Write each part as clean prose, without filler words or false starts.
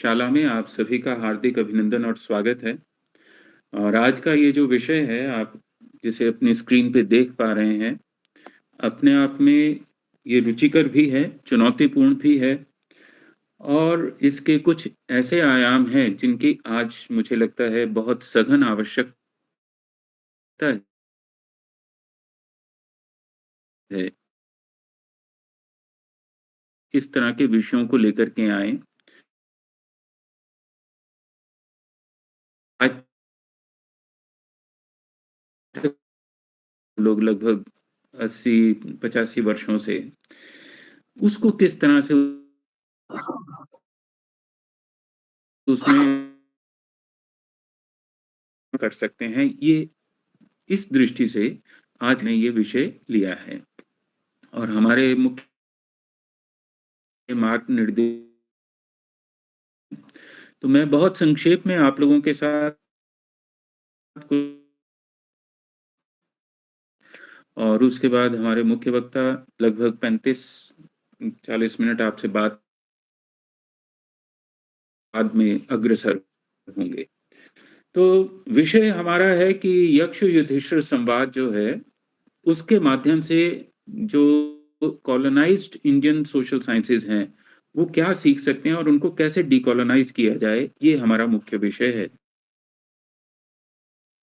शाला में आप सभी का हार्दिक अभिनंदन और स्वागत है। और आज का ये जो विषय है, आप जिसे अपनी स्क्रीन पे देख पा रहे हैं, अपने आप में ये रुचिकर भी है, चुनौतीपूर्ण भी है और इसके कुछ ऐसे आयाम हैं जिनकी आज मुझे लगता है बहुत सघन आवश्यकता है। इस तरह के विषयों को लेकर के आएँ। आज तक लोग लगभग 80-85 वर्षों से उसको किस तरह से उसमें कर सकते हैं, ये इस दृष्टि से आज ने ये विषय लिया है और हमारे मुख्य मार्ग निर्देश। तो मैं बहुत संक्षेप में आप लोगों के साथ और उसके बाद हमारे मुख्य वक्ता लगभग 35-40 मिनट आपसे बात बाद में अग्रसर होंगे। तो विषय हमारा है कि यक्ष युधिष्ठिर संवाद जो है, उसके माध्यम से जो कॉलोनाइज्ड इंडियन सोशल साइंसेज हैं, वो क्या सीख सकते हैं और उनको कैसे डीकोलोनाइज किया जाए, ये हमारा मुख्य विषय है।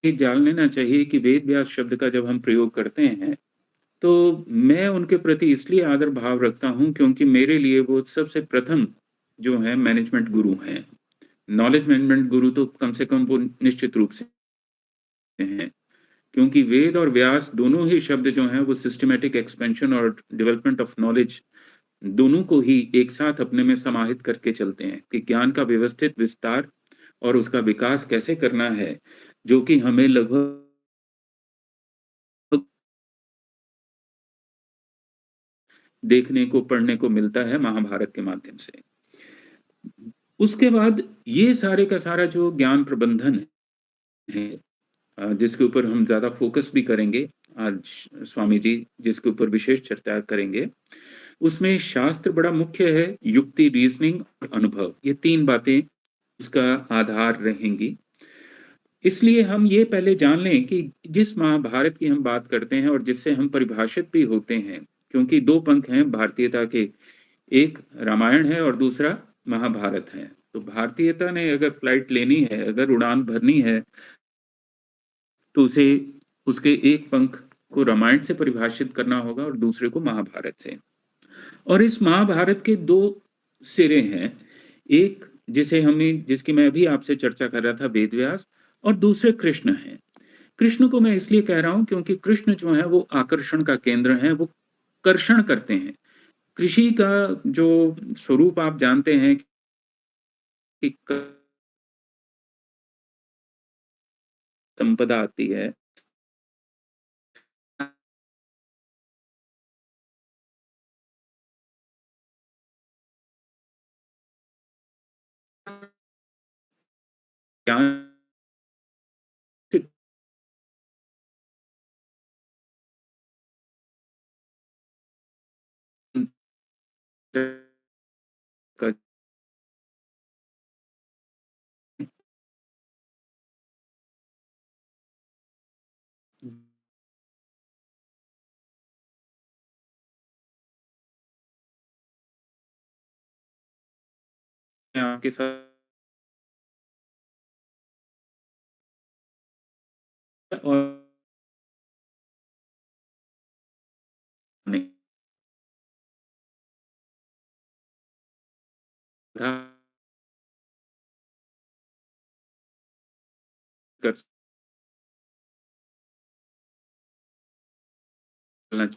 ये जान लेना चाहिए कि वेद व्यास शब्द का जब हम प्रयोग करते हैं, तो मैं उनके प्रति इसलिए आदर भाव रखता हूँ क्योंकि मेरे लिए वो सबसे प्रथम जो है मैनेजमेंट गुरु हैं। नॉलेज मैनेजमेंट गुरु तो कम से कम वो निश्चित रूप से हैं। क्योंकि वेद और व्यास दोनों ही शब्द जो हैं वो सिस्टमैटिक एक्सपेंशन और डेवलपमेंट ऑफ नॉलेज दोनों को ही एक साथ अपने में समाहित करके चलते हैं कि ज्ञान का व्यवस्थित विस्तार और उसका विकास कैसे करना है, जो कि हमें लगभग देखने को, पढ़ने को मिलता है महाभारत के माध्यम से। उसके बाद ये सारे का सारा जो ज्ञान प्रबंधन है, जिसके ऊपर हम ज़्यादा फ़ोकस भी करेंगे आज, स्वामी जी जिसके ऊपर विशेष चर्चा करेंगे, उसमें शास्त्र बड़ा मुख्य है, युक्ति, रीज़निंग और अनुभव, ये 3 बातें इसका आधार रहेंगी। इसलिए हम ये पहले जान लें कि जिस महाभारत की हम बात करते हैं और जिससे हम परिभाषित भी होते हैं, क्योंकि 2 पंख हैं भारतीयता के, एक रामायण है और दूसरा महाभारत है। तो भारतीयता ने अगर फ्लाइट लेनी है, अगर उड़ान भरनी है, तो उसे उसके एक पंख को रामायण से परिभाषित करना होगा और दूसरे को महाभारत से। और इस महाभारत के 2 सिरे हैं। एक जिसकी मैं अभी आपसे चर्चा कर रहा था, वेद व्यास, और दूसरे कृष्ण हैं। कृष्ण को मैं इसलिए कह रहा हूं क्योंकि कृष्ण जो है वो आकर्षण का केंद्र है, वो कर्षण करते हैं। कृषि का जो स्वरूप आप जानते हैं कि संपदा आती है, ज्ञान का मैं आपके साथ और नहीं था कर चलना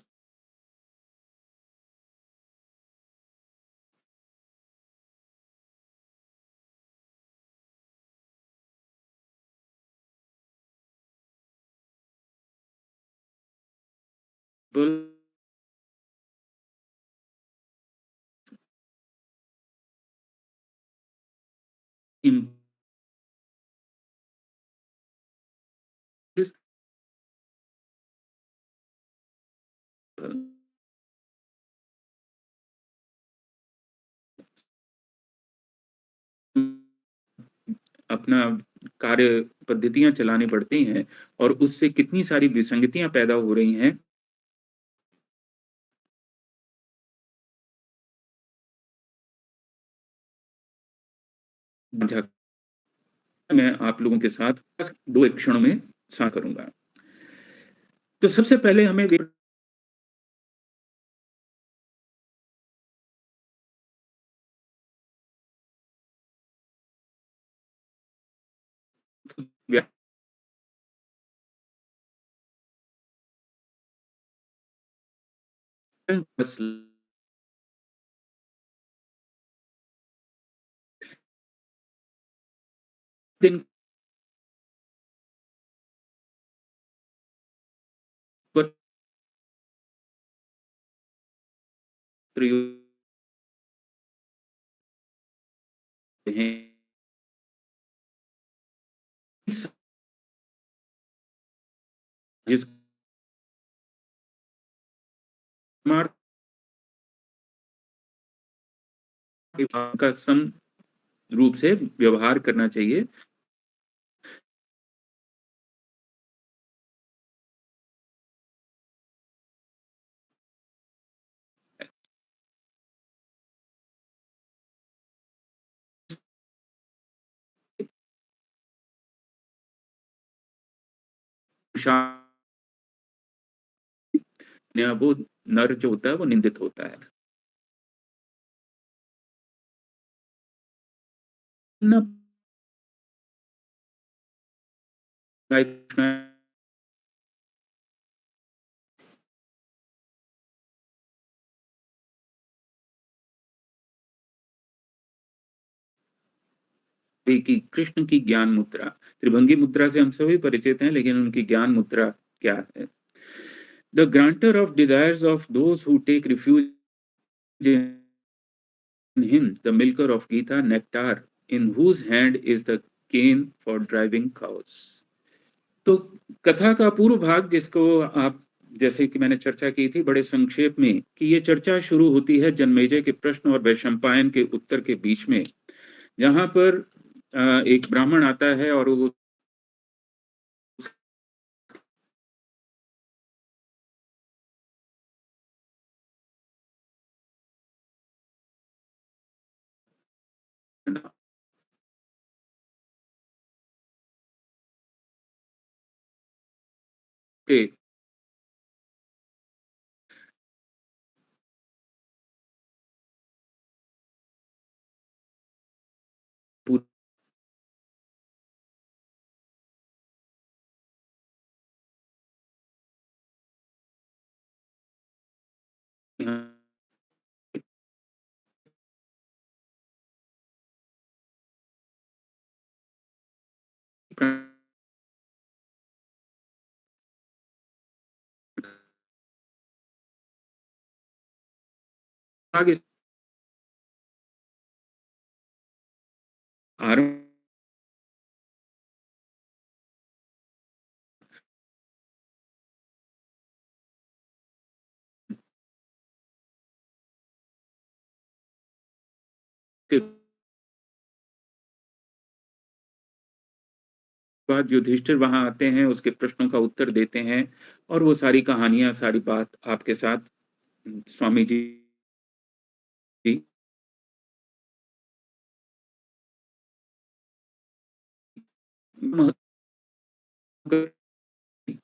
अपना कार्य पद्धतियाँ चलानी पड़ती हैं और उससे कितनी सारी विसंगतियाँ पैदा हो रही हैं। झ मैं आप लोगों के साथ बस 2 एक क्षणों में साझा करूँगा। तो सबसे पहले हमें व्या बस दिन पर प्रयोग हैं। जिस स्मार्ट का सम रूप से व्यवहार करना चाहिए। शा वो नर जो होता है वो निंदित होता है। ना कि कृष्ण की ज्ञान मुद्रा, त्रिभंगी मुद्रा से हम सभी परिचित हैं, लेकिन उनकी ज्ञान मुद्रा क्या है? The granter of desires of those who take refuge in him, the milker of Gita nectar, in whose hand is the cane for driving cows. तो कथा का पूर्व भाग जिसको आप जैसे कि मैंने चर्चा की थी बड़े संक्षेप में कि ये चर्चा शुरू होती है जन्मेजय के प्रश्न और वैशंपायन के उत्तर के बीच में, जहां पर एक ब्राह्मण आता है और वो के पूरे आगे आरंभ के बाद युधिष्ठिर वहां आते हैं, उसके प्रश्नों का उत्तर देते हैं और वो सारी कहानियां, सारी बात आपके साथ स्वामी जी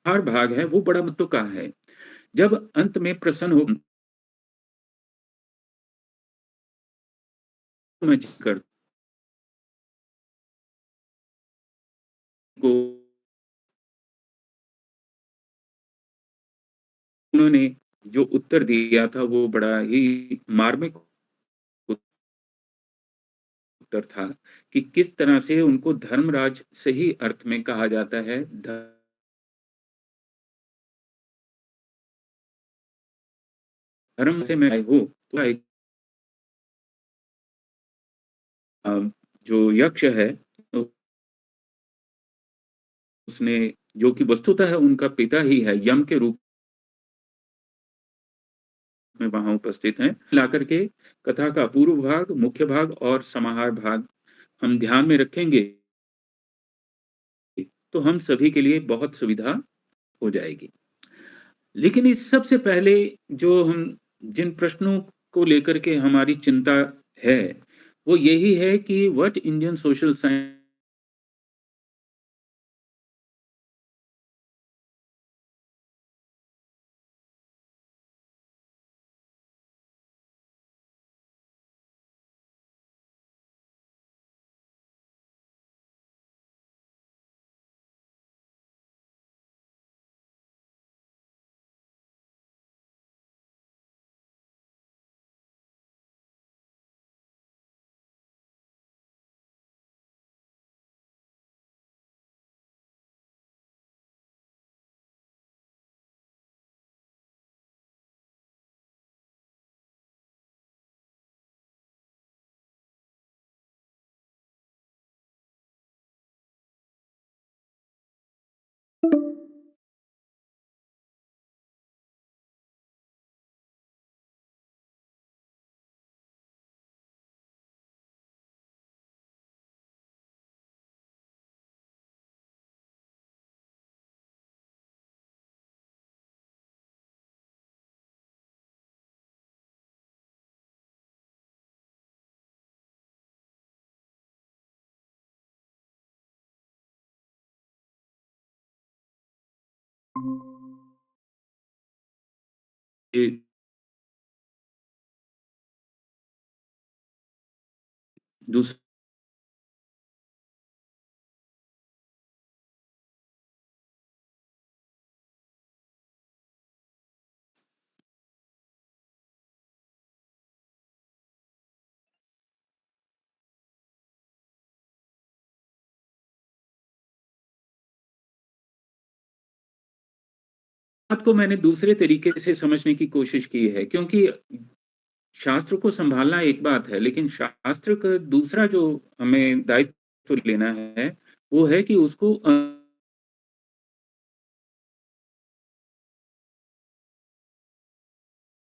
हर भाग है वो बड़ा महत्व का है। जब अंत में प्रसन्न हो मैं कर को उन्होंने जो उत्तर दिया था वो बड़ा ही मार्मिक उत्तर था कि किस तरह से उनको धर्मराज सही अर्थ में कहा जाता है। धर्म से मैं हो तो एक अ, जो यक्ष है तो उसने जो कि वस्तुतः उनका पिता ही है, यम के रूप में वहां उपस्थित हैं। लाकर के कथा का पूर्व भाग, मुख्य भाग और समाहार भाग हम ध्यान में रखेंगे तो हम सभी के लिए बहुत सुविधा हो जाएगी। लेकिन इस सबसे पहले जो हम जिन प्रश्नों को लेकर के हमारी चिंता है, वो यही है कि व्हाट इंडियन सोशल साइंस ये दूसरी बात को मैंने दूसरे तरीके से समझने की कोशिश की है, क्योंकि शास्त्र को सँभालना एक बात है, लेकिन शास्त्र का दूसरा जो हमें दायित्व लेना है, वो है कि उसको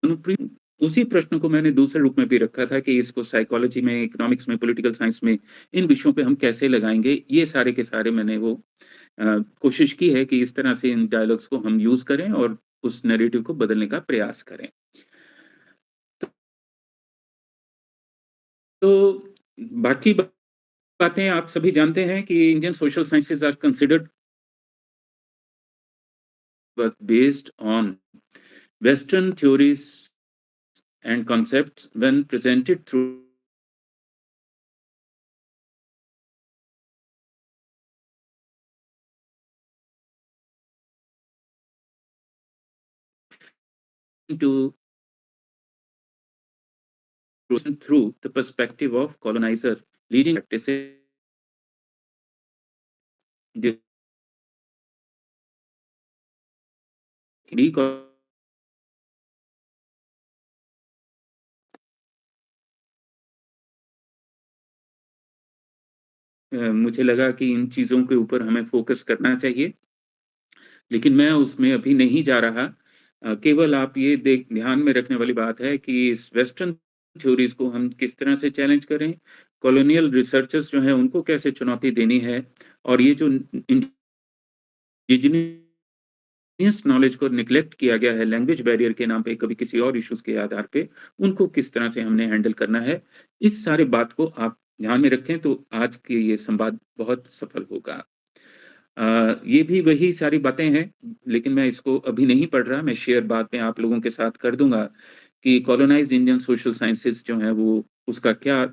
अनुप्री उसी प्रश्न को मैंने दूसरे रूप में भी रखा था कि इसको साइकोलॉजी में, इकोनॉमिक्स में, पॉलिटिकल साइंस में, इन विषयों पे हम कैसे लगाएँगे, ये सारे के सारे मैंने वो कोशिश की है कि इस तरह से इन डायलॉग्स को हम यूज़ करें और उस नैरेटिव को बदलने का प्रयास करें। तो बाकी बातें आप सभी जानते हैं कि Indian social sciences are considered was based on Western theories and concepts when presented through to through the perspective of colonizer leading practices मुझे लगा कि इन चीज़ों के ऊपर हमें फ़ोकस करना चाहिए, लेकिन मैं उसमें अभी नहीं जा रहा। केवल आप ये देख ध्यान में रखने वाली बात है कि इस वेस्टर्न थ्योरीज़ को हम किस तरह से चैलेंज करें, कॉलोनियल रिसर्चर्स जो हैं उनको कैसे चुनौती देनी है और ये जो इंडिजिनियस नॉलेज को नेग्लेक्ट किया गया है लैंग्वेज बैरियर के नाम पे, कभी किसी और इश्यूज़ के आधार पे, उनको किस तरह से हमने हैंडल करना है, इस सारे बात को आप ध्यान में रखें तो आज के ये संवाद बहुत सफल होगा। ये भी वही सारी बातें हैं, लेकिन मैं इसको अभी नहीं पढ़ रहा, मैं शेयर बाद में आप लोगों के साथ कर दूँगा कि कॉलोनाइज़्ड इंडियन सोशल साइंसेज़ जो हैं वो उसका क्या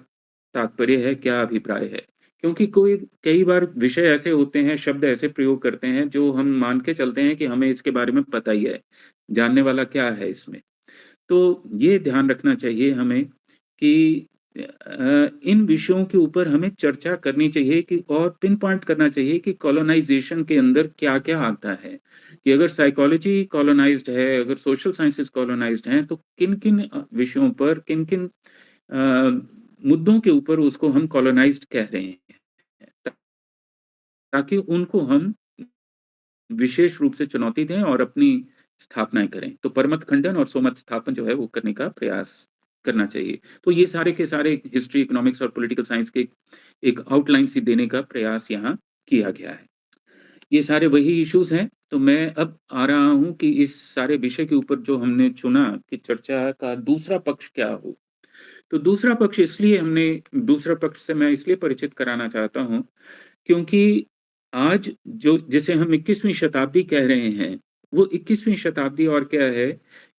तात्पर्य है, क्या अभिप्राय है? क्योंकि कोई कई बार विषय ऐसे होते हैं, शब्द ऐसे प्रयोग करते हैं जो हम मान के चलते हैं कि हमें इसके बारे में पता ही है, जानने वाला क्या है इसमें? तो ये ध्यान रखना चाहिए हमें कि इन विषयों के ऊपर हमें चर्चा करनी चाहिए कि और पिन पॉइंट करना चाहिए कि कॉलोनाइज़ेशन के अंदर क्या-क्या आता है। कि अगर साइकोलॉजी कॉलोनाइज़्ड है, अगर सोशल साइंसेज़ कॉलोनाइज़्ड हैं, तो किन-किन विषयों पर, किन-किन मुद्दों के ऊपर उसको हम कॉलोनाइज़्ड कह रहे हैं, ताकि उनको हम विशेष रूप से चुनौती दें और अपनी स्थापनाएँ करें। तो परमत खंडन और स्वमत स्थापन जो है वो करने का प्रयास करना चाहिए। तो ये सारे के सारे हिस्ट्री, इकोनॉमिक्स और पॉलिटिकल साइंस के एक आउटलाइन सी देने का प्रयास यहाँ किया गया है। ये सारे वही इश्यूज़ हैं, तो मैं अब आ रहा हूँ कि इस सारे विषय के ऊपर जो हमने चुना कि चर्चा का दूसरा पक्ष क्या हो। तो दूसरा पक्ष इसलिए हमने दूसरा पक्ष से मैं इसलिए परिचित कराना चाहता हूँ, क्योंकि आज जो जिसे हम 21वीं शताब्दी कह रहे हैं, वो 21वीं शताब्दी और क्या है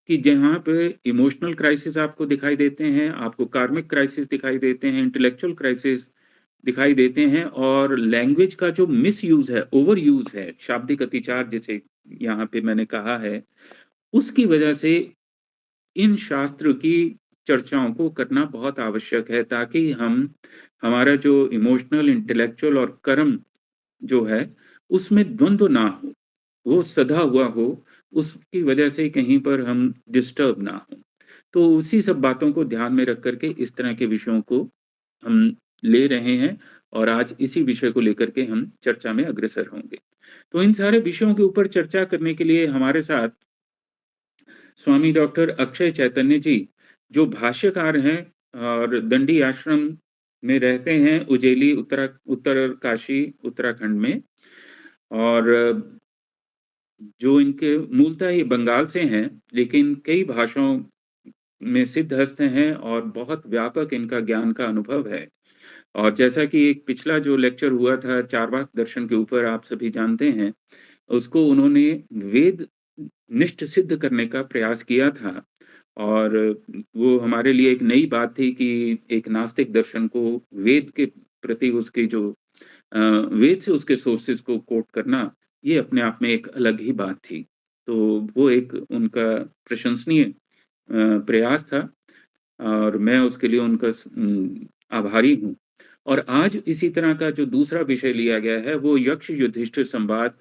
कि जहाँ पे इमोशनल क्राइसिस आपको दिखाई देते हैं, आपको कार्मिक क्राइसिस दिखाई देते हैं, इंटेलेक्चुअल क्राइसिस दिखाई देते हैं और लैंग्वेज का जो मिसयूज़ है, ओवर यूज़ है, शाब्दिक अतिचार जिसे यहाँ पे मैंने कहा है, उसकी वजह से इन शास्त्र की चर्चाओं को करना बहुत आवश्यक है ताकि हम हमारा जो इमोशनल, इंटेलेक्चुअल और कर्म जो है, उसमें द्वंद्व ना हो, वो सधा हुआ हो, उसकी वजह से कहीं पर हम डिस्टर्ब ना हों। तो उसी सब बातों को ध्यान में रख कर के इस तरह के विषयों को हम ले रहे हैं और आज इसी विषय को लेकर के हम चर्चा में अग्रसर होंगे। तो इन सारे विषयों के ऊपर चर्चा करने के लिए हमारे साथ स्वामी डॉक्टर अक्षय चैतन्य जी, जो भाष्यकार हैं और दंडी आश्रम में रहते हैं, उजेली उत्तरकाशी, उत्तराखंड में और जो इनके मूलतः ये बंगाल से हैं, लेकिन कई भाषाओं में सिद्धहस्त हैं और बहुत व्यापक इनका ज्ञान का अनुभव है। और जैसा कि एक पिछला जो लेक्चर हुआ था चार्वाक दर्शन के ऊपर आप सभी जानते हैं, उसको उन्होंने वेद निष्ठ सिद्ध करने का प्रयास किया था और वो हमारे लिए एक नई बात थी कि एक नास्तिक दर्शन को वेद के प्रति उसकी जो वेद से उसके सोर्सेज़ को कोट करना, ये अपने आप में एक अलग ही बात थी। तो वो एक उनका प्रशंसनीय प्रयास था और मैं उसके लिए उनका आभारी हूँ। और आज इसी तरह का जो दूसरा विषय लिया गया है, वो यक्ष युधिष्ठिर संवाद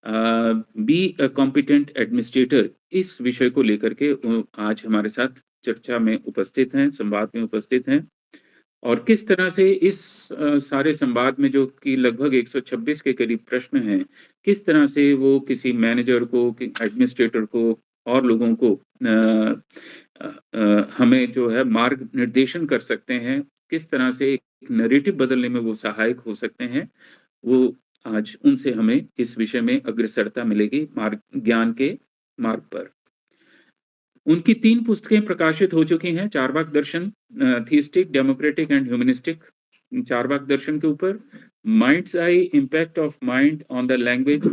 अ, बी अ कॉम्पिटेंट एडमिनिस्ट्रेटर इस विषय को लेकर के आज हमारे साथ चर्चा में उपस्थित हैं, संवाद में उपस्थित हैं। और किस तरह से इस सारे संवाद में जो कि लगभग 126 के करीब प्रश्न हैं, किस तरह से वो किसी मैनेजर को, कि एडमिनिस्ट्रेटर को और लोगों को हमें जो है मार्ग निर्देशन कर सकते हैं, किस तरह से एक नैरेटिव बदलने में वो सहायक हो सकते हैं, वो आज उनसे हमें इस विषय में अग्रसरता मिलेगी मार्ग ज्ञान के मार्ग पर। उनकी 3 पुस्तकें प्रकाशित हो चुकी हैं, चार्वाक दर्शन theistic, democratic and humanistic Charvaka दर्शन के ऊपर, mind's eye impact of mind on the language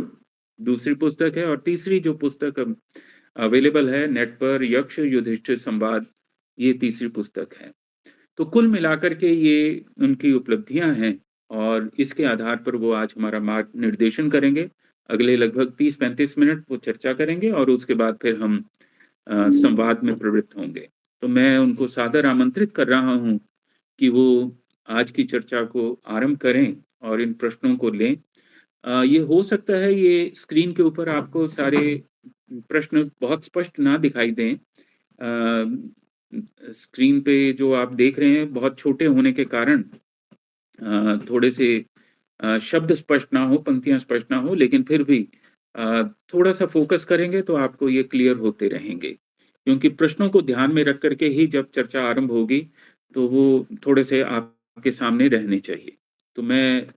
दूसरी पुस्तक है और तीसरी जो पुस्तक अवेलेबल है नेट पर यक्ष युधिष्ठिर संवाद, ये तीसरी पुस्तक है। तो कुल मिलाकर के ये उनकी उपलब्धियाँ हैं और इसके आधार पर वो आज हमारा मार्ग निर्देशन करेंगे। अगले लगभग 30-35 मिनट वो चर्चा करेंगे और उसके बाद फिर हम संवाद में प्रवृत्त होंगे। तो मैं उनको सादर आमंत्रित कर रहा हूँ कि वो आज की चर्चा को आरंभ करें और इन प्रश्नों को लें। ये हो सकता है ये स्क्रीन के ऊपर आपको सारे प्रश्न बहुत स्पष्ट ना दिखाई दें। स्क्रीन पे जो आप देख रहे हैं बहुत छोटे होने के कारण थोड़े से शब्द स्पष्ट ना हो, पंक्तियाँ स्पष्ट ना हो, लेकिन फिर भी थोड़ा-सा फ़ोकस करेंगे तो आपको ये क्लियर होते रहेंगे। क्योंकि प्रश्नों को ध्यान में रख कर के ही जब चर्चा आरंभ होगी, तो वो थोड़े से आपके सामने रहने चाहिए। तो मैं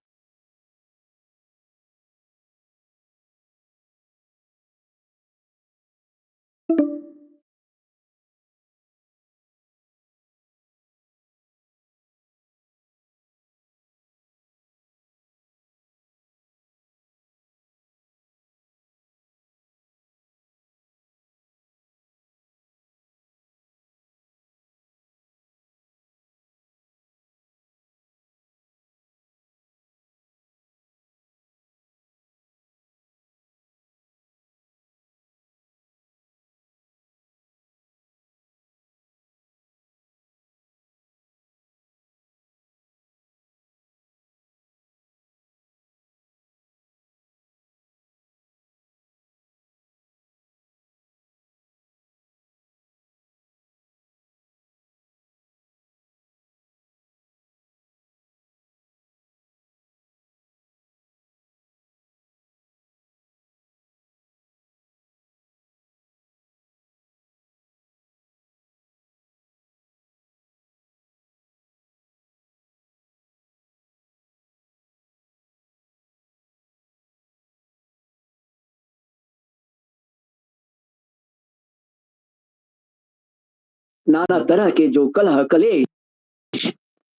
नाना तरह के जो कलह कलेश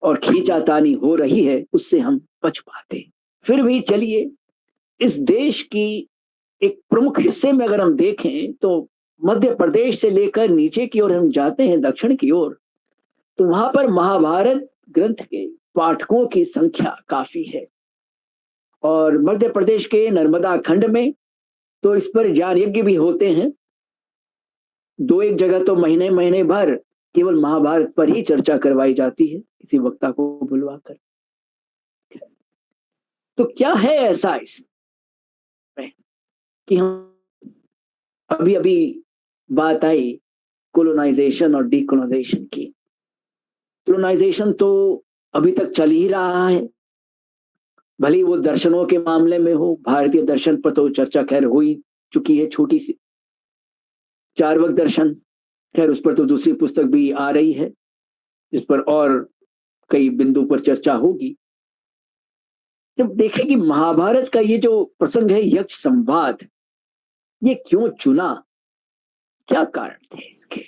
और खींचातानी हो रही है उससे हम बच पाते। फिर भी चलिए, इस देश की एक प्रमुख हिस्से में अगर हम देखें तो मध्य प्रदेश से लेकर नीचे की ओर हम जाते हैं, दक्षिण की ओर, तो वहां पर महाभारत ग्रंथ के पाठकों की संख्या काफी है। और मध्य प्रदेश के नर्मदा खंड में तो इस पर ज्ञान यज्ञ भी होते हैं। दो एक जगह तो महीने महीने भर केवल महाभारत पर ही चर्चा करवाई जाती है किसी वक्ता को बुलवा कर। तो क्या है ऐसा इसमें कि हम अभी अभी बात आई कोलोनाइजेशन और डीकोलोनाइजेशन की। कोलोनाइजेशन तो अभी तक चल ही रहा है, भले वो दर्शनों के मामले में हो। भारतीय दर्शन पर तो चर्चा खैर हो ही चुकी है, छोटी सी चार्वक दर्शन, खैर उस पर तो दूसरी पुस्तक भी आ रही है जिस पर और कई बिंदु पर चर्चा होगी। जब देखें कि महाभारत का ये जो प्रसंग है यक्ष संवाद, ये क्यों चुना, क्या कारण थे इसके?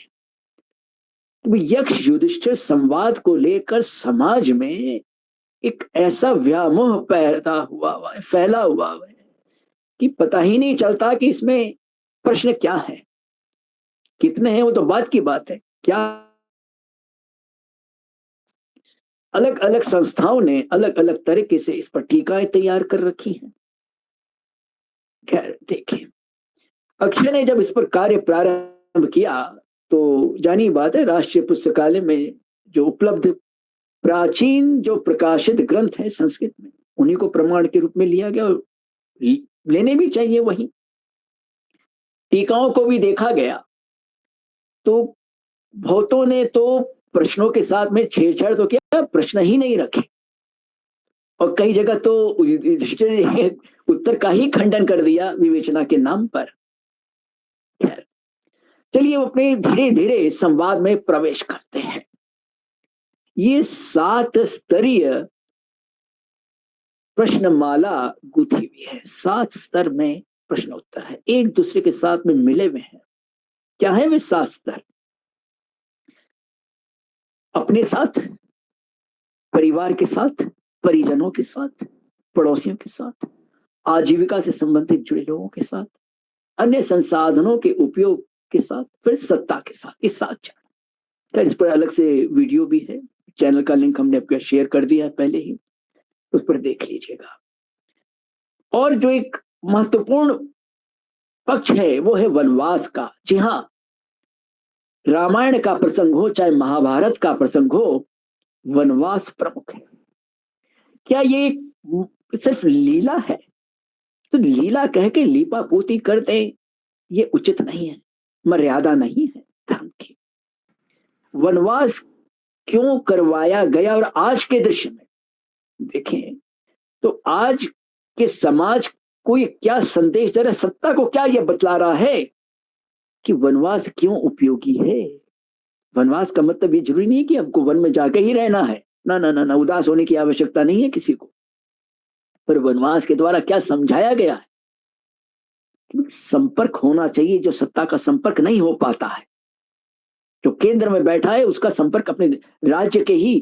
तो यक्ष युधिष्ठिर संवाद को लेकर समाज में एक ऐसा व्यामोह पैदा हुआ है, फैला हुआ है कि पता ही नहीं चलता कि इसमें प्रश्न क्या है। कितने हैं वो तो बात की बात है, क्या अलग अलग संस्थाओं ने अलग अलग तरीके से इस पर टीकाएं तैयार कर रखी हैं। खैर देखिए, अक्षय ने जब इस पर कार्य प्रारंभ किया तो जानी बात है, राष्ट्रीय पुस्तकालय में जो उपलब्ध प्राचीन जो प्रकाशित ग्रंथ है संस्कृत में, उन्हीं को प्रमाण के रूप में लिया गया और लेने भी चाहिए। वही टीकाओं को भी देखा गया तो बहुतों ने तो प्रश्नों के साथ में छेड़छाड़ तो किया, प्रश्न ही नहीं रखे, और कई जगह तो उत्तर का ही खंडन कर दिया विवेचना के नाम पर। खैर चलिए अपने धीरे धीरे संवाद में प्रवेश करते हैं। ये 7 स्तरीय प्रश्नमाला गुथी हुई है, 7 स्तर में प्रश्न उत्तर है, एक दूसरे के साथ में मिले हुए हैं। क्या है वे 7 स्तर? अपने साथ, परिवार के साथ, परिजनों के साथ, पड़ोसियों के साथ, आजीविका से संबंधित जुड़े लोगों के साथ, अन्य संसाधनों के उपयोग के साथ, फिर सत्ता के साथ। इस 7 चरण, इस पर अलग से वीडियो भी है, चैनल का लिंक हमने आपको शेयर कर दिया है पहले ही, उस पर देख लीजिएगा। और जो एक महत्वपूर्ण पक्ष है वो है वनवास का। जी हाँ, रामायण का प्रसंग हो चाहे महाभारत का प्रसंग हो, वनवास प्रमुख है। क्या ये सिर्फ लीला है? तो लीला कह के लीपा पोती कर दे, ये उचित नहीं है, मर्यादा नहीं है धर्म की। वनवास क्यों करवाया गया, और आज के दृश्य में देखें तो आज के समाज को ये क्या संदेश दे रहा है, सत्ता को क्या ये बतला रहा है कि वनवास क्यों उपयोगी है। वनवास का मतलब ये जरूरी नहीं है कि हमको वन में जाके ही रहना है, ना ना ना ना, उदास होने की आवश्यकता नहीं है किसी को। पर वनवास के द्वारा क्या समझाया गया है कि संपर्क होना चाहिए, जो सत्ता का संपर्क नहीं हो पाता है, जो केंद्र में बैठा है उसका संपर्क अपने राज्य के ही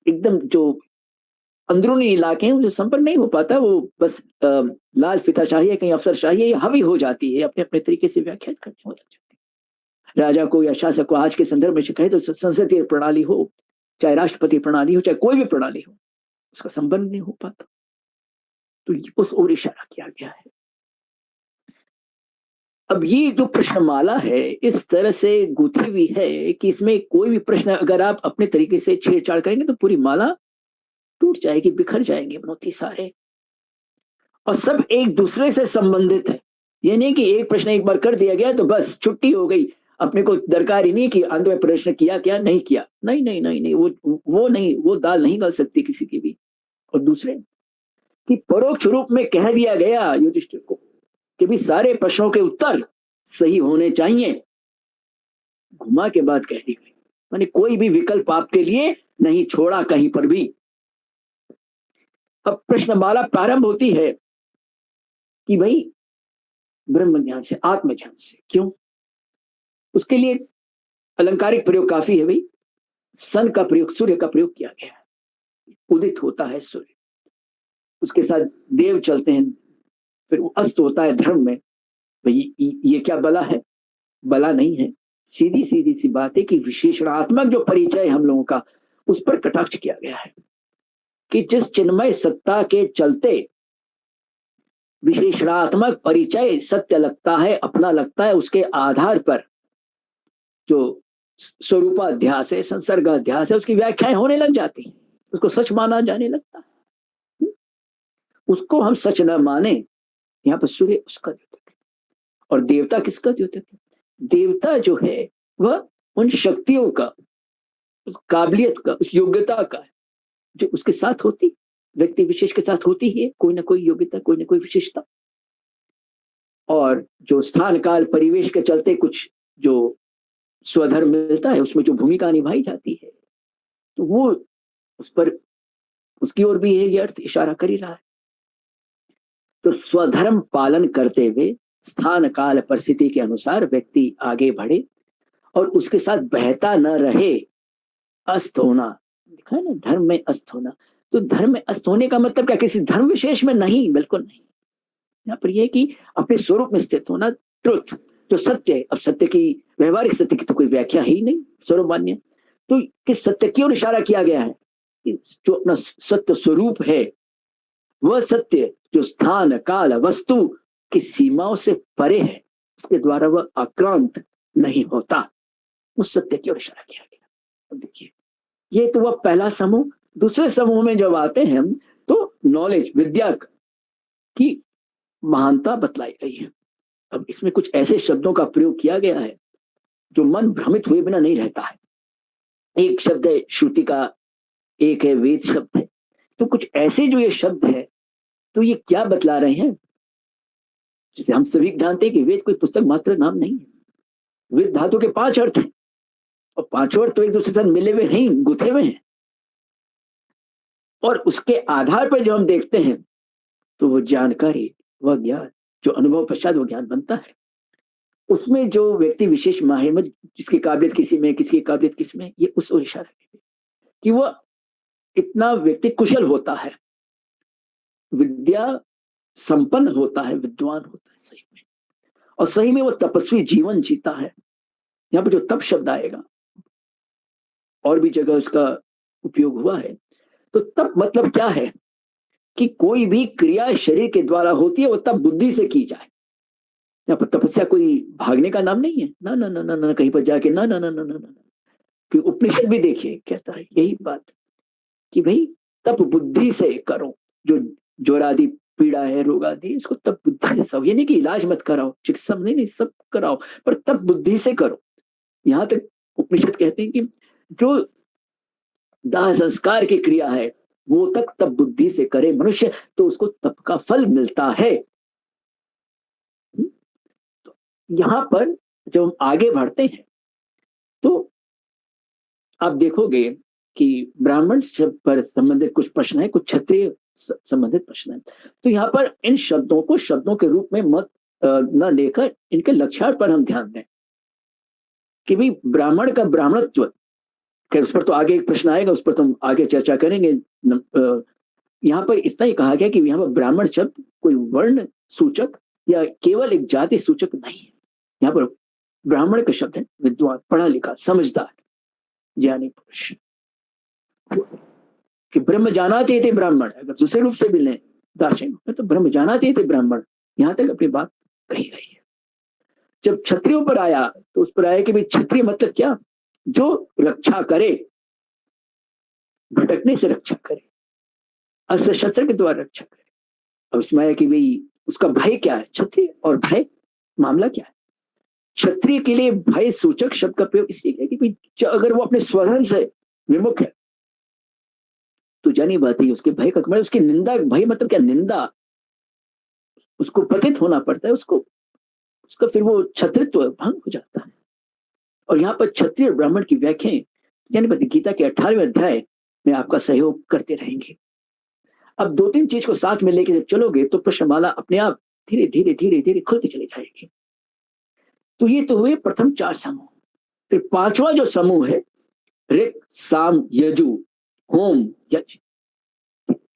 एकदम जो अंदरूनी इलाके हैं उनसे संपर्क नहीं हो पाता। वो बस लाल फीताशाही है, कहीं अफसरशाही है, हावी हो जाती है, अपने अपने तरीके से व्याख्यात करने हो जाती है। राजा को या शासक को आज के संदर्भ में कहे तो संसदीय प्रणाली हो, चाहे राष्ट्रपति प्रणाली हो, चाहे कोई भी प्रणाली हो, उसका संबंध नहीं हो पाता। तो उस ओर इशारा किया गया है। अब ये जो प्रश्नमाला है इस तरह से गुथी हुई है कि इसमें कोई भी प्रश्न अगर आप अपने तरीके से छेड़छाड़ करेंगे तो पूरी माला टूट जाएगी, बिखर जाएंगे मोती सारे, और सब एक दूसरे से संबंधित है। ये नहीं कि एक प्रश्न एक बार कर दिया गया तो बस छुट्टी हो गई, अपने को दरकार ही नहीं कि अंत में प्रश्न किया क्या नहीं किया। नहीं नहीं नहीं नहीं, वो नहीं, वो दाल नहीं गल सकती किसी की भी। और दूसरे कि परोक्ष रूप में कह दिया गया युधिष्ठिर को कि भी सारे प्रश्नों के उत्तर सही होने चाहिए, घुमा के बात कह दी गई, माने कोई भी विकल्प आपके लिए नहीं छोड़ा कहीं पर भी। अब प्रश्नमाला प्रारंभ होती है कि भाई ब्रह्म ज्ञान से, आत्मज्ञान से। क्यों? उसके लिए अलंकारिक प्रयोग काफी है भाई। सन का प्रयोग, सूर्य का प्रयोग किया गया है। उदित होता है सूर्य, उसके साथ देव चलते हैं, फिर वो अस्त होता है धर्म में। भाई ये क्या बला है? बला नहीं है, सीधी सीधी सी बात है कि विशेषणात्मक जो परिचय हम लोगों का, उस पर कटाक्ष किया गया है कि जिस चिन्मय सत्ता के चलते विशेषणात्मक परिचय सत्य लगता है, अपना लगता है, उसके आधार पर जो स्वरूपाध्यास है, संसर्गाध्यास है, उसकी व्याख्याएं होने लग जाती हैं, उसको सच माना जाने लगता है। उसको हम सच न माने, यहाँ पर सूर्य उसका द्योतक है और देवता किसका द्योतक है? देवता जो है वह उन शक्तियों का, उस काबिलियत का, उस योग्यता का जो उसके साथ होती, व्यक्ति विशेष के साथ होती है, कोई ना कोई योग्यता, कोई ना कोई विशेषता। और जो स्थान काल परिवेश के चलते कुछ जो स्वधर्म मिलता है, उसमें जो भूमिका निभाई जाती है, तो वो उस पर, उसकी ओर भी ये अर्थ इशारा कर ही रहा है। तो स्वधर्म पालन करते हुए स्थान काल परिस्थिति के अनुसार व्यक्ति आगे बढ़े और उसके साथ बहता न रहे, अस्त होना। लिखा है ना, धर्म में अस्त होना। तो धर्म में अस्त होने का मतलब क्या? किसी धर्म विशेष में नहीं, बिल्कुल नहीं। यहाँ पर यह है कि अपने स्वरूप में स्थित होना, ट्रुथ, जो सत्य है। अब सत्य की, व्यवहारिक सत्य की तो कोई व्याख्या ही नहीं, स्वरूप मान्य। तो किस सत्य की ओर इशारा किया गया है? जो अपना सत्य स्वरूप है, वह सत्य जो स्थान काल वस्तु की सीमाओं से परे है, उसके द्वारा वह आक्रांत नहीं होता, उस सत्य की ओर इशारा किया गया। अब देखिए, ये तो वह पहला समूह। दूसरे समूह में जब आते हैं हम, तो नॉलेज, विद्या की महानता बतलाई गई है। अब इसमें कुछ ऐसे शब्दों का प्रयोग किया गया है जो मन भ्रमित हुए बिना नहीं रहता है। एक शब्द है श्रुति का, एक है वेद शब्द है। तो कुछ ऐसे जो ये शब्द है, तो ये क्या बतला रहे हैं? जैसे हम सभी जानते हैं कि वेद कोई पुस्तक मात्र नाम नहीं है। वेद धातु के 5 अर्थ हैं और 5 अर्थ तो एक दूसरे से मिले हुए हैं, गुथे हुए हैं। और उसके आधार पर जो हम देखते हैं, तो वो जानकारी, वह ज्ञान जो अनुभव पश्चात वो ज्ञान बनता है। उसमें जो व्यक्ति विशेष माहिर में, जिसकी काबिलियत किसी में, किसी की काबिलियत किस में, ये उस ओर इशारा है कि वह इतना व्यक्ति कुशल होता है, विद्या संपन्न होता है, विद्वान होता है सही में, और सही में वो तपस्वी जीवन जीता है। यहाँ पर जो तप शब्द आएगा, और भी जगह उसका उपयोग हुआ है। तो तप मतलब क्या है? कि कोई भी क्रिया शरीर के द्वारा होती है, वो तब बुद्धि से की जाए। यहाँ पर तपस्या कोई भागने का नाम नहीं है, ना ना ना ना ना, कहीं पर जाके ना ना ना ना ना ना। कि उपनिषद भी देखिए कहता है यही बात कि भाई तप बुद्धि से करो। जो ज्वरादि पीड़ा है, रोग आदि, इसको तप बुद्धि से सब, ये नहीं कि इलाज मत कराओ, चिकित्सा नहीं, सब कराओ, पर तप बुद्धि से करो। यहां तक उपनिषद कहते हैं कि जो दाह संस्कार की क्रिया है, वो तक तप बुद्धि से करे मनुष्य, तो उसको तप का फल मिलता है। तो यहां पर जब हम आगे बढ़ते हैं, तो आप देखोगे कि ब्राह्मण शब्द पर संबंधित कुछ प्रश्न है, कुछ क्षत्रिय संबंधित प्रश्न है। तो यहाँ पर इन शब्दों को शब्दों के रूप में मत न लेकर इनके लक्षण पर हम ध्यान दें कि भाई ब्राह्मण का ब्राह्मणत्व, खैर उस पर तो आगे एक प्रश्न आएगा, उस पर तो हम आगे चर्चा करेंगे। यहाँ पर इतना ही कहा गया कि यहाँ पर ब्राह्मण शब्द कोई वर्ण सूचक या केवल एक जाति सूचक नहीं है। यहाँ पर ब्राह्मण का शब्द है विद्वान, पढ़ा लिखा, समझदार, ज्ञानी पुरुष। कि ब्रह्म जानाते थे ब्राह्मण, अगर दूसरे रूप से भी लें दार्शनिक में, तो ब्रह्म जानाते थे ब्राह्मण, यहां तक अपनी बात कही गई है। जब क्षत्रियों पर आया, तो उस पर आया कि भाई क्षत्रिय मतलब क्या? जो रक्षा करे, भटकने से रक्षा करे, अस्त्र शस्त्र के द्वारा रक्षा करे। अब इसमें आया कि भाई उसका भय क्या है? क्षत्रिय और भय, मामला क्या है? क्षत्रिय के लिए भय सूचक शब्द का प्रयोग इसलिए किया कि भाई अगर वो अपने स्वधर्म से विमुख है, तो जानी बात है उसके भय का मतलब उसकी निंदा। भय मतलब क्या? निंदा, उसको पतित होना पड़ता है, उसको, उसका फिर वो क्षत्रित्व भंग हो जाता है। और यहाँ पर क्षत्रिय ब्राह्मण की व्याख्या यानी गीता के 18वें अध्याय में आपका सहयोग करते रहेंगे। अब 2-3 चीज को साथ में लेके जब चलोगे, तो प्रश्नमाला अपने आप धीरे धीरे धीरे धीरे खुलती चली जाएगी। तो ये तो हुए प्रथम 4 समूह। फिर पांचवा जो समूह है ऋक साम यजु होम यज,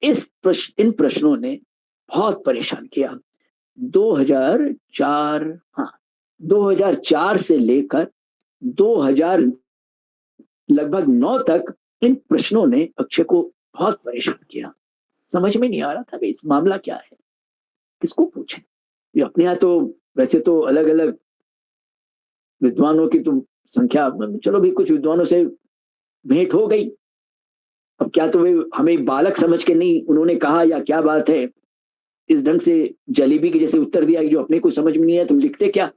इन प्रश्नों ने बहुत परेशान किया। 2004, हाँ 2004 से लेकर 2000 लगभग 9 तक इन प्रश्नों ने अक्षय को बहुत परेशान किया। समझ में नहीं आ रहा था कि इस मामला क्या है, किसको पूछे। ये अपने यहाँ तो वैसे तो अलग अलग विद्वानों की तो संख्या, चलो भी कुछ विद्वानों से भेंट हो गई, अब क्या तो वे हमें बालक समझ के नहीं उन्होंने कहा या क्या बात है, इस ढंग से जलेबी के जैसे उत्तर दिया जो अपने को समझ में नहीं है, तुम लिखते क्या।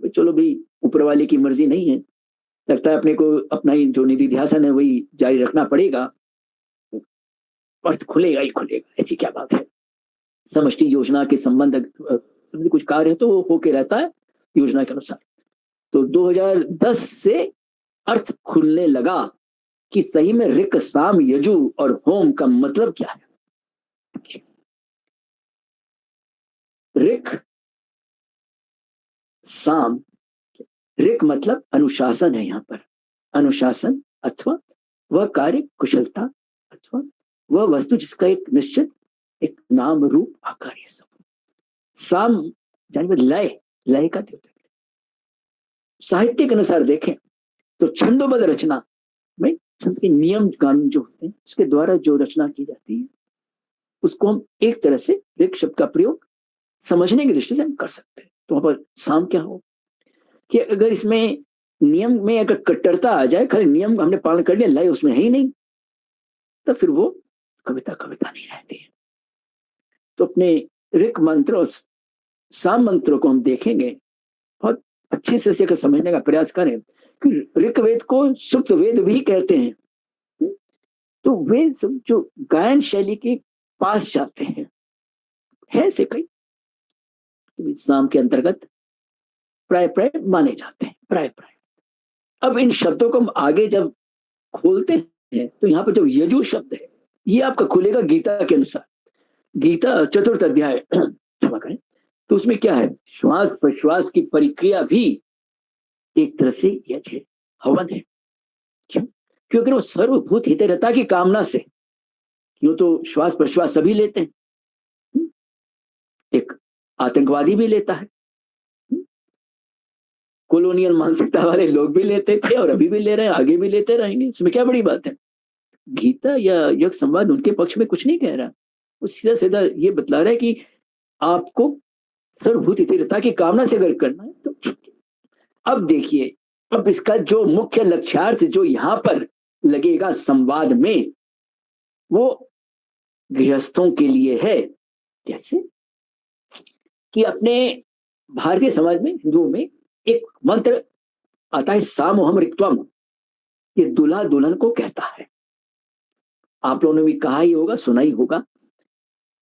चलो भी ऊपर वाले की मर्जी नहीं है, लगता है अपने को अपना ही जो निधि ध्यासन है वही जारी रखना पड़ेगा, अर्थ खुलेगा ही खुलेगा, ऐसी क्या बात है। समष्टि योजना के संबंध कुछ कार्य तो होके रहता है योजना के अनुसार। तो 2010 से अर्थ खुलने लगा कि सही में ऋक साम यजु और होम का मतलब क्या है। ऋक साम, ऋक मतलब अनुशासन है, यहाँ पर अनुशासन अथवा वह कार्य कुशलता अथवा वह वस्तु जिसका एक निश्चित एक नाम रूप आकार है सब। साम जानिए लय, लय का द्योतक। साहित्य के अनुसार देखें तो छंदोबद्ध रचना में छंद के नियम कानून जो होते हैं उसके द्वारा जो रचना की जाती है उसको हम एक तरह से ऋक शब्द का प्रयोग समझने की दृष्टि से हम कर सकते हैं। तो वहां पर साम क्या हो कि अगर इसमें नियम में अगर कट्टरता आ जाए, खाली नियम हमने पालन कर लिया, लय उसमें है ही नहीं, तो फिर वो कविता कविता नहीं रहती है। तो अपने ऋक मंत्र और साम मंत्रों को हम देखेंगे, बहुत अच्छे से अगर समझने का प्रयास करें कि ऋक वेद को सुप्त वेद भी कहते हैं। तो वे सब जो गायन शैली के पास जाते हैं है से कई साम के अंतर्गत प्राय प्राय माने जाते हैं, प्राय प्राय। अब इन शब्दों को हम आगे जब खोलते हैं तो यहाँ पर जो यजु शब्द है ये आपका खुलेगा गीता के अनुसार, गीता चतुर्थ अध्याय क्षमा करें, तो उसमें क्या है, श्वास प्रश्वास की प्रक्रिया भी एक तरह से यज है, हवन है। क्यों? क्योंकि वो सर्वभूत हितैषिता की कामना से, क्यों तो श्वास प्रश्वास सभी लेते हैं, एक आतंकवादी भी लेता है, कॉलोनियल मानसिकता वाले लोग भी लेते थे और अभी भी ले रहे हैं, आगे भी लेते रहेंगे, इसमें क्या बड़ी बात है। गीता या यज्ञ संवाद उनके पक्ष में कुछ नहीं कह रहा, वो सीधा सीधा ये बतला रहा है कि आपको सर्वभूत हितैषिता की कामना से अगर करना है तो ठीक है। अब देखिए, अब इसका जो मुख्य लक्ष्यार्थ जो यहां पर लगेगा संवाद में वो गृहस्थों के लिए है। कैसे कि अपने भारतीय समाज में, हिंदुओं में एक मंत्र आता है सामोहम रिक्त्वम, ये दूल्हा दुल्हन को कहता है। आप लोगों ने भी कहा ही होगा, सुना ही होगा,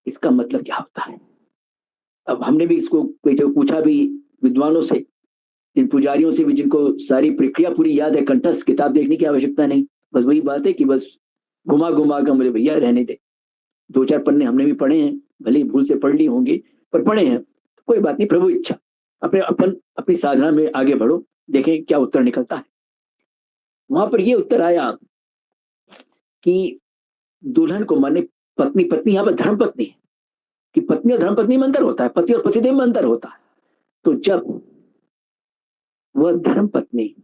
इसका मतलब क्या होता है। अब हमने भी इसको पूछा भी विद्वानों से, इन पुजारियों से भी जिनको सारी प्रक्रिया पूरी याद है, कंठस्थ, किताब देखने की आवश्यकता नहीं, बस वही बात है कि बस घुमा घुमा कर बोले भैया रहने दे, 2-4 पन्ने हमने भी पढ़े हैं, भले ही भूल से पढ़ ली होंगे पर पढ़े हैं, तो कोई बात नहीं, प्रभु इच्छा, अपनी साधना में आगे बढ़ो, देखें क्या उत्तर निकलता है। वहां पर ये उत्तर आया कि दुल्हन को माने पत्नी, पत्नी यहाँ पर धर्म पत्नी है कि पत्नी और धर्म पत्नी में अंतर होता है, पति और पतिदेव में अंतर होता है। तो जब वह धर्म पत्नी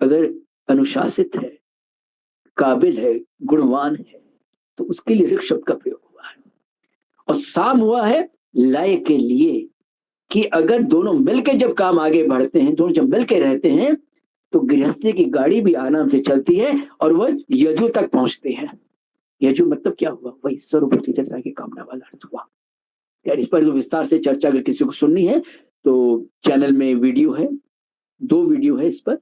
अगर अनुशासित है, काबिल है, गुणवान है, तो उसके लिए ऋक शब्द का प्रयोग हुआ है। और साम हुआ है लय के लिए कि अगर दोनों मिलकर जब काम आगे बढ़ते हैं, दोनों जब मिलकर रहते हैं तो गृहस्थी की गाड़ी भी आराम से चलती है और वह यजु तक पहुंचते हैं। यजु मतलब क्या हुआ, वही सर्वभूत हितैषिता की कामना वाला अर्थ हुआ। यार इस पर जो विस्तार से चर्चा अगर किसी को सुननी है तो चैनल में वीडियो है, 2 वीडियो है इस पर,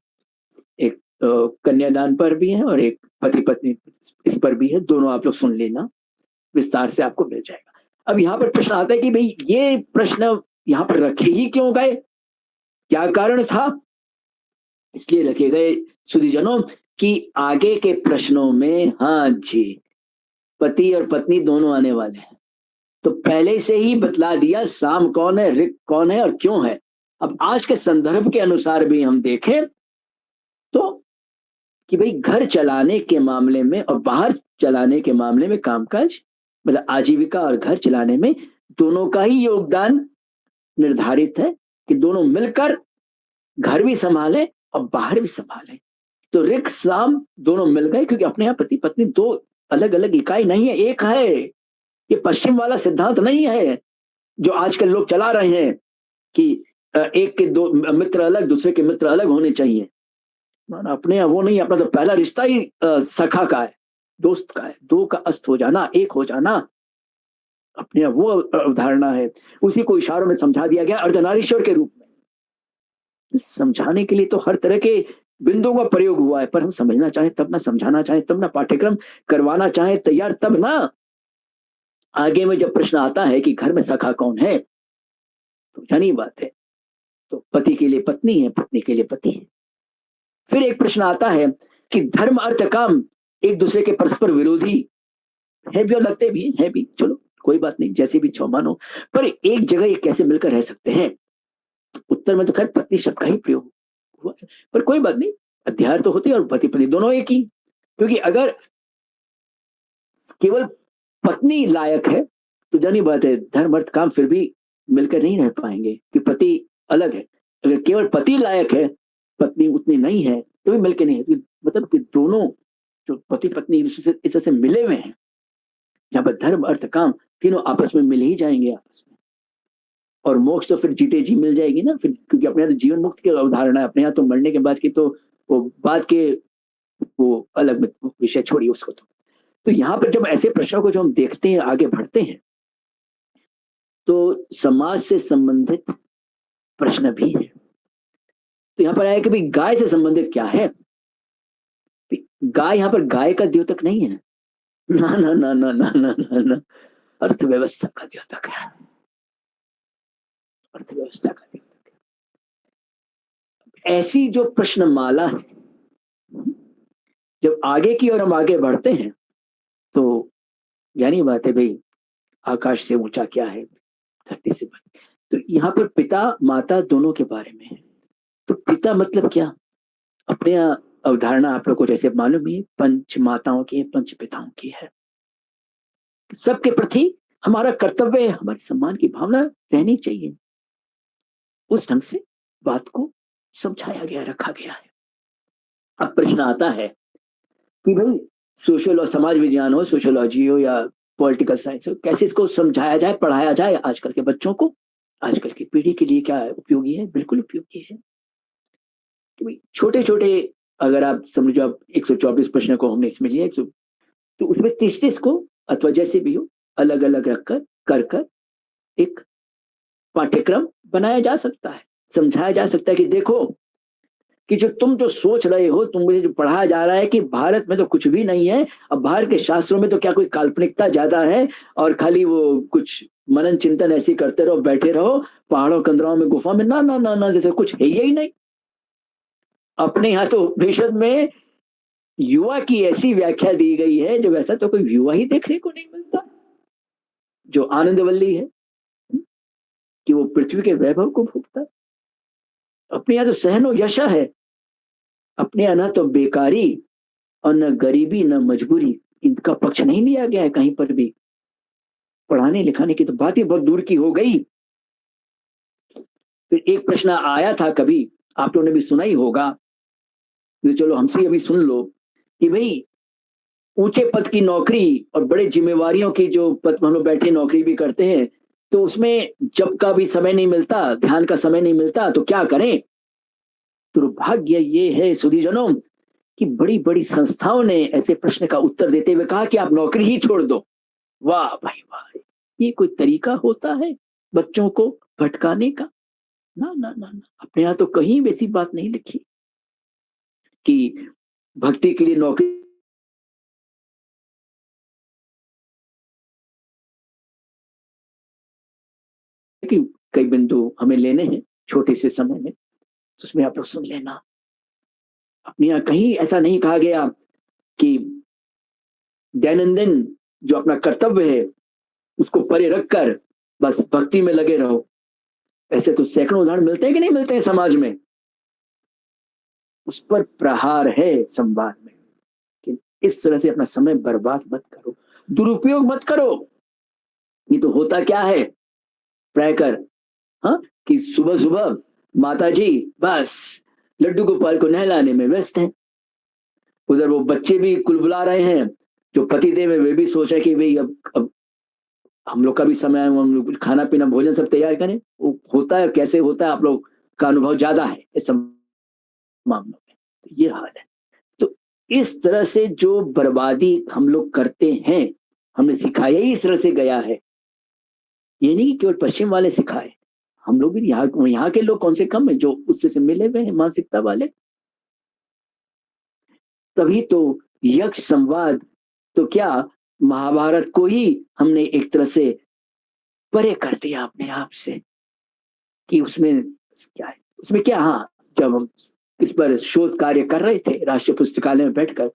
एक कन्यादान पर भी है और एक पति पत्नी इस पर भी है, दोनों आप लोग सुन लेना, विस्तार से आपको मिल जाएगा। अब यहाँ पर प्रश्न आता है कि भाई ये प्रश्न यहाँ पर रखे ही क्यों गए, क्या कारण था। इसलिए रखे गए सुधीजनों कि आगे के प्रश्नों में, हाँ जी, पति और पत्नी दोनों आने वाले हैं, तो पहले से ही बतला दिया साम कौन है, ऋक कौन है और क्यों है। अब आज के संदर्भ के अनुसार भी हम देखें तो कि भाई घर चलाने के मामले में और बाहर चलाने के मामले में कामकाज, मतलब आजीविका और घर चलाने में दोनों का ही योगदान निर्धारित है कि दोनों मिलकर घर भी संभाले और बाहर भी संभाले। तो रिक साम दोनों मिल गए, क्योंकि अपने यहाँ पति पत्नी दो अलग अलग इकाई नहीं है, एक है। ये पश्चिम वाला सिद्धांत नहीं है जो आजकल लोग चला रहे हैं कि एक के दो मित्र अलग, दूसरे के मित्र अलग होने चाहिए। अपने यहाँ वो नहीं, अपना तो पहला रिश्ता ही सखा का है, दोस्त का है। दो का अस्त हो जाना, एक हो जाना, अपने यहाँ वो अवधारणा है। उसी को इशारों में समझा दिया गया अर्धनारीश्वर के रूप में। समझाने के लिए तो हर तरह के बिंदुओं का प्रयोग हुआ है, पर हम समझना चाहें तब ना, समझाना चाहें तब ना, पाठ्यक्रम करवाना चाहें तैयार तब ना। आगे में जब प्रश्न आता है कि घर में सखा कौन है, तो जानी बात है, तो पति के लिए पत्नी है, पत्नी के लिए पति है। फिर एक प्रश्न आता है कि धर्म अर्थ काम एक दूसरे के परस्पर विरोधी है भी और लगते भी है भी, चलो कोई बात नहीं, जैसे भी छो मानो, पर एक जगह ये कैसे मिलकर रह सकते हैं? उत्तर में तो खैर पत्नी शब्द का ही प्रयोग हुआ है, पर कोई बात नहीं, अध्याय तो होती है और पति पत्नी दोनों एक ही। क्योंकि अगर केवल पत्नी लायक है तो जानी बात है धर्म अर्थ काम फिर भी मिलकर नहीं रह पाएंगे, कि पति अलग है। अगर केवल पति लायक है, पत्नी उतनी नहीं है, तो भी मिलकर नहीं है। तो मतलब कि दोनों जो पति पत्नी इस तरह से मिले हुए हैं, जहां पर धर्म अर्थ काम तीनों आपस में मिल ही जाएंगे आपस में, और मोक्ष तो फिर जीते जी मिल जाएगी ना फिर, क्योंकि अपने यहाँ तो जीवन मुक्त की अवधारणा है। अपने यहाँ तो मरने के बाद की तो वो बाद के वो अलग विषय छोड़िए उसको। तो यहाँ पर जब ऐसे प्रश्नों को जो हम देखते हैं, आगे बढ़ते हैं, तो समाज से संबंधित प्रश्न भी है। तो यहाँ पर आया कि भाई गाय से संबंधित क्या है? गाय यहाँ पर गाय का द्योतक नहीं है, ना ना ना ना ना ना ना ना, अर्थव्यवस्था का द्योतक है, अर्थव्यवस्था का द्योतक है। ऐसी जो प्रश्नमाला है, जब आगे की ओर हम आगे बढ़ते हैं, तो यानी बात है भाई आकाश से ऊंचा क्या है, धरती से बड़ा। तो यहाँ पर पिता माता दोनों के बारे में है। तो पिता मतलब क्या? अपने यहाँ अवधारणा आप लोग को जैसे मालूम ही, पंच माताओं की, पंच पिताओं की है। सबके प्रति हमारा कर्तव्य, हमारे सम्मान की भावना रहनी चाहिए। उस ढंग से बात को समझाया गया, रखा गया है। अब प्रश्न आता है कि भाई सोशल और समाज विज्ञान हो, सोशियोलॉजी हो या पॉलिटिकल साइंस हो, कैसे इसको समझाया जाए, पढ़ाया जाए आजकल के बच्चों को, आजकल की पीढ़ी के लिए क्या उपयोगी है? बिल्कुल उपयोगी है। कि भाई छोटे छोटे, अगर आप समझो, आप 124 प्रश्न को हमने इसमें लिया, तो उसमें 30 को अथवा जैसे भी हो अलग अलग रखकर कर एक पाठ्यक्रम बनाया जा सकता है, समझाया जा सकता है कि देखो कि जो तुम जो सोच रहे हो, तुम मुझे जो पढ़ाया जा रहा है कि भारत में तो कुछ भी नहीं है, अब भारत के शास्त्रों में तो क्या कोई काल्पनिकता ज्यादा है, और खाली वो कुछ मनन चिंतन ऐसे करते रहो, बैठे रहो पहाड़ों कंदराओं में, गुफा में, ना ना ना ना, जैसे कुछ है ही नहीं। अपने यहाँ तो उपनिषद में युवा की ऐसी व्याख्या दी गई है जो वैसा तो कोई युवा ही देखने को नहीं मिलता, जो आनंदवल्ली है कि वो पृथ्वी के वैभव को भोगता। अपने यहाँ तो सहनो यशा है, अपने यहाँ ना तो बेकारी और न गरीबी न मजबूरी, इनका पक्ष नहीं लिया गया है कहीं पर भी। पढ़ाने लिखाने की तो बात ही बहुत दूर की हो गई। फिर एक प्रश्न आया था, कभी आप लोगों ने भी सुना ही होगा, तो चलो हमसे अभी सुन लो, कि भाई ऊंचे पद की नौकरी और बड़े जिम्मेवारियों की जो पद हम लोग बैठे नौकरी भी करते हैं, तो उसमें जब का भी समय नहीं मिलता, ध्यान का समय नहीं मिलता, तो क्या करें? दुर्भाग्य ये है सुधीजनों कि बड़ी बड़ी संस्थाओं ने ऐसे प्रश्न का उत्तर देते हुए कहा कि आप नौकरी ही छोड़ दो। वाह भाई वाह, ये कोई तरीका होता है बच्चों को भटकाने का? ना ना ना ना, अपने यहाँ तो कहीं वैसी बात नहीं लिखी कि भक्ति के लिए नौकरी की। कई बिंदु हमें लेने हैं छोटे से समय में, तो उसमें आप लोग सुन लेना। अपने यहाँ कहीं ऐसा नहीं कहा गया कि दैनंदिन जो अपना कर्तव्य है उसको परे रखकर बस भक्ति में लगे रहो। ऐसे तो सैकड़ों उदाहरण मिलते हैं कि नहीं मिलते हैं समाज में। उस पर प्रहार है संवाद में कि इस तरह से अपना समय बर्बाद मत करो, दुरुपयोग मत करो। ये तो होता क्या है प्रायकर, हाँ, कि सुबह सुबह माता जी बस लड्डू गोपाल को नहलाने में व्यस्त हैं, उधर वो बच्चे भी कुलबुला रहे हैं, जो पतिदेव है वे भी सोच रहे कि भाई अब हम लोग का भी समय है, हम लोग खाना पीना भोजन सब तैयार करें। वो होता है कैसे होता है, आप लोग का अनुभव ज्यादा है इस मामलों में। तो ये हाल है। तो इस तरह से जो बर्बादी हम लोग करते हैं, हमने सिखाया ही इस तरह से गया है। ये नहीं कि केवल पश्चिम वाले सिखाए, हम लोग भी यहाँ के लोग कौन से कम है जो उससे से मिले हुए हैं मानसिकता वाले। तभी तो यक्ष संवाद तो क्या, महाभारत को ही हमने एक तरह से परे कर दिया अपने आप से कि उसमें क्या है, उसमें क्या। हाँ, जब हम इस पर शोध कार्य कर रहे थे राष्ट्रीय पुस्तकालय में बैठकर,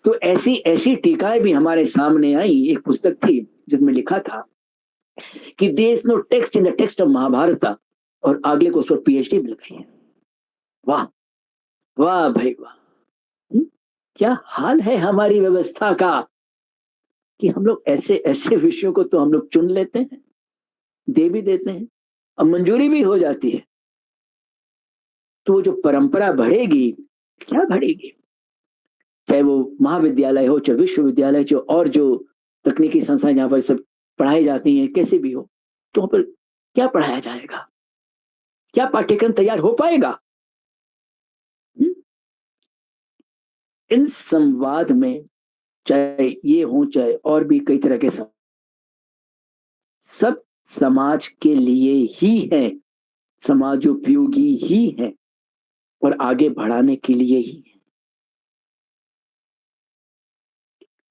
तो ऐसी ऐसी टीकाएं भी हमारे सामने आई। एक पुस्तक थी जिसमें लिखा था कि there is no text in the text of Mahabharata, और अगले को उस पर पीएचडी मिल गई है। वाह वाह भाई वाह। क्या हाल है हमारी व्यवस्था का कि हम लोग ऐसे ऐसे विषयों को तो हम लोग चुन लेते हैं, दे भी देते हैं, अब मंजूरी भी हो जाती है। तो वो जो परंपरा बढ़ेगी, क्या बढ़ेगी, चाहे वो महाविद्यालय हो, चाहे विश्वविद्यालय, जो और जो तकनीकी संस्थाएं जहां पर सब पढ़ाई जाती हैं, कैसे भी हो, तो वहां पर क्या पढ़ाया जाएगा, क्या पाठ्यक्रम तैयार हो पाएगा। इन संवाद में चाहे ये हो चाहे और भी कई तरह के सब समाज के लिए ही है, समाज उपयोगी ही है और आगे बढ़ाने के लिए ही है।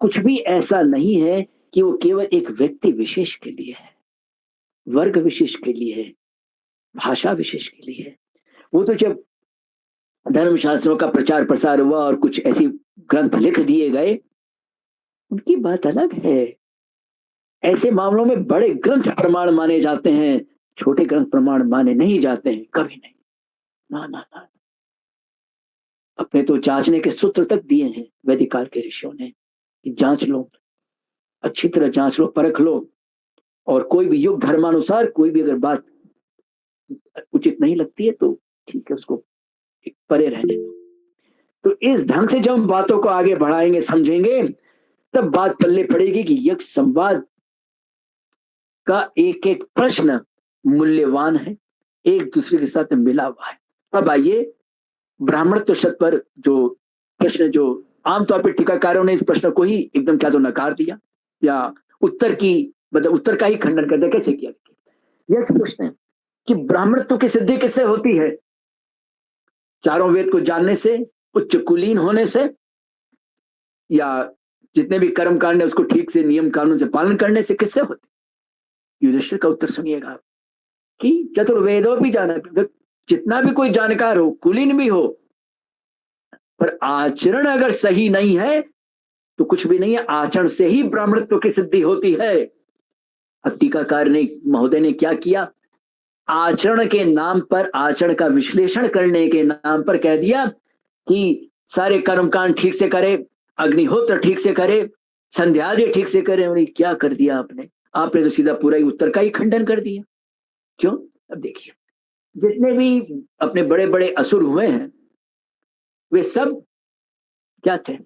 कुछ भी ऐसा नहीं है कि वो केवल एक व्यक्ति विशेष के लिए है, वर्ग विशेष के लिए है, भाषा विशेष के लिए है। वो तो जब धर्मशास्त्रों का प्रचार प्रसार हुआ और कुछ ऐसी ग्रंथ लिख दिए गए, उनकी बात अलग है। ऐसे मामलों में बड़े ग्रंथ प्रमाण माने जाते हैं, छोटे ग्रंथ प्रमाण माने नहीं जाते हैं, कभी नहीं। ना ना ना, अपने तो जांचने के सूत्र तक दिए हैं वैदिक काल के ऋषियों ने कि जांच लो, अच्छी तरह जांच लो, परख लो, और कोई भी युग धर्मानुसार कोई भी अगर बात उचित नहीं लगती है तो ठीक है, उसको परे रहने दो। तो इस ढंग से जब हम बातों को आगे बढ़ाएंगे, समझेंगे, तब बात पल्ले पड़ेगी कि यक्ष संवाद का एक एक प्रश्न मूल्यवान है, एक दूसरे के साथ मिला हुआ है। अब आइए ब्राह्मणत्व शब्द पर जो प्रश्न, जो आमतौर पर टीकाकारों ने इस प्रश्न को ही एकदम क्या तो नकार दिया या उत्तर की मतलब उत्तर का ही खंडन कर दिया। कैसे किया? यह प्रश्न है कि ब्राह्मणत्व की सिद्धि किससे होती है? चारों वेद को जानने से, उच्च कुलीन होने से, या जितने भी कर्म कांड है उसको ठीक से नियम कानून से पालन करने से, किससे होती? युधिष्ठिर का उत्तर सुनिएगा कि चतुर्वेदों भी जाना, जितना भी कोई जानकार हो, कुलीन भी हो, पर आचरण अगर सही नहीं है तो कुछ भी नहीं है। आचरण से ही ब्राह्मणत्व की सिद्धि होती है। अब टीकाकार ने महोदय ने क्या किया, आचरण के नाम पर, आचरण का विश्लेषण करने के नाम पर कह दिया कि सारे कर्मकांड ठीक से करे, अग्निहोत्र ठीक से करे, संध्यादि ठीक से करे। और क्या कर दिया आपने? आपने तो सीधा पूरा ही उत्तर का ही खंडन कर दिया। क्यों? अब देखिए, जितने भी अपने बड़े बड़े असुर हुए हैं वे सब क्या थे?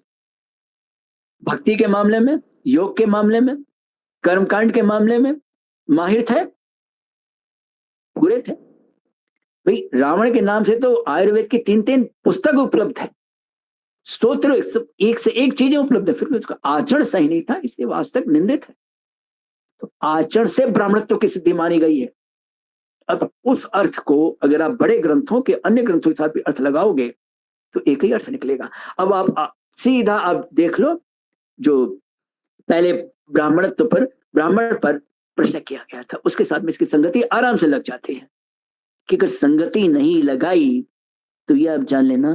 भक्ति के मामले में, योग के मामले में, कर्मकांड के मामले में माहिर थे, पूरे थे। भाई रावण के नाम से तो आयुर्वेद की 3-3 पुस्तक उपलब्ध है, स्तोत्र, एक से एक चीजें उपलब्ध है, फिर भी उसका आचरण सही नहीं था, इसलिए वास्तव निंदित है। तो आचरण से ब्राह्मणत्व की सिद्धि मानी गई है। अब उस अर्थ को अगर आप बड़े ग्रंथों के अन्य ग्रंथों के साथ भी अर्थ लगाओगे तो एक ही अर्थ निकलेगा। अब आप सीधा आप देख लो, जो पहले ब्राह्मणत्व पर, ब्राह्मण पर प्रश्न किया गया था, उसके साथ में इसकी संगति आराम से लग जाती है। कि अगर संगति नहीं लगाई तो यह आप जान लेना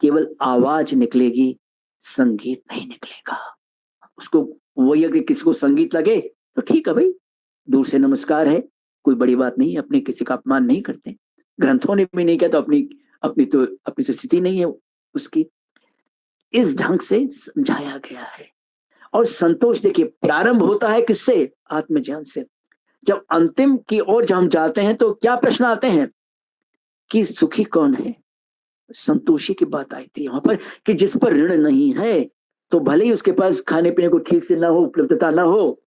केवल आवाज निकलेगी, संगीत नहीं निकलेगा। उसको वही अगर किसी को संगीत लगे तो ठीक है भाई, दूर से नमस्कार है, कोई बड़ी बात नहीं, अपने किसी का अपमान नहीं करते, ग्रंथों ने भी नहीं किया तो अपनी अपनी तो स्थिति नहीं है उसकी इस ढंग से समझाया गया है। और संतोष देखिए प्रारंभ होता है किससे? आत्मज्ञान से। जब अंतिम की ओर जब हम जाते हैं तो क्या प्रश्न आते हैं कि सुखी कौन है? संतोषी की बात आई थी यहाँ पर कि जिस पर ऋण नहीं है, तो भले ही उसके पास खाने पीने को ठीक से ना हो, उपलब्धता ना हो,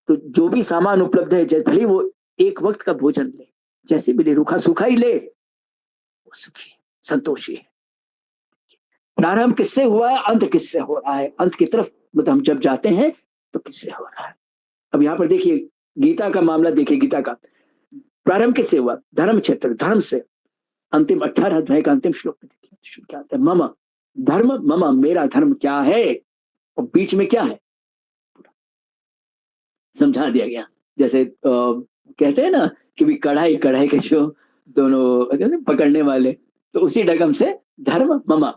तो जो भी सामान उपलब्ध है, भले ही वो एक वक्त का भोजन ले, जैसे भी ले, रूखा सूखा ही ले, वो सुखी संतोषी है। प्रारंभ किससे हुआ है, अंत किससे हो रहा है? अंत की तरफ मतलब हम जब जाते हैं तो किससे हो रहा है? अब यहाँ पर देखिए गीता का मामला देखिए, गीता का प्रारंभ किससे हुआ? धर्म क्षेत्र, धर्म से। अंतिम 18 अध्याय का अंतिम श्लोक में देखिए क्या आता है, मम धर्म मम, मेरा धर्म क्या है, और बीच में क्या है समझा दिया गया। जैसे कहते हैं ना कि भी कढ़ाई कढ़ाई के जो दोनों पकड़ने वाले, तो उसी ढंग से धर्म मम,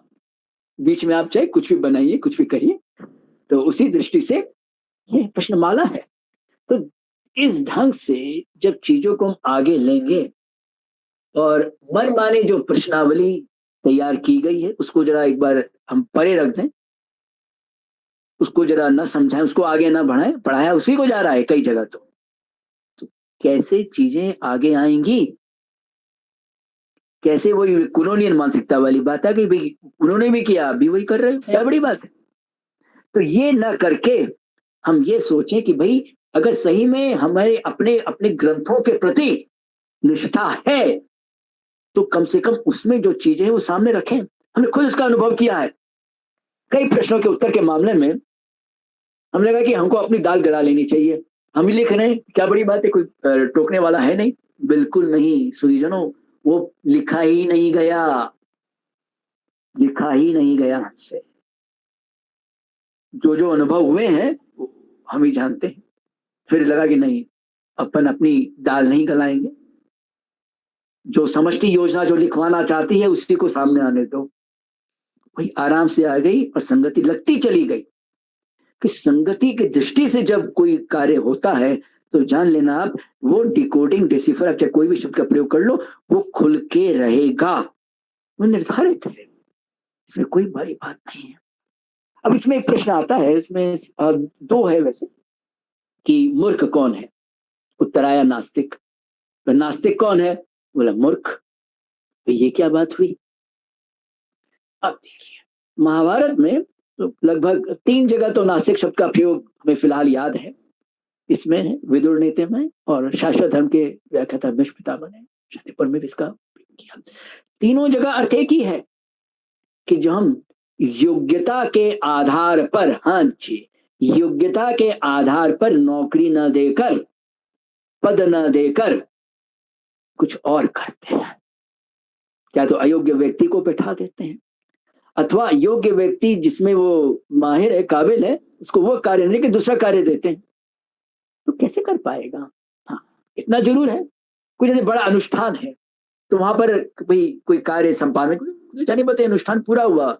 बीच में आप चाहे कुछ भी बनाइए, कुछ भी करिए, तो उसी दृष्टि से ये प्रश्नमाला है। तो इस ढंग से जब चीजों को हम आगे लेंगे और मन माने जो प्रश्नावली तैयार की गई है उसको जरा एक बार हम परे रख दें, उसको जरा न समझाएं, उसको आगे ना बढ़ाएं, पढ़ाया उसी को जा रहा है कई जगह। तो कैसे चीजें आगे आएंगी? कैसे? वही कॉलोनियल मानसिकता वाली बात है कि भाई उन्होंने भी किया, अभी वही कर रहे हो, क्या बड़ी बात है। तो ये ना करके हम ये सोचें कि भाई अगर सही में हमारे अपने अपने ग्रंथों के प्रति निष्ठा है तो कम से कम उसमें जो चीजें हैं वो सामने रखें। हमने खुद इसका अनुभव किया है। कई प्रश्नों के उत्तर के मामले में हमने कहा कि हमको अपनी दाल गला लेनी चाहिए, हम ही लिख रहे हैं, क्या बड़ी बात है, कोई टोकने वाला है नहीं। बिल्कुल नहीं सुधीजनों, वो लिखा ही नहीं गया, लिखा ही नहीं गया हमसे। जो जो अनुभव हुए हैं हम ही जानते हैं। फिर लगा कि नहीं, अपन अपनी दाल नहीं गलाएंगे, जो समष्टि योजना जो लिखवाना चाहती है उसी को सामने आने दो। वही आराम से आ गई और संगति लगती चली गई। कि संगति की दृष्टि से जब कोई कार्य होता है तो जान लेना आप, वो डिकोडिंग डिसिफर, आप चाहे कोई भी शब्द का प्रयोग कर लो, वो खुल के रहेगा, वो निर्धारित है, इसमें कोई बड़ी बात नहीं है। अब इसमें एक प्रश्न आता है, इसमें दो है वैसे, कि मूर्ख कौन है? उत्तर आया नास्तिक। तो नास्तिक कौन है? बोला मूर्ख। तो ये क्या बात हुई? अब देखिए महाभारत में तो लगभग 3 जगह तो नास्तिक शब्द का प्रयोग हमें फिलहाल याद है। इसमें विदुर नीति में और शाश्वत धर्म के व्याख्याता भीष्म पितामह ने शक्तिपर में भी इसका प्रयोग किया। तीनों जगह अर्थ एक ही है कि जो हम योग्यता के आधार पर, हाँ जी, योग्यता के आधार पर नौकरी न देकर, पद न देकर कुछ और करते हैं। क्या तो अयोग्य व्यक्ति को बैठा देते हैं, अथवा योग्य व्यक्ति जिसमें वो माहिर है, काबिल है, उसको वो कार्य नहीं कि दूसरा कार्य देते हैं। तो कैसे कर पाएगा? हाँ, इतना जरूर है, कोई जैसे बड़ा अनुष्ठान है तो वहां पर भाई कोई कार्य संपादन जाने बताए, अनुष्ठान पूरा हुआ,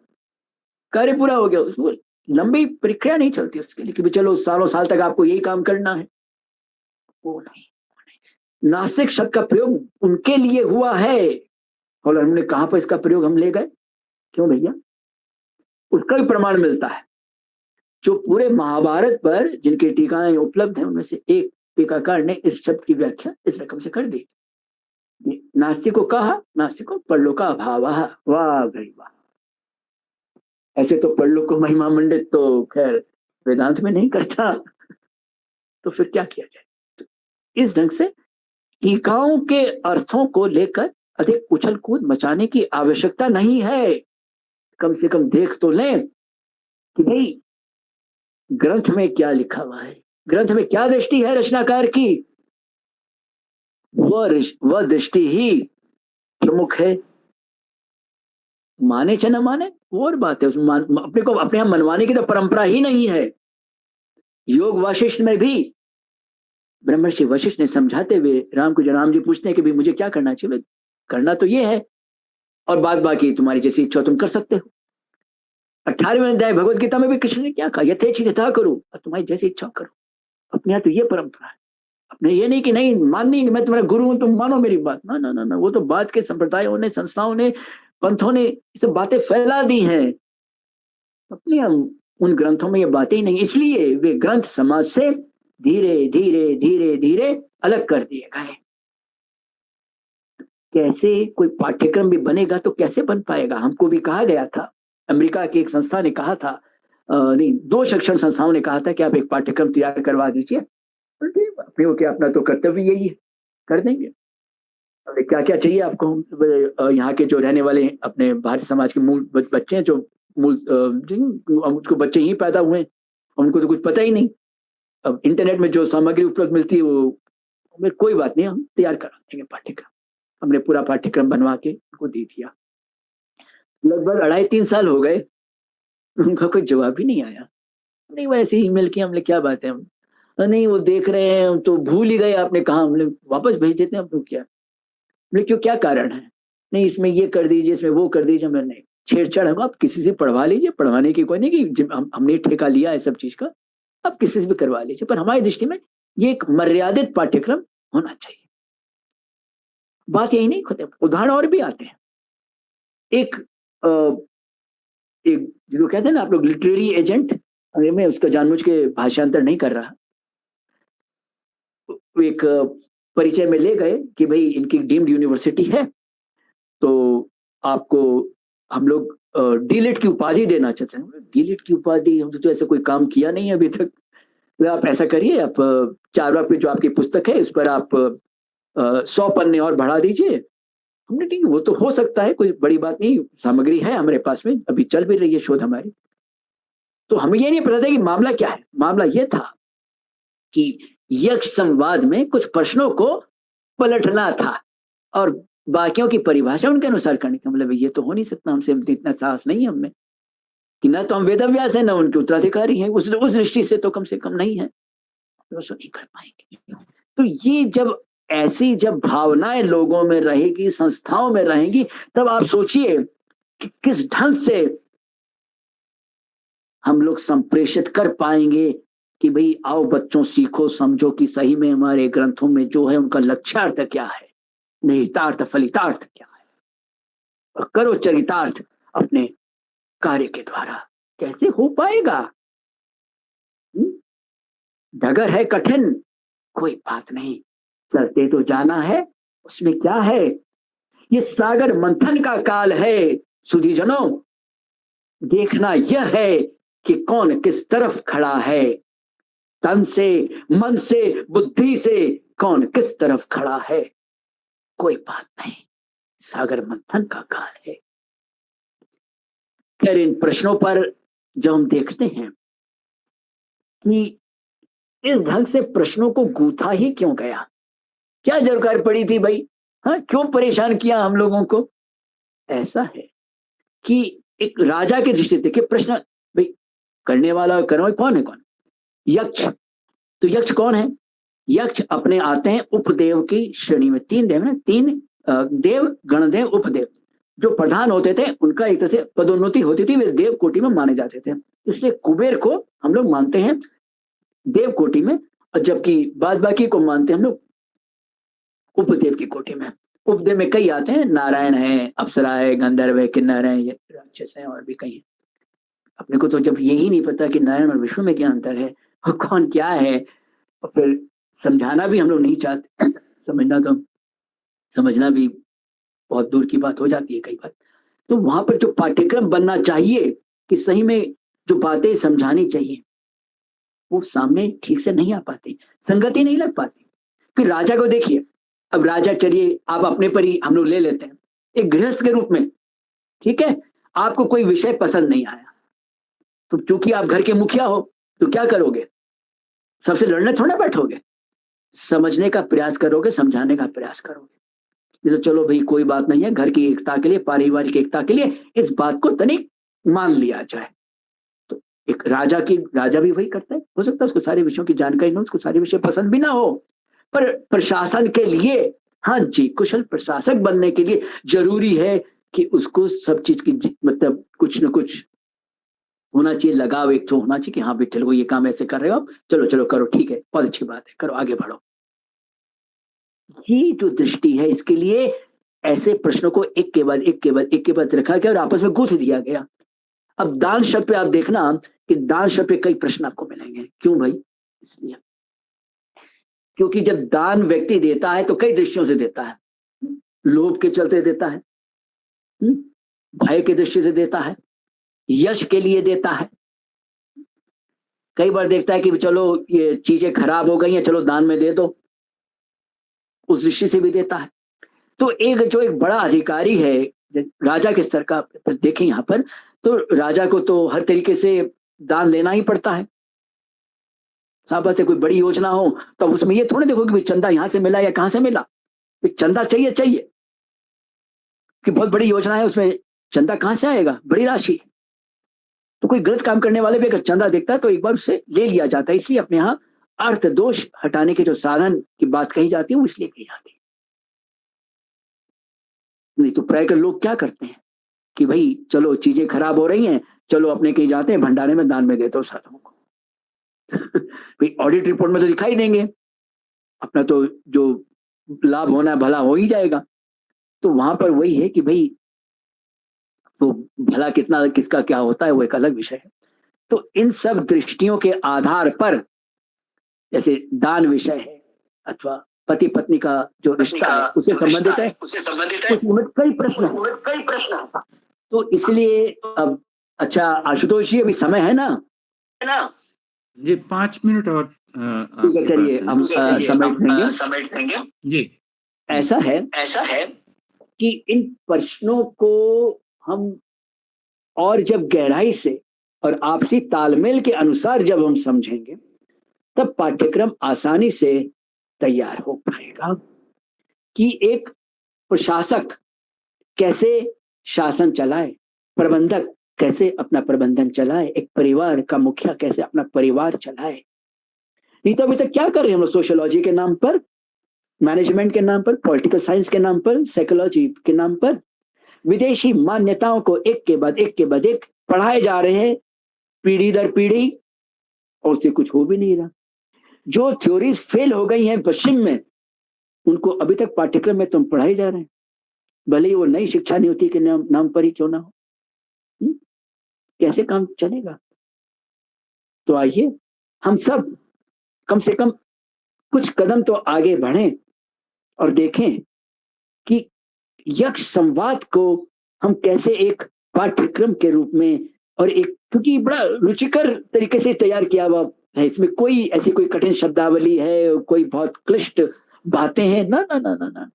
कार्य पूरा हो गया, उसको लंबी प्रक्रिया नहीं चलती उसके लिए कि चलो सालों साल तक आपको यही काम करना है। वो नहीं। नास्तिक शब्द का प्रयोग उनके लिए हुआ है और हमने कहां पर इसका प्रयोग हम ले गए? क्यों भैया? उसका भी प्रमाण मिलता है। जो पूरे महाभारत पर जिनकी टीकाएं उपलब्ध हैं उनमें से एक टीकाकार ने इस शब्द की व्याख्या इस रकम से कर दी। नास्तिक को कहा, नास्तिक को परलोक अभाव। वाह भाई वाह। ऐसे तो परलोक को महिमा मंडित तो खैर वेदांत में नहीं करता, तो फिर क्या किया जाए? तो इस ढंग से टीकाओं के अर्थों को लेकर अधिक उछल कूद मचाने की आवश्यकता नहीं है। कम से कम देख तो लें कि भाई ग्रंथ में क्या लिखा हुआ है, ग्रंथ में क्या दृष्टि है रचनाकार की, वह दृष्टि ही प्रमुख है। माने चाहे न माने वो और बात है, अपने को अपने यहां मनवाने की तो परंपरा ही नहीं है। योग वाशिष्ठ में भी ब्रह्मर्षि वशिष्ठ ने समझाते हुए राम को, राम जी पूछते हैं कि भाई मुझे क्या करना चाहिए? करना तो ये है और बात बाकी तुम्हारी जैसी इच्छा तुम कर सकते हो। 18वें अध्याय भगवत गीता में भी कृष्ण ने क्या कहा? यथेच्छ यथा करो, और तुम्हारी जैसी इच्छा करो। अपने यहाँ तो ये परंपरा है, अपने ये नहीं कि नहीं माननी, मैं तुम्हारा गुरु हूं तुम मानो मेरी बात। ना ना ना ना, वो तो बात के संप्रदायों ने, संस्थाओं ने पंथों ने ये सब बातें फैला दी हैं, अपने उन ग्रंथों में ये बातें ही नहीं, इसलिए वे ग्रंथ समाज से धीरे धीरे धीरे धीरे अलग कर दिए गए। कैसे कोई पाठ्यक्रम भी बनेगा तो कैसे बन पाएगा? हमको भी कहा गया था, अमेरिका की एक संस्था ने कहा था, नहीं, 2 शिक्षण संस्थाओं ने कहा था कि आप एक पाठ्यक्रम तैयार करवा दीजिए। अपने को क्या, अपना तो कर्तव्य यही है, कर देंगे। क्या क्या चाहिए आपको? यहाँ के जो रहने वाले अपने भारतीय समाज के मूल बच्चे हैं, जो मूल उनको बच्चे ही पैदा हुए, उनको तो कुछ पता ही नहीं। अब इंटरनेट में जो सामग्री उपलब्ध मिलती है वो कोई बात नहीं, हम तैयार करा देंगे पाठ्यक्रम। हमने पूरा पाठ्यक्रम बनवा के उनको दे दिया। लगभग 2.5-3 साल हो गए, उनका कोई जवाब ही नहीं आया। नहीं, वैसे ही ईमेल किया हमने, क्या बात है, हम नहीं वो देख रहे हैं, हम तो भूल ही गए आपने कहा, हमने वापस भेज देते हैं, आपको क्या, हमने क्यों, क्या कारण है? नहीं, इसमें ये कर दीजिए, इसमें वो कर दीजिए। हमने नहीं, छेड़छाड़ हम, आप किसी से पढ़वा लीजिए, पढ़वाने की कोई नहीं कि हमने ठेका लिया है सब चीज का, आप किसी से भी करवा लीजिए, पर हमारी दृष्टि में ये एक मर्यादित पाठ्यक्रम होना चाहिए। बात यही नहीं होती, उदाहरण और भी आते हैं। एक जो कहते हैं ना आप लोग लिटरेरी एजेंट, अगर मैं उसका जानबूझ के भाषांतर नहीं कर रहा, एक परिचय में ले गए कि भाई इनकी डीम्ड यूनिवर्सिटी है, तो आपको हम लोग डीलिट की उपाधि देना चाहते हैं। डीलिट की उपाधि, हम तो ऐसा कोई काम किया नहीं है अभी तक। तो आप ऐसा करिए, आप चारवाक पे जो आपकी पुस्तक है उस पर आप 100 पन्ने और बढ़ा दीजिए। हमने ठीक, वो तो हो सकता है, कोई बड़ी बात नहीं, सामग्री है हमारे पास में, अभी चल भी रही है शोध हमारी। तो हमें ये नहीं पता था कि मामला क्या है। मामला ये था कि यक्ष संवाद में कुछ प्रश्नों को पलटना था और बाकियों की परिभाषा उनके अनुसार करनी थी। मतलब ये तो हो नहीं सकता, हमसे इतना साहस नहीं है हमें कि ना तो हम वेदव्यास है ना उनके उत्तराधिकारी हैं, उस दृष्टि से तो कम नहीं है, तो नहीं कर पाएंगे। तो ये जब ऐसी जब भावनाएं लोगों में रहेगी, संस्थाओं में रहेंगी, तब आप सोचिए कि किस ढंग से हम लोग संप्रेषित कर पाएंगे कि भाई आओ बच्चों सीखो, समझो कि सही में हमारे ग्रंथों में जो है उनका लक्ष्यार्थ क्या है, निहितार्थ फलितार्थ क्या है, और करो चरितार्थ अपने कार्य के द्वारा। कैसे हो पाएगा? डगर है कठिन, कोई बात नहीं, चलते तो जाना है, उसमें क्या है। ये सागर मंथन का काल है सुधीजनों, देखना यह है कि कौन किस तरफ खड़ा है, तन से, मन से, बुद्धि से कौन किस तरफ खड़ा है, कोई बात नहीं, सागर मंथन का काल है। खैर, इन प्रश्नों पर जब हम देखते हैं कि इस ढंग से प्रश्नों को गूंथा ही क्यों गया, क्या जरूरत पड़ी थी भाई, हाँ, क्यों परेशान किया हम लोगों को? ऐसा है कि एक राजा की दृष्टि देखिए, प्रश्न भाई करने वाला करो कौन है, कौन? यक्ष। तो यक्ष कौन है? यक्ष अपने आते हैं उपदेव की श्रेणी में। 3 देव ना, 3 देव, गणदेव, उपदेव। जो प्रधान होते थे उनका एक तरह से पदोन्नति होती थी, वे देव कोटि में माने जाते थे, इसलिए कुबेर को हम लोग मानते हैं देव कोटि में, और जबकि बाद बाकी को मानते हैं हम लोग उपदेव की कोटि में। उपदेव में कई आते हैं, नारायण है, अप्सरा है, गंधर्व है, किन्नर है, ये राक्षस है, और भी कई है। अपने को तो जब यही नहीं पता कि नारायण और विष्णु में क्या अंतर है और कौन क्या है, और फिर समझाना भी हम लोग नहीं चाहते, समझना भी बहुत दूर की बात हो जाती है कई बार। तो वहां पर जो पाठ्यक्रम बनना चाहिए कि सही में जो बातें समझानी चाहिए वो सामने ठीक से नहीं आ पाती, संगति नहीं लग पाती। फिर राजा को देखिए, अब राजा, चलिए आप अपने पर ही हम लोग ले लेते हैं, एक गृहस्थ के रूप में, ठीक है, आपको कोई विषय पसंद नहीं आया, तो क्योंकि आप घर के मुखिया हो तो क्या करोगे? सबसे लड़ने थोड़ा बैठोगे, समझने का प्रयास करोगे, समझाने का प्रयास करोगे। तो चलो भाई कोई बात नहीं है, घर की एकता के लिए, पारिवारिक एकता के लिए इस बात को तनिक मान लिया जाए। तो एक राजा भी वही करता है। हो सकता है उसको सारे विषयों की जानकारी ना, उसको सारे विषय पसंद भी ना हो, पर प्रशासन के लिए, हाँ जी, कुशल प्रशासक बनने के लिए जरूरी है कि उसको सब चीज की मतलब कुछ न कुछ होना चाहिए, लगाव एक तो होना चाहिए कि हाँ भाई चलो ये काम ऐसे कर रहे हो आप, चलो चलो करो, ठीक है, बहुत अच्छी बात है, करो, आगे बढ़ो। ये जो दृष्टि है, इसके लिए ऐसे प्रश्नों को एक के बाद एक के बाद एक के बाद रखा गया और आपस में गूंथ दिया गया। अब दान शब्द पे आप देखना कि दान शब्द पे कई प्रश्न आपको मिलेंगे। क्यों भाई? इसलिए क्योंकि जब दान व्यक्ति देता है तो कई दृष्टियों से देता है। लोभ के चलते देता है, भय के दृष्टि से देता है, यश के लिए देता है। कई बार देखता है कि चलो ये चीजें खराब हो गई हैं, चलो दान में दे दो, उस दृष्टि से भी देता है। तो एक बड़ा अधिकारी है, राजा के स्तर का देखें यहाँ पर, तो राजा को तो हर तरीके से दान लेना ही पड़ता है। साफ बात है, कोई बड़ी योजना हो तो उसमें ये थोड़ी देखो कि भाई चंदा यहां से मिला या कहां से मिला। चंदा चाहिए चाहिए कि बहुत बड़ी योजना है, उसमें चंदा कहां से आएगा, बड़ी राशि। तो कोई गलत काम करने वाले भी अगर चंदा देखता है तो एक बार उससे ले लिया जाता है। इसलिए अपने यहाँ अर्थ दोष हटाने के जो साधन की बात कही जाती है वो इसलिए कही जाती है। नहीं तो प्राय लोग क्या करते हैं कि भाई चलो चीजें खराब हो रही हैं, चलो अपने कहीं जाते हैं भंडारे में दान में देते हो साधुओं को। भाई ऑडिट रिपोर्ट में तो दिखाई देंगे, अपना तो जो लाभ होना है भला हो ही जाएगा। तो वहां पर वही है कि भाई तो भला कितना किसका क्या होता है वो एक अलग विषय है। तो इन सब दृष्टियों के आधार पर जैसे दान विषय है अथवा पति पत्नी का जो रिश्ता है उससे संबंधित है, उसमें कई प्रश्न है। तो इसलिए अब अच्छा आशुतोष जी, अभी समय है ना? जी 5 मिनट और ठीक है, चलिए हम समेट देंगे जी। ऐसा है कि इन प्रश्नों को हम और जब गहराई से और आपसी तालमेल के अनुसार जब हम समझेंगे तब पाठ्यक्रम आसानी से तैयार हो पाएगा कि एक प्रशासक कैसे शासन चलाए, प्रबंधक कैसे अपना प्रबंधन चलाए, एक परिवार का मुखिया कैसे अपना परिवार चलाए। नहीं तो अभी तक क्या कर रहे हैं हम लोग? सोशियोलॉजी के नाम पर, मैनेजमेंट के नाम पर, पॉलिटिकल साइंस के नाम पर, साइकोलॉजी के नाम पर विदेशी मान्यताओं को एक के बाद एक पढ़ाए जा रहे हैं पीढ़ी दर पीढ़ी, और उससे कुछ हो भी नहीं रहा। जो थ्योरीज फेल हो गई हैं पश्चिम में, उनको अभी तक पाठ्यक्रम में तुम पढ़ाए जा रहे हैं, भले ही वो नई शिक्षा नीति के नाम पर ही क्यों ना हो। कैसे काम चलेगा? तो आइए हम सब कम से कम कुछ कदम तो आगे बढ़ें और देखें कि यक्ष संवाद को हम कैसे एक पाठ्यक्रम के रूप में और एक, क्योंकि बड़ा रुचिकर तरीके से तैयार किया हुआ है, इसमें कोई ऐसी कोई कठिन शब्दावली है, कोई बहुत क्लिष्ट बातें हैं ना ना ना ना ना,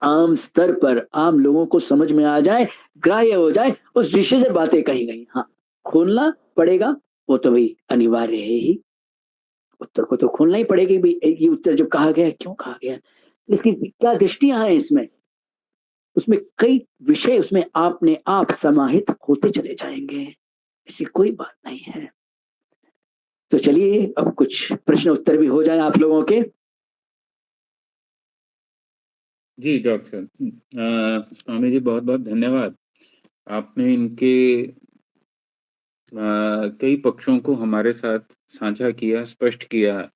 आम स्तर पर आम लोगों को समझ में आ जाए, ग्राह्य हो जाए, उस दृष्टि से बातें कही गई। हाँ, खोलना पड़ेगा, वो तो भाई अनिवार्य है ही, उत्तर को तो खोलना ही पड़ेगा भाई, ये उत्तर जो कहा गया क्यों कहा गया, इसकी क्या दृष्टियां हैं इसमें, उसमें कई विषय उसमें आपने आप समाहित होते चले जाएंगे, ऐसी कोई बात नहीं है। तो चलिए अब कुछ प्रश्न उत्तर भी हो जाए आप लोगों के। जी डॉक्टर स्वामी जी, बहुत बहुत धन्यवाद। आपने इनके कई पक्षों को हमारे साथ साझा किया, स्पष्ट किया,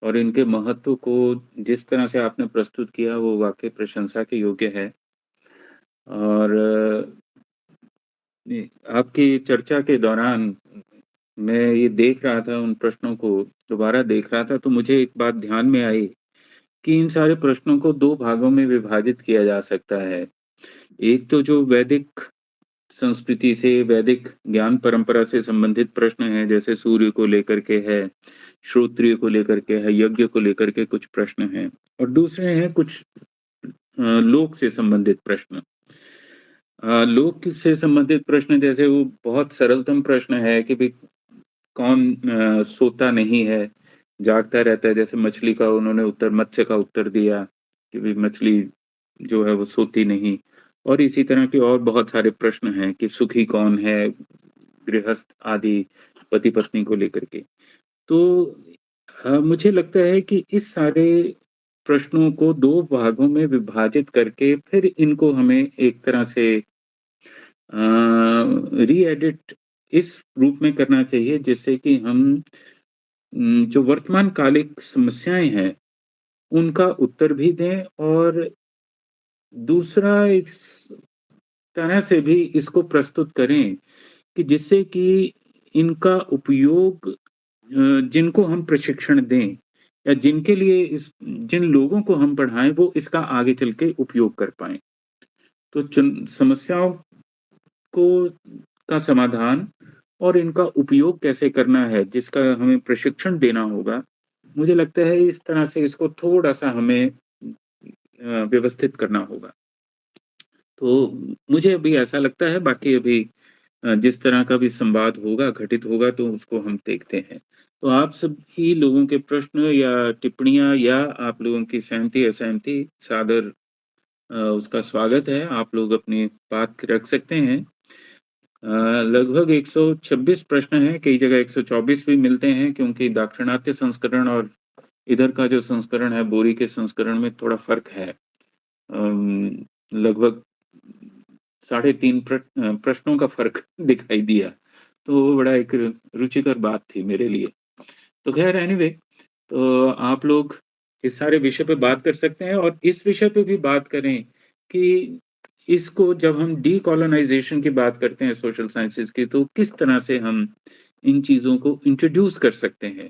और इनके महत्व को जिस तरह से आपने प्रस्तुत किया वो वाकई प्रशंसा के योग्य है। और आपकी चर्चा के दौरान मैं ये देख रहा था, उन प्रश्नों को दोबारा देख रहा था, तो मुझे एक बात ध्यान में आई कि इन सारे प्रश्नों को 2 भागों में विभाजित किया जा सकता है। एक तो जो वैदिक संस्कृति से, वैदिक ज्ञान परंपरा से संबंधित प्रश्न हैं, जैसे सूर्य को लेकर के है, श्रोत्रिय को लेकर के है, यज्ञ को लेकर के कुछ प्रश्न हैं, और दूसरे हैं कुछ लोक से संबंधित प्रश्न। लोक से संबंधित प्रश्न जैसे वो बहुत सरलतम प्रश्न है कि भाई कौन सोता नहीं है, जागता रहता है। जैसे मछली का उन्होंने उत्तर, मत्स्य का उत्तर दिया कि भाई मछली जो है वो सोती नहीं। और इसी तरह के और बहुत सारे प्रश्न हैं कि सुखी कौन है, गृहस्थ आदि, पति पत्नी को लेकर के। तो मुझे लगता है कि इस सारे प्रश्नों को 2 भागों में विभाजित करके फिर इनको हमें एक तरह से री-एडिट इस रूप में करना चाहिए जिससे कि हम जो वर्तमान कालिक समस्याएँ हैं, उनका उत्तर भी दें और दूसरा इस तरह से भी इसको प्रस्तुत करें कि जिससे कि इनका उपयोग जिनको हम प्रशिक्षण दें या जिनके लिए जिन लोगों को हम पढ़ाएँ वो इसका आगे चल के उपयोग कर पाएँ। तो समस्याओं को का समाधान और इनका उपयोग कैसे करना है, जिसका हमें प्रशिक्षण देना होगा। मुझे लगता है इस तरह से इसको थोड़ा-सा हमें व्यवस्थित करना होगा। तो मुझे अभी ऐसा लगता है, बाकी अभी जिस तरह का भी संवाद होगा, घटित होगा तो उसको हम देखते हैं। तो आप सभी लोगों के प्रश्न या टिप्पणियाँ या आप लोगों की सहमति-असहमति सादर उसका स्वागत है। आप लोग अपनी बात रख सकते हैं। लगभग 126 प्रश्न हैं, कई जगह 124 भी मिलते हैं क्योंकि दाक्षिणात्य संस्करण और इधर का जो संस्करण है, बोरी के संस्करण में थोड़ा फ़र्क है। लगभग साढ़े 3 प्रश्नों का फ़र्क दिखाई दिया। तो वो बड़ा एक रुचिकर बात थी मेरे लिए। तो ख़ैर एनीवे, तो आप लोग इस सारे विषय पे बात कर सकते हैं और इस विषय पे भी बात करें कि इसको जब हम डीकोलोनाइज़ेशन की बात करते हैं सोशल साइंसेज़ की, तो किस तरह से हम इन चीज़ों को इंट्रोड्यूस कर सकते हैं?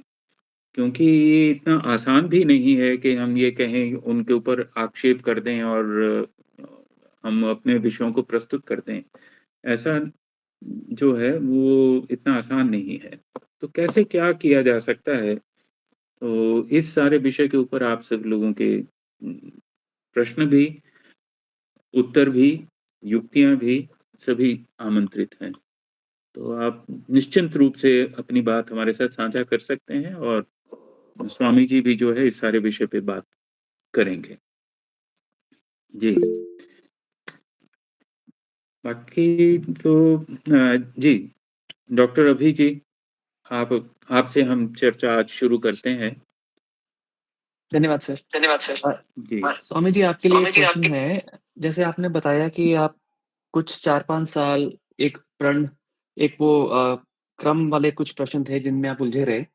क्योंकि ये इतना आसान भी नहीं है कि हम ये कहें, उनके ऊपर आक्षेप कर दें और हम अपने विषयों को प्रस्तुत कर दें। ऐसा जो है वो इतना आसान नहीं है। तो कैसे क्या किया जा सकता है? तो इस सारे विषय के ऊपर आप सब लोगों के प्रश्न भी, उत्तर भी, युक्तियाँ भी सभी आमंत्रित हैं। तो आप निश्चिंत रूप से अपनी बात हमारे साथ साझा कर सकते हैं और स्वामी जी भी जो है इस सारे विषय पे बात करेंगे। जी। बाकी तो जी, डॉक्टर अभय जी, आप आपसे हम चर्चा आज शुरू करते हैं। धन्यवाद सर। जी। स्वामी जी, आपके लिए एक प्रश्न है। जैसे आपने बताया कि आप कुछ 4-5 साल एक वो क्रम वाले कुछ प्रश्न थे जिनमें आप उलझे रहे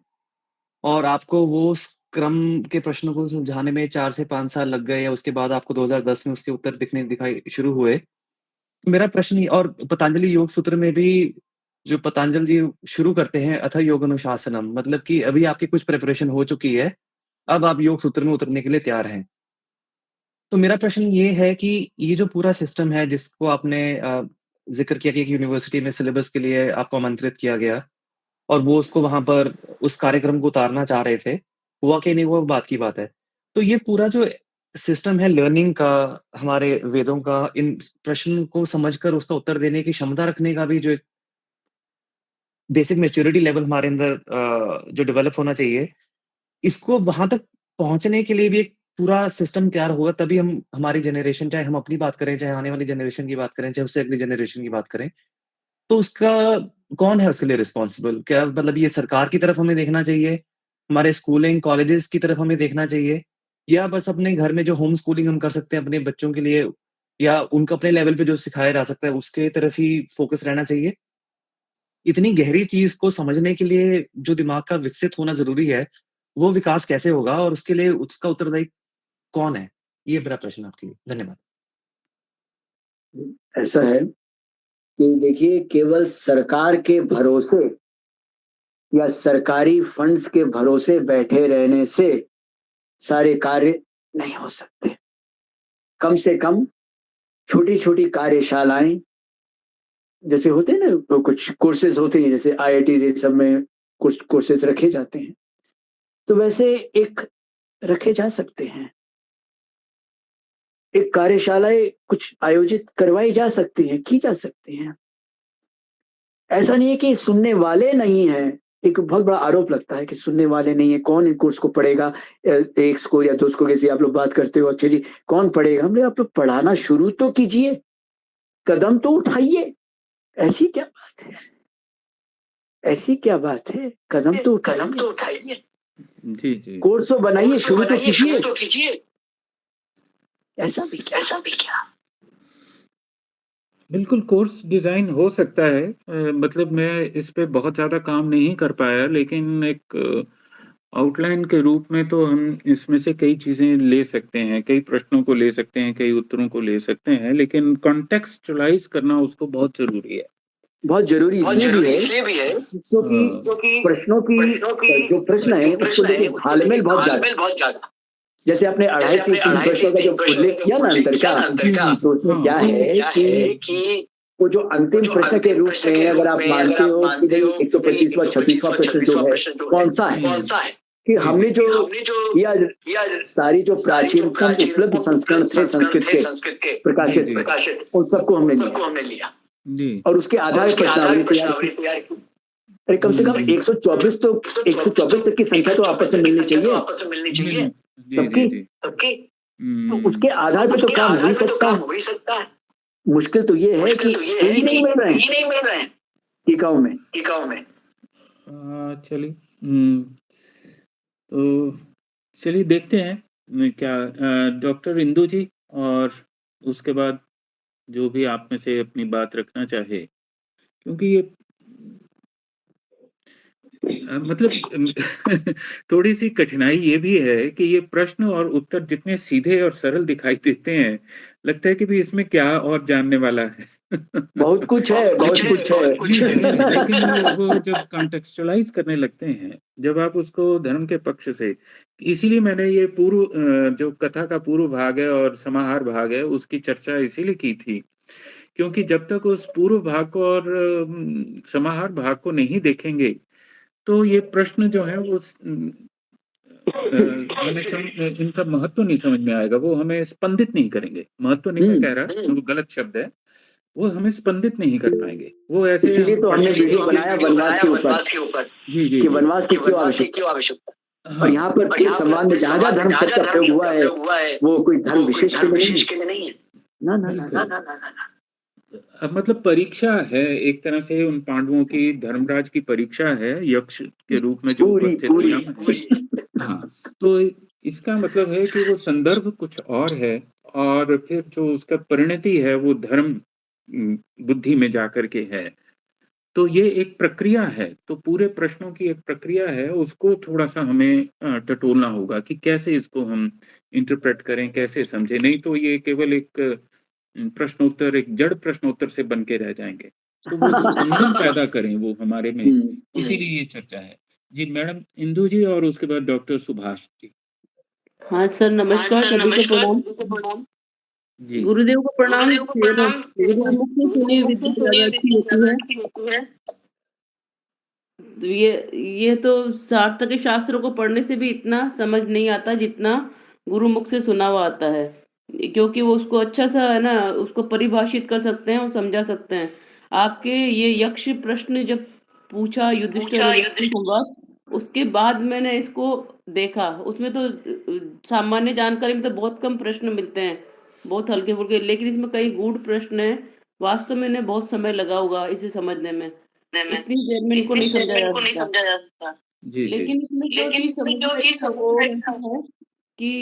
और आपको वो उस क्रम के प्रश्नों को सुलझाने में 4 से 5 साल लग गए, या उसके बाद आपको 2010 में उसके उत्तर दिखाई शुरू हुए। मेरा प्रश्न ये, और पतंजलि योग सूत्र में भी जो पतंजलि जी शुरू करते हैं अथ योग अनुशासनम, मतलब कि अभी आपकी कुछ प्रिपरेशन हो चुकी है, अब आप योग सूत्र में उतरने के लिए तैयार हैं। तो मेरा प्रश्न ये है कि ये जो पूरा सिस्टम है जिसको आपने ज़िक्र किया कि एक यूनिवर्सिटी में सिलेबस के लिए आपको आमंत्रित किया गया और वो उसको वहाँ पर उस कार्यक्रम को उतारना चाह रहे थे, हुआ कि नहीं वो बात की बात है। तो ये पूरा जो सिस्टम है लर्निंग का, हमारे वेदों का, इन प्रश्न को समझकर उसका उत्तर देने की क्षमता रखने का भी जो एक बेसिक मैच्योरिटी लेवल हमारे अंदर जो डेवलप होना चाहिए, इसको वहाँ तक पहुँचने के लिए भी एक पूरा सिस्टम तैयार होगा, तभी हम हमारी जनरेशन, चाहे हम अपनी बात करें, चाहे आने वाली जनरेशन की बात करें, चाहे उससे अगली जनरेशन की बात करें, तो उसका कौन है उसके लिए रिस्पॉन्सिबल? क्या मतलब ये सरकार की तरफ हमें देखना चाहिए, हमारे स्कूलिंग, कॉलेजेस की तरफ हमें देखना चाहिए, या बस अपने घर में जो होम स्कूलिंग हम कर सकते हैं अपने बच्चों के लिए, या उनको अपने लेवल पे जो सिखाया जा सकता है, उसके तरफ ही फ़ोकस रहना चाहिए? इतनी गहरी चीज़ को समझने के लिए जो दिमाग का विकसित होना ज़रूरी है, वो विकास कैसे होगा और उसके लिए उसका उत्तरदायी कौन है? ये मेरा प्रश्न आपके लिए। धन्यवाद। ऐसा है कि देखिए, केवल सरकार के भरोसे या सरकारी फंड्स के भरोसे बैठे रहने से सारे कार्य नहीं हो सकते। कम से कम छोटी-छोटी कार्यशालाएँ जैसे होते हैं ना, तो कुछ कोर्सेज़ होते हैं, जैसे आईआईटी ये सब में कुछ कोर्सेज़ रखे जाते हैं। तो वैसे एक रखे जा सकते हैं। एक कार्यशालाएँ कुछ आयोजित करवाई जा सकती हैं, की जा सकती हैं। ऐसा नहीं है कि सुनने वाले नहीं हैं। एक बहुत बड़ा आरोप लगता है कि सुनने वाले नहीं है, कौन इन कोर्स को पढ़ेगा? 1 स्कोर या 2 स्कोर जैसे आप लोग बात करते हो, अच्छा जी, कौन पढ़ेगा? हमने आप लोग पढ़ाना शुरू तो कीजिए, कदम तो उठाइए। ऐसी क्या बात है? ऐसी क्या बात है? कदम तो उठाइए। जी, जी। कोर्स तो बनाइए, शुरू तो कीजिए। ऐसा भी क्या? बिल्कुल, कोर्स डिज़ाइन हो सकता है। मतलब मैं इस पे बहुत ज़्यादा काम नहीं कर पाया, लेकिन एक आउटलाइन के रूप में तो हम इसमें से कई चीज़ें ले सकते हैं, कई प्रश्नों को ले सकते हैं, कई उत्तरों को ले सकते हैं, लेकिन कॉन्टेक्स्चुअलाइज़ करना उसको बहुत ज़रूरी है। बहुत जरूरी इसलिए भी है क्योंकि प्रश्नों की जो प्रश्न है उसको लेके घालमेल बहुत ज्यादा। जैसे आपने 2.5-3 प्रश्नों का जो उल्लेख किया ना अंतर का, तो उसमें क्या है कि वो जो अंतिम प्रश्न के रूप में अगर आप मानते हो कि भाई 125वां 26वां प्रश्न जो है कौन सा है, कि हमने जो किया सारी जो प्राचीनतम उपलब्ध संस्करण थे संस्कृत के प्रकाशित उन सबको हमने लिया जी। और उसके आधार पर प्रश्नावली तैयार की। अरे कम से कम 124 तो 124 तक की संख्या तो आपस में मिलनी चाहिए सबकी। तो उसके आधार पर तो काम हो ही सकता है। मुश्किल तो ये है कि यही नहीं मिल रहे हैं टीकाओं में। चलिए तो चलिए देखते हैं क्या डॉक्टर इंदु जी और उसके बाद जो भी आप में से अपनी बात रखना चाहे, क्योंकि ये मतलब थोड़ी सी कठिनाई ये भी है कि ये प्रश्न और उत्तर जितने सीधे और सरल दिखाई देते हैं, लगता है कि भी इसमें क्या और जानने वाला है। बहुत कुछ है। लेकिन वो जब कॉन्टेक्स्चुअलाइज करने लगते हैं, जब आप उसको धर्म के पक्ष से, इसीलिए मैंने ये पूर्व जो कथा का पूर्व भाग है और समाहार भाग है उसकी चर्चा इसीलिए की थी, क्योंकि जब तक उस पूर्व भाग को और समाहार भाग को नहीं देखेंगे, तो ये प्रश्न जो है वो हमें इनका महत्व नहीं समझ में आएगा, वो हमें स्पंदित नहीं करेंगे। महत्व नहीं मैं कह रहा, वो गलत शब्द है, वो हमें स्पंदित नहीं कर पाएंगे। वो ऐसे इसीलिए तो हमने वीडियो बनाया वनवास के ऊपर जी कि वनवास की क्यों आवश्यकता। और यहाँ पर फिर संवाद में जहाँ धर्म शब्द का प्रयोग हुआ है वो कोई धर्म विशेष के लिए नहीं है। ना। अब मतलब परीक्षा है एक तरह से उन पांडवों की, धर्मराज की परीक्षा है यक्ष के रूप में जो उपस्थित हुआ। हाँ, तो इसका मतलब है कि वो संदर्भ कुछ और है और फिर जो उसका परिणति है वो धर्म बुद्धि में जाकर के है। तो ये एक प्रक्रिया है, तो पूरे प्रश्नों की एक प्रक्रिया है, उसको थोड़ा-सा हमें टटोलना होगा कि कैसे इसको हम इंटरप्रेट करें, कैसे समझें, नहीं तो ये केवल एक प्रश्नोत्तर, एक जड़ प्रश्नोत्तर से बन के रह जाएँगे। तो वो स्पंदन पैदा करें वो हमारे में, इसीलिए ये चर्चा है। जी, मैडम इंदु जी और उसके बाद डॉक्टर सुभाष जी। हाँ सर, नमस्कार, सभी को प्रणाम। जी। गुरुदेव को प्रणाम। गुरुमुख से सुनी विद्या ज़्यादा अच्छी होती है। ये तो सार्थक के शास्त्रों को पढ़ने से भी इतना समझ नहीं आता जितना गुरुमुख से सुना हुआ आता है, क्योंकि वो उसको अच्छा सा है ना, उसको परिभाषित कर सकते हैं और समझा सकते हैं। आपके ये यक्ष प्रश्न जब पूछा युधिष्ठिर और यक्ष संवाद, उसके बाद मैंने इसको देखा, उसमें तो सामान्य जानकारी में तो बहुत कम प्रश्न मिलते हैं, बहुत हल्के-फुल्के, लेकिन इसमें कई गूढ़ प्रश्न हैं। वास्तव में इन्हें बहुत समय लगा होगा इसे समझने में। इतनी देर में इनको नहीं समझा जा सकता। जी, लेकिन इसमें जो चीज़ समझने की है वो है कि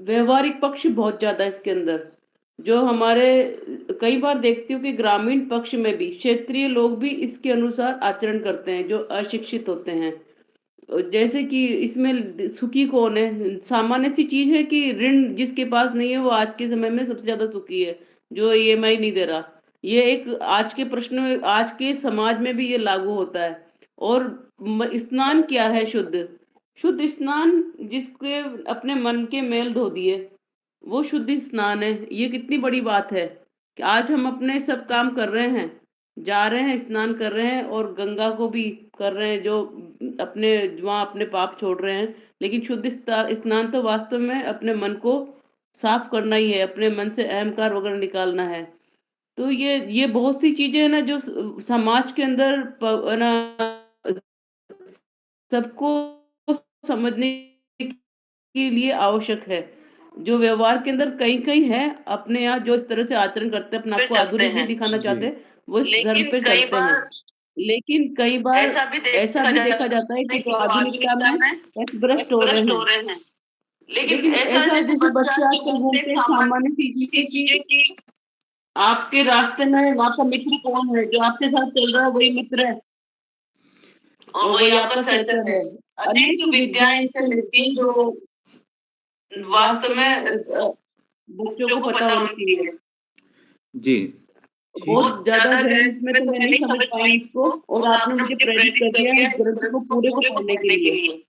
व्यवहारिक पक्ष बहुत ज़्यादा है इसके अंदर। जो हमारे कई बार देखती हूँ कि ग्रामीण पक्ष में भी क्षेत्रीय लोग भी इसके अनुसार आचरण करते हैं, जो अशिक्षित होते हैं। जैसे कि इसमें सुखी कौन है? सामान्य सी चीज़ है कि ऋण जिसके पास नहीं है वो आज के समय में सबसे ज़्यादा सुखी है, जो ईएमआई नहीं दे रहा। ये एक आज के प्रश्न में, आज के समाज में भी ये लागू होता है। और स्नान क्या है शुद्ध? शुद्ध स्नान जिसके अपने मन के मैल धो दिए, वो शुद्ध स्नान है। ये कितनी बड़ी बात है कि आज हम अपने सब काम कर रहे हैं, जा रहे हैं, स्नान कर रहे हैं और गंगा को भी कर रहे हैं, जो अपने वहाँ अपने पाप छोड़ रहे हैं। लेकिन शुद्ध स्नान तो वास्तव में अपने मन को साफ करना ही है, अपने मन से अहंकार वगैरह निकालना है। तो ये बहुत सी चीजें हैं ना जो समाज के अंदर है ना सबको समझने के लिए आवश्यक है। जो व्यवहार के अंदर कहीं-कहीं है, अपने यहाँ जो इस तरह से आचरण करते हैं, अपने आप को आधुनिक नहीं दिखाना चाहते, वो इस धर्म पे चलते हैं। लेकिन कई बार ऐसा भी देखा जाता है कि जो आधुनिकता में पथभ्रष्ट हो रहे हैं। लेकिन ऐसा जैसे बच्चे आजकल घूमते हैं, सामान्य सी चीज़ है कि आपके रास्ते में आपका मित्र कौन है? जो आपके साथ चल रहा है वही मित्र है और वही आपका सहचर है। अनेक विद्याएं इससे मिलती हैं जो वास्तव में बच्चों को पता होनी चाहिए। जी, ठीक है। बहुत ज़्यादा गहन इसमें तो मैं नहीं समझ पाई इसको, और आपने मुझे प्रेरित कर दिया इस ग्रंथ को पूरे को पढ़ने के लिए।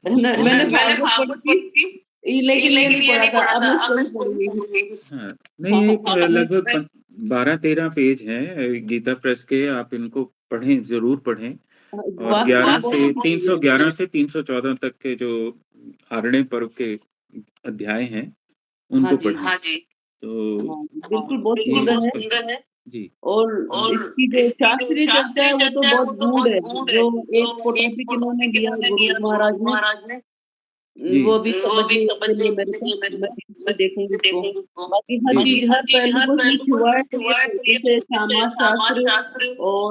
मैंने भागवत पढ़ी थी, लेकिन ये नहीं पढ़ा था, अब मैं इसको भी पढ़ूंगी। हाँ, नहीं एक लगभग 12-13 पेज हैं गीता प्रेस के, आप इनको पढ़ें, ज़रूर पढ़ें। और वास्तव में 11 बहुत से अच्छी है। 311 से 314 तक के जो आरण्य पर्व के अध्याय हैं, उनको हाँ जी। पढ़ें। तो बिल्कुल बहुत ये सुंदर स्पष्ट है। जी, और इसकी जो शास्त्रीय चर्चा है वो तो बहुत गूढ़ है, जो एक को टॉपिक इन्होंने दिया गुरु महाराज ने, जी। वो भी समझने के लिए मेरे को, मैं इसमें देखूंगी इसको। बाकी हर जी, चीज, हर पहलू को स्विच हुआ है, तो ये जैसे समाज शास्त्र और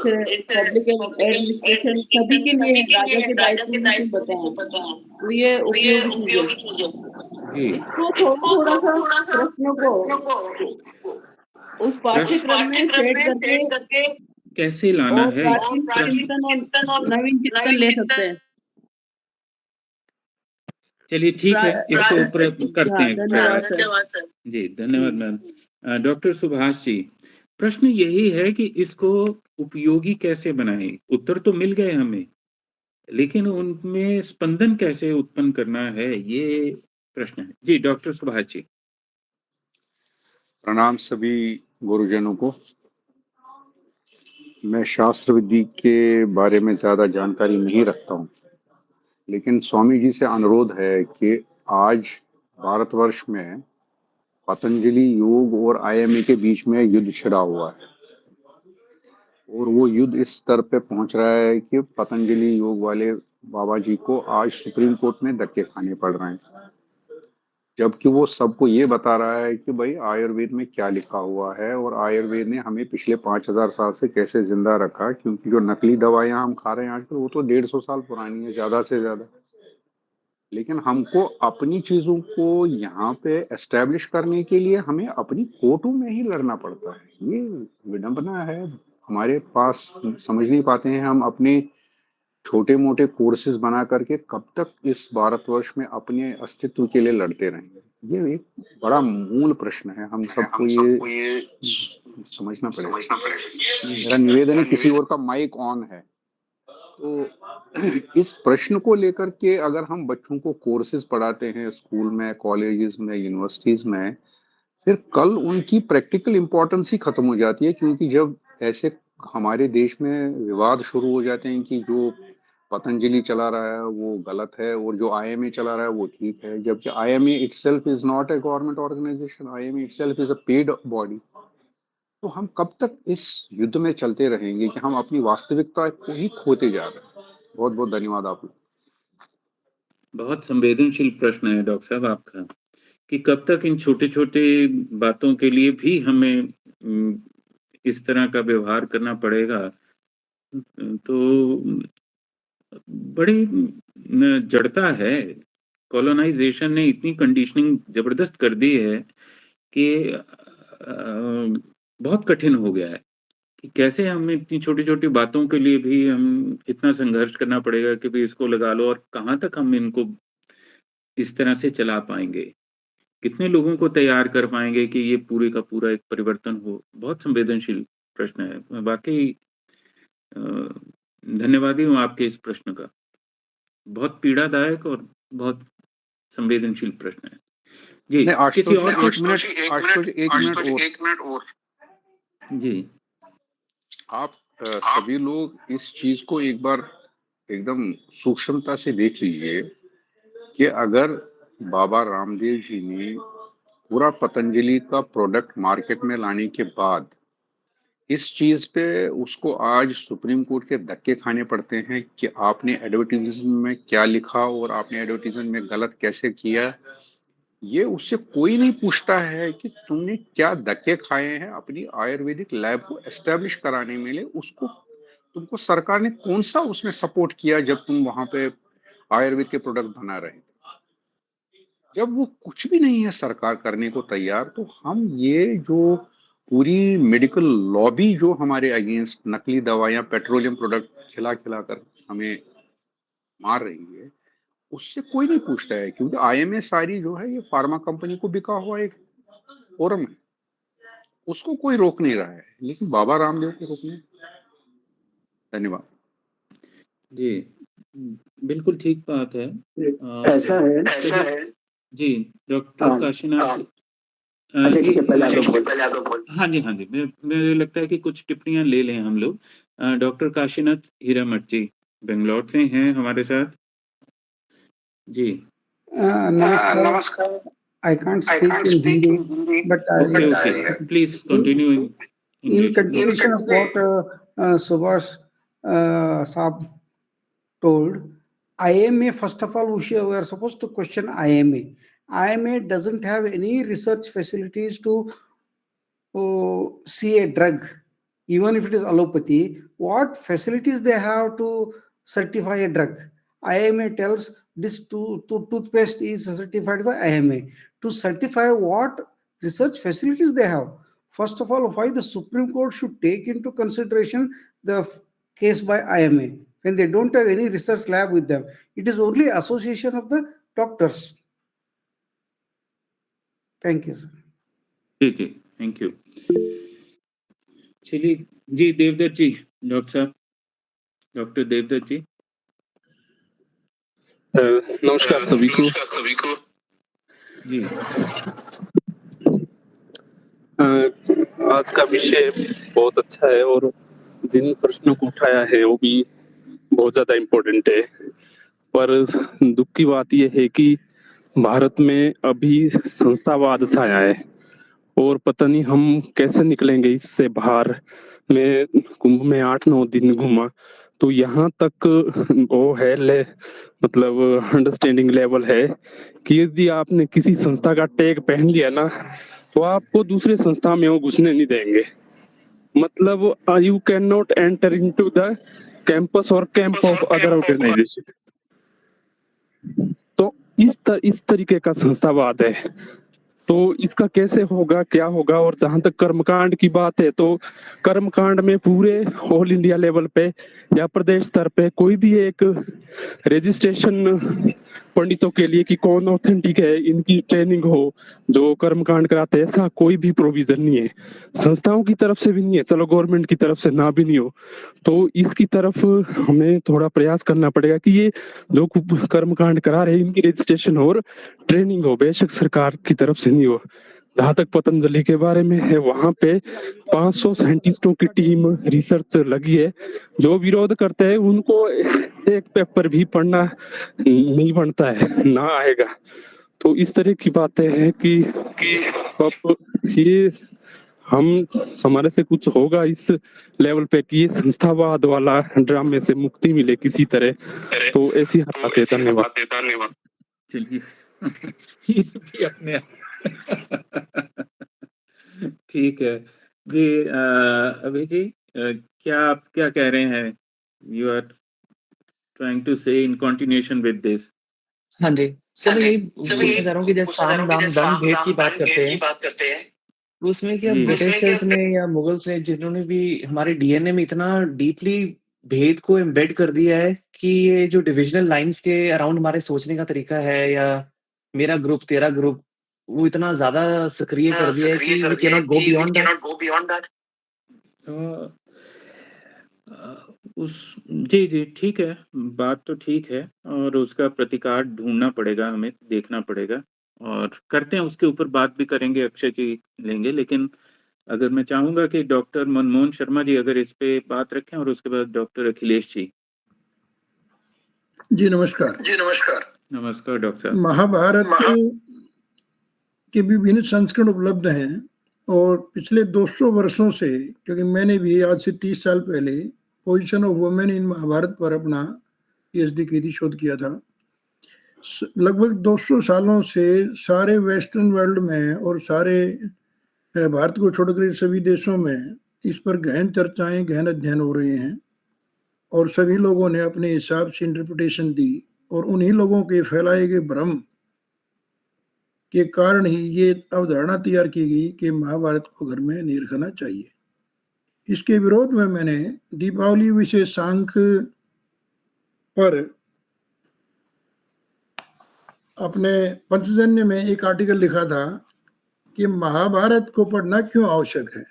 जैसे पब्लिक एडमिनिस्ट्रेशन सभी के लिए है, राजा के दायित्व में भी बताए हैं, तो ये उपयोगी चीज है। जी। इसको थोड़ा सा प्रश्नों को उस पाठ्यक्रम में सेट करके कैसे लाना और है प्राचीन प्रश्न? चिंतन और नवीन चिंतन ले सकते हैं। चलिए ठीक है, इसको करते हैं धन्यवाद प्रयास। सर। जी, धन्यवाद मैम। डॉक्टर सुभाष जी, प्रश्न यही है कि इसको उपयोगी कैसे बनाएं? उत्तर तो मिल गए हमें, लेकिन उनमें स्पंदन कैसे उत्पन्न करना है, ये प्रश्न है। जी, डॉक्टर सुभाष जी। प्रणाम सभी गुरुजनों को। मैं शास्त्र विधि के बारे में ज्यादा जानकारी नहीं रखता हूँ, लेकिन स्वामी जी से अनुरोध है कि आज भारतवर्ष में पतंजलि योग और आईएमए के बीच में युद्ध छिड़ा हुआ है, और वो युद्ध इस स्तर पे पहुंच रहा है कि पतंजलि योग वाले बाबा जी को आज सुप्रीम कोर्ट में धक्के खाने पड़ रहे हैं, जबकि वो सबको ये बता रहा है कि भाई आयुर्वेद में क्या लिखा हुआ है और आयुर्वेद ने हमें पिछले 5000 साल से कैसे जिंदा रखा, क्योंकि जो नकली दवाइयां हम खा रहे हैं आजकल वो तो 150 साल पुरानी है ज्यादा से ज्यादा। लेकिन हमको अपनी चीजों को यहाँ पे एस्टेब्लिश करने के लिए हमें अपनी कोर्टों में ही लड़ना पड़ता है। ये विडंबना है, हमारे पास समझ नहीं पाते हैं हम अपने छोटे मोटे कोर्सेज बना करके कब तक इस भारतवर्ष में अपने अस्तित्व के लिए लड़ते रहेंगे। ये एक बड़ा मूल प्रश्न है, हम सबको ये समझना पड़ेगा। मेरा निवेदन है, किसी और का माइक ऑन है तो इस प्रश्न को लेकर के अगर हम बच्चों को कोर्सेज पढ़ाते हैं स्कूल में, कॉलेजेस में, यूनिवर्सिटीज में, फिर कल उनकी प्रैक्टिकल इम्पोर्टेंस ही खत्म हो जाती है। क्योंकि जब ऐसे हमारे देश में विवाद शुरू हो जाते हैं कि जो पतंजलि चला रहा है वो गलत है और जो आईएमए चला रहा है वो ठीक है, जबकि IMA itself is not a government organization, IMA itself is a paid body, तो हम कब तक इस युद्ध में चलते रहेंगे कि हम अपनी वास्तविकता को ही खोते जा रहे हैं। बहुत बहुत धन्यवाद आप लोग। बहुत संवेदनशील प्रश्न है डॉक्टर साहब आपका, कि कब तक इन छोटे-छोटे बातों के लिए भी हमें इस तरह का व्यवहार करना पड़ेगा। तो बड़ी जड़ता है। कॉलोनाइज़ेशन ने इतनी कंडीशनिंग ज़बरदस्त कर दी है कि बहुत कठिन हो गया है कि कैसे हमें इतनी छोटी-छोटी बातों के लिए भी हम इतना संघर्ष करना पड़ेगा कि भई इसको लगा लो, और कहाँ तक हम इनको इस तरह से चला पाएँगे। कितने लोगों को तैयार कर पाएँगे कि ये पूरे का पूरा एक परिवर्तन हो? बहुत संवेदनशील प्रश्न है। वाक़ई अ, धन्यवादी हूँ आपके इस प्रश्न का। बहुत पीड़ादायक और बहुत संवेदनशील प्रश्न है। जी, नहीं, किसी और आशुतोष एक मिनट और। जी। आप सभी लोग इस चीज को एक बार एकदम सूक्ष्मता से देख लीजिए कि अगर बाबा रामदेव जी ने पूरा पतंजलि का प्रोडक्ट मार्केट में लाने के बाद इस चीज पे उसको आज सुप्रीम कोर्ट के धक्के खाने पड़ते हैं कि आपने एडवर्टीजमेंट में क्या लिखा और आपने एडवर्टीजमेंट में गलत कैसे किया, ये उससे कोई नहीं पूछता है कि तुमने क्या धक्के खाए हैं अपनी आयुर्वेदिक लैब को एस्टेब्लिश कराने में लिए। उसको तुमको सरकार ने कौन सा उसमें सपोर्ट किया जब तुम वहां पे आयुर्वेद के प्रोडक्ट बना रहे थे? जब वो कुछ भी नहीं है सरकार करने को तैयार, तो हम ये जो पूरी मेडिकल लॉबी जो हमारे अगेंस्ट नकली दवाइयां, पेट्रोलियम प्रोडक्ट खिला खिला कर हमें मार रही है, उससे कोई नहीं पूछता है, क्योंकि आईएमए सारी जो है ये फार्मा कंपनी को बिका हुआ एक फोरम है, उसको कोई रोक नहीं रहा है, लेकिन बाबा रामदेव को रोकने। धन्यवाद। जी, बिल्कुल ठीक बात है। ऐसा है जी, डॉक्टर काशीनाथ अच्छा ठीक है, पहले आप बोल। हाँ जी, हाँ जी। मुझे लगता है कि कुछ टिप्पणियाँ ले लें हम लोग। डॉक्टर काशीनाथ हीरामठ जी, बेंगलौर से हैं हमारे साथ। जी। नमस्कार। I can't speak in Hindi, but Okay. Please continue in English. in continuation of what Subhash Saab told, IMA, first of all, we are supposed to question IMA. IMA doesn't have any research facilities to see a drug, even if it is allopathy. What facilities they have to certify a drug? IMA tells this toothpaste is certified by IMA. To certify what research facilities they have? First of all, why the Supreme Court should take into consideration the case by IMA when they don't have any research lab with them? It is only association of the doctors. Thank you, sir. जी, जी, thank you. चलिए जी, Devdutt ji, doctor साहब, doctor Devdutt ji. नमस्कार सभी को। जी। आज का विषय बहुत अच्छा है और जिन प्रश्नों को उठाया है वो भी बहुत ज्यादा इम्पोर्टेंट है, पर दुख की बात यह है कि भारत में अभी संस्थावाद छाया है और पता नहीं हम कैसे निकलेंगे इससे बाहर। मैं कुंभ में 8-9 दिन घूमा तो यहाँ तक वो है मतलब अंडरस्टैंडिंग लेवल है कि यदि आपने किसी संस्था का टैग पहन लिया ना तो आपको दूसरे संस्था में वो घुसने नहीं देंगे। मतलब you can not enter into the campus और कैंप ऑफ अदर ऑर्गेनाइजेशन। तो इस तरीके का संस्थावाद है। तो इसका कैसे होगा, क्या होगा? और जहां तक कर्मकांड की बात है तो कर्मकांड में पूरे ऑल इंडिया लेवल पे या प्रदेश स्तर पे कोई भी एक रजिस्ट्रेशन पंडितों के लिए कि कौन ऑथेंटिक है, इनकी ट्रेनिंग हो जो कर्मकांड कराते हैं, ऐसा कोई भी प्रोविजन नहीं है। संस्थाओं की तरफ से भी नहीं है, चलो गवर्नमेंट की तरफ से ना भी नहीं हो तो इसकी तरफ हमें थोड़ा प्रयास करना पड़ेगा कि ये जो कर्मकांड करा रहे हैं इनकी रजिस्ट्रेशन और ट्रेनिंग हो, बेशक सरकार की तरफ से नहीं हो। जहां तक पतंजलि के बारे में है वहां पे 500 साइंटिस्टों की टीम रिसर्च लगी है। जो विरोध करते हैं उनको एक पेपर भी पढ़ना नहीं बनता है, ना आएगा। तो इस तरह की बातें हैं कि अब ये हमारे से कुछ होगा इस लेवल पे कि ये संस्थावाद वाला ड्रामे से मुक्ति मिले किसी तरह, तो ऐसी हालात है। धन्यवाद। चलिए ये भी अपने ठीक है जी। अभी जी, क्या आप क्या कह रहे हैं? यू आर ट्राइंग टू से इन कंटिन्यूएशन विद दिस। हाँ जी, चलो यही पूछना चाह रहा हूँ कि जैसे साम दाम दंड भेद की बात करते हैं, तो उसमें क्या जी। ब्रिटिशर्स ने या मुगल्स ने जिन्होंने भी हमारे डीएनए में इतना डीपली भेद को एम्बेड कर दिया है कि ये जो डिविजनल लाइंस के अराउंड हमारे सोचने का तरीका है या मेरा ग्रुप तेरा ग्रुप, वो इतना ज्यादा सक्रिय कर दिया है कि we can not go beyond that. जी, जी, ठीक है, बात तो ठीक है और उसका प्रतिकार ढूँढना पड़ेगा, हमें देखना पड़ेगा और करते हैं, उसके ऊपर बात भी करेंगे, अक्षय जी लेंगे। लेकिन अगर मैं चाहूँगा कि डॉक्टर मनमोहन शर्मा जी अगर इस पे बात रखें और उसके बाद डॉक्टर अखिलेश जी। जी नमस्कार। नमस्कार डॉक्टर साहब। महाभारत के विभिन्न संस्करण उपलब्ध हैं और पिछले 200 वर्षों से, क्योंकि मैंने भी आज से 30 साल पहले position of women in Mahabharata पर अपना पीएचडी की थी, शोध किया था। लगभग 200 सालों से सारे वेस्टर्न वर्ल्ड में और सारे भारत को छोड़कर सभी देशों में इस पर गहन चर्चाएं, गहन अध्ययन हो रहे हैं और सभी लोगों ने अपने हिसाब से इंटरप्रिटेशन दी और उन्हीं लोगों के फैलाए गए भ्रम के कारण ही ये अवधारणा तैयार की गई कि महाभारत को घर में नहीं रखना चाहिए। इसके विरोध में मैंने दीपावली विशेषांक पर अपने पंचजन्य में एक आर्टिकल लिखा था कि महाभारत को पढ़ना क्यों आवश्यक है।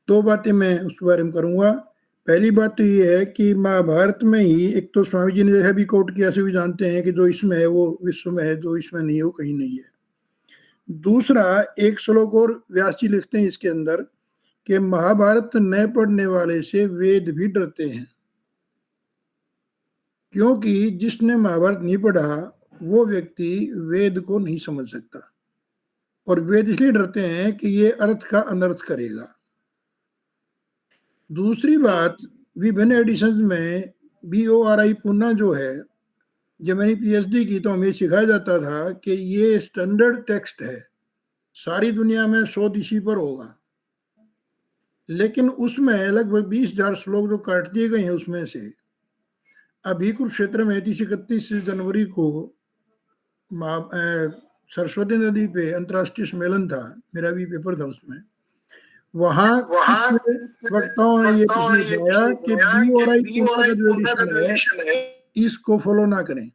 दो बातें मैं उस बारे में करूंगा। पहली बात तो ये है कि महाभारत में ही एक तो स्वामी जी ने जैसा भी कोट किया, से भी जानते हैं कि जो इसमें है वो विश्व में है, जो इसमें नहीं है वो कहीं नहीं है। दूसरा, एक श्लोक और व्यास जी लिखते हैं इसके अंदर कि महाभारत न पढ़ने वाले से वेद भी डरते हैं, क्योंकि जिसने महाभारत नहीं पढ़ा वो व्यक्ति वेद को नहीं समझ सकता, और वेद इसलिए डरते हैं कि ये अर्थ का अनर्थ करेगा। दूसरी बात, विभिन्न एडिशन में BORI पुन्ना जो है, जब मैंने PhD की तो हमें सिखाया जाता था कि ये स्टैंडर्ड टेक्स्ट है, सारी दुनिया में 100 इसी पर होगा, लेकिन उसमें लगभग 20,000 श्लोक जो काट दिए गए हैं उसमें से अभी कुरुक्षेत्र में 31 जनवरी को सरस्वती नदी पे अंतर्राष्ट्रीय सम्मेलन था, मेरा भी पेपर था उसमें, वहां वक्ताओं ने ये प्रश्न उठाया कि BORI पुन्ना का जो एडिशन है इसको फॉलो ना करें।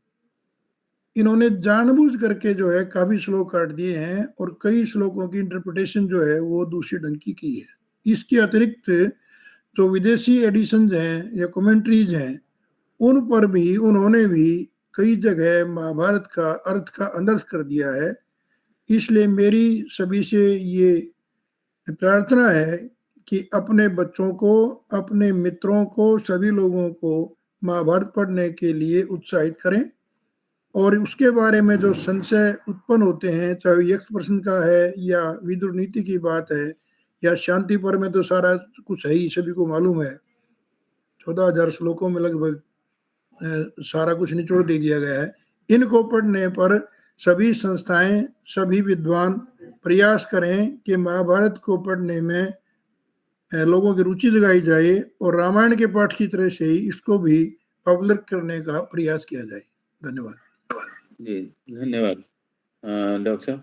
इन्होंने जानबूझ करके जो है काफी श्लोक काट दिए हैं और कई श्लोकों की इंटरप्रिटेशन जो है वो दूसरी ढंग की है। इसके अतिरिक्त जो विदेशी एडिशन हैं या कमेंट्रीज हैं उन पर भी उन्होंने भी कई जगह महाभारत का अर्थ का अनर्थ कर दिया है। इसलिए मेरी सभी से ये प्रार्थना है कि अपने बच्चों को, अपने मित्रों को, सभी लोगों को महाभारत पढ़ने के लिए उत्साहित करें, और उसके बारे में जो संशय उत्पन्न होते हैं, चाहे यक्ष प्रश्न का है या विदुर नीति की बात है या शांति पर में, तो सारा कुछ है ही, सभी को मालूम है। 14,000 श्लोकों में लगभग सारा कुछ निचोड़ दे दिया गया है। इनको पढ़ने पर सभी संस्थाएं, सभी विद्वान प्रयास करें कि महाभारत को पढ़ने में लोगों की रुचि जगाई जाए और रामायण के पाठ की तरह से ही इसको भी पॉपुलर करने का प्रयास किया जाए। धन्यवाद जी, धन्यवाद डॉक्टर साहब।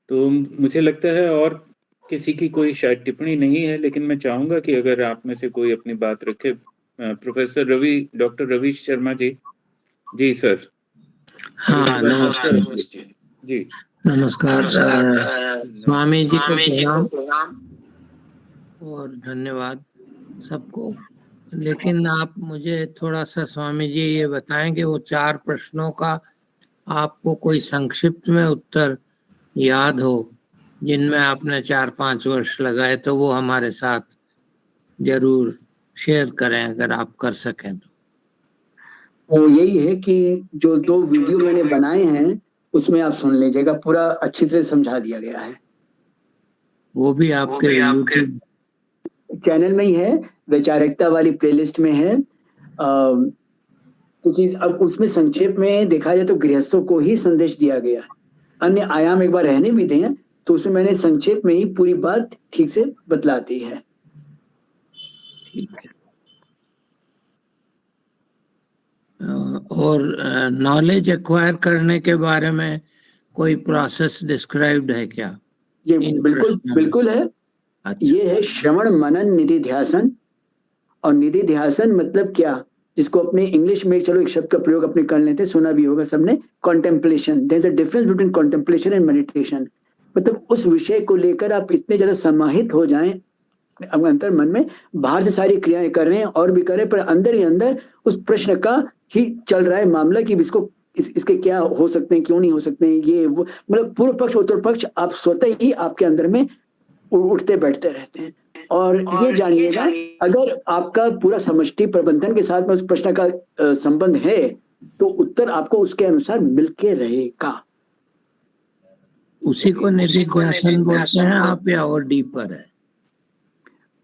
तो मुझे लगता है और किसी की कोई शायद टिप्पणी नहीं है, लेकिन मैं चाहूंगा कि अगर आप में से कोई अपनी बात रखे। प्रोफेसर रवि, डॉक्टर रवि शर्मा जी। जी सर। हाँ, नमस्कार जी, नमस्कार। स्वामी जी को प्रणाम और धन्यवाद सबको। लेकिन आप मुझे थोड़ा सा स्वामी जी ये बताएं कि वो 4 प्रश्नों का आपको कोई संक्षिप्त में उत्तर याद हो जिनमें आपने 4-5 वर्ष लगाए, तो वो हमारे साथ जरूर शेयर करें अगर आप कर सकें तो। वो यही है कि जो 2 वीडियो मैंने बनाए हैं उसमें आप सुन लीजिएगा, पूरा अच्छी तरह समझा दिया गया है। वो भी आपके YouTube चैनल में ही है, वैचारिकता वाली प्लेलिस्ट में है। क्योंकि अब उसमें संक्षेप में देखा जाए तो गृहस्थों को ही संदेश दिया गया है, अन्य आयाम एक बार रहने भी दें तो उसमें मैंने संक्षेप में ही पूरी बात ठीक से बतला दी है। ठीक है। और नॉलेज एक्वायर करने के बारे में कोई प्रोसेस डिस्क्राइब्ड है क्या? ये बिल्कुल है। अच्छा। ये है श्रवण मनन निधिध्यासन। और निधिध्यासन मतलब क्या, जिसको अपने इंग्लिश में, चलो एक शब्द का प्रयोग अपने कर लेते, सुना भी होगा सबने, contemplation. There is a difference between contemplation and meditation. मतलब उस विषय को लेकर आप इतने ज्यादा समाहित हो जाएं अंतर मन में, बाहर से सारी क्रियाएं कर रहे हैं और भी कर रहे हैं, पर अंदर ही अंदर उस प्रश्न का ही चल रहा है मामला कि इसको इसके क्या हो सकते हैं, क्यों नहीं हो सकते हैं, ये वो, मतलब पूर्व पक्ष उत्तर पक्ष आप स्वतः ही आपके अंदर में उठते बैठते रहते हैं। और ये जानिएगा, अगर आपका पूरा समष्टि प्रबंधन के साथ में उस प्रश्न का संबंध है तो उत्तर आपको उसके अनुसार मिलके रहेगा। उसी को निधिध्यासन बोलते हैं आप, या और डीपर है?